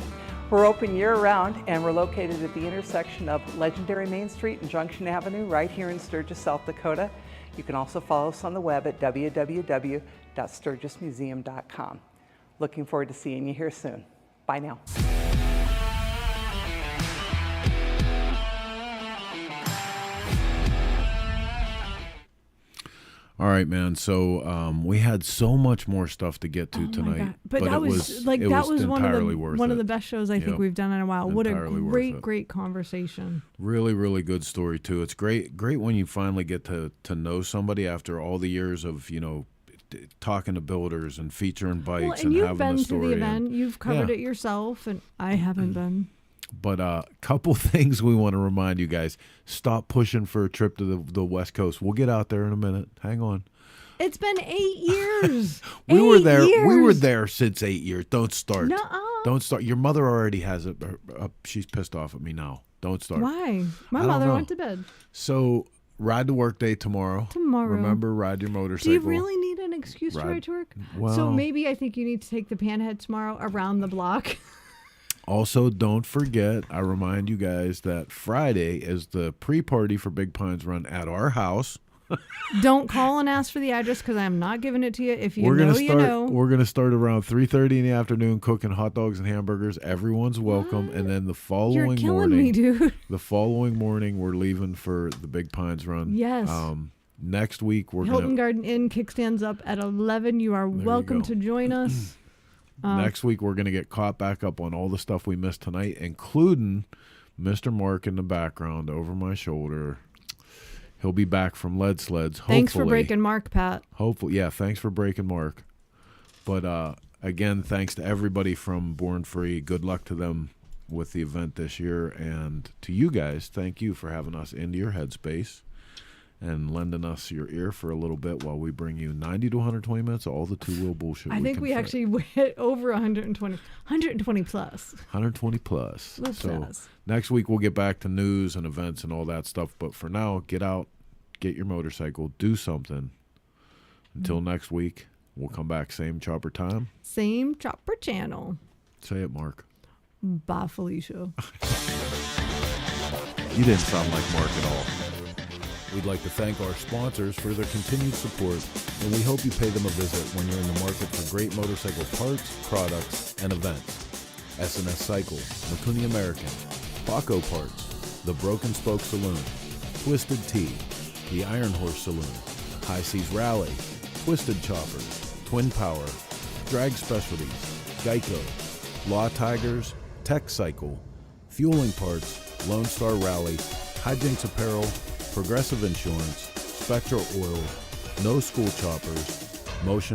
S9: We're open year-round, and we're located at the intersection of legendary Main Street and Junction Avenue right here in Sturgis, South Dakota. You can also follow us on the web at www.sturgismuseum.com. Looking forward to seeing you here soon. Bye now.
S1: All right, man. So we had so much more stuff to get to tonight,
S2: but that was one of the best shows I think we've done in a while. What a great conversation.
S1: Really, really good story too. It's great when you finally get to know somebody after all the years of talking to builders and featuring bikes and having the story. And you've been to the event.
S2: You've covered it yourself, and I haven't been.
S1: But a couple things we want to remind you guys. Stop pushing for a trip to the West Coast. We'll get out there in a minute. Hang on.
S2: It's been 8 years.
S1: We were there. We were there since 8 years. Don't start.
S2: Nuh-uh.
S1: Don't start. Your mother already has it. She's pissed off at me now. Don't start.
S2: Why? My mother went to bed.
S1: So ride to work day tomorrow. Remember, ride your motorcycle.
S2: Do you really need an excuse to ride to work?
S1: Well,
S2: so maybe I think you need to take the Panhead tomorrow around the block.
S1: Also, don't forget, I remind you guys that Friday is the pre-party for Big Pines Run at our house.
S2: Don't call and ask for the address because I'm not giving it to you. If you know, you know.
S1: We're going to start around 3:30 in the afternoon cooking hot dogs and hamburgers. Everyone's welcome. And then the following
S2: You're killing
S1: morning,
S2: me, dude.
S1: The following morning, we're leaving for the Big Pines Run.
S2: Yes.
S1: Next week, we're
S2: Hilton Garden Inn kickstands up at 11. You are welcome to join us.
S1: Next week, we're going to get caught back up on all the stuff we missed tonight, including Mr. Mark in the background over my shoulder. He'll be back from Lead Sleds, hopefully.
S2: Thanks for breaking Mark, Pat.
S1: Hopefully. Yeah, thanks for breaking Mark. But again, thanks to everybody from Born Free. Good luck to them with the event this year. And to you guys, thank you for having us into your headspace and lending us your ear for a little bit while we bring you 90 to 120 minutes of all the two-wheel bullshit
S2: I think we actually went over 120 plus.
S1: 120 plus.
S2: So
S1: next week we'll get back to news and events and all that stuff. But for now, get out, get your motorcycle, do something. Until next week, we'll come back same chopper time.
S2: Same chopper channel.
S1: Say it, Mark.
S2: Bye, Felicia.
S1: You didn't sound like Mark at all. We'd like to thank our sponsors for their continued support, and we hope you pay them a visit when you're in the market for great motorcycle parts, products, and events. S&S Cycle, Makuni American, Baco Parts, The Broken Spoke Saloon, Twisted Tea, The Iron Horse Saloon, High Seas Rally, Twisted Choppers, Twin Power, Drag Specialties, Geico, Law Tigers, Tech Cycle, Fueling Parts, Lone Star Rally, Hijinks Apparel, Progressive Insurance, Spectral Oil, No School Choppers, Motion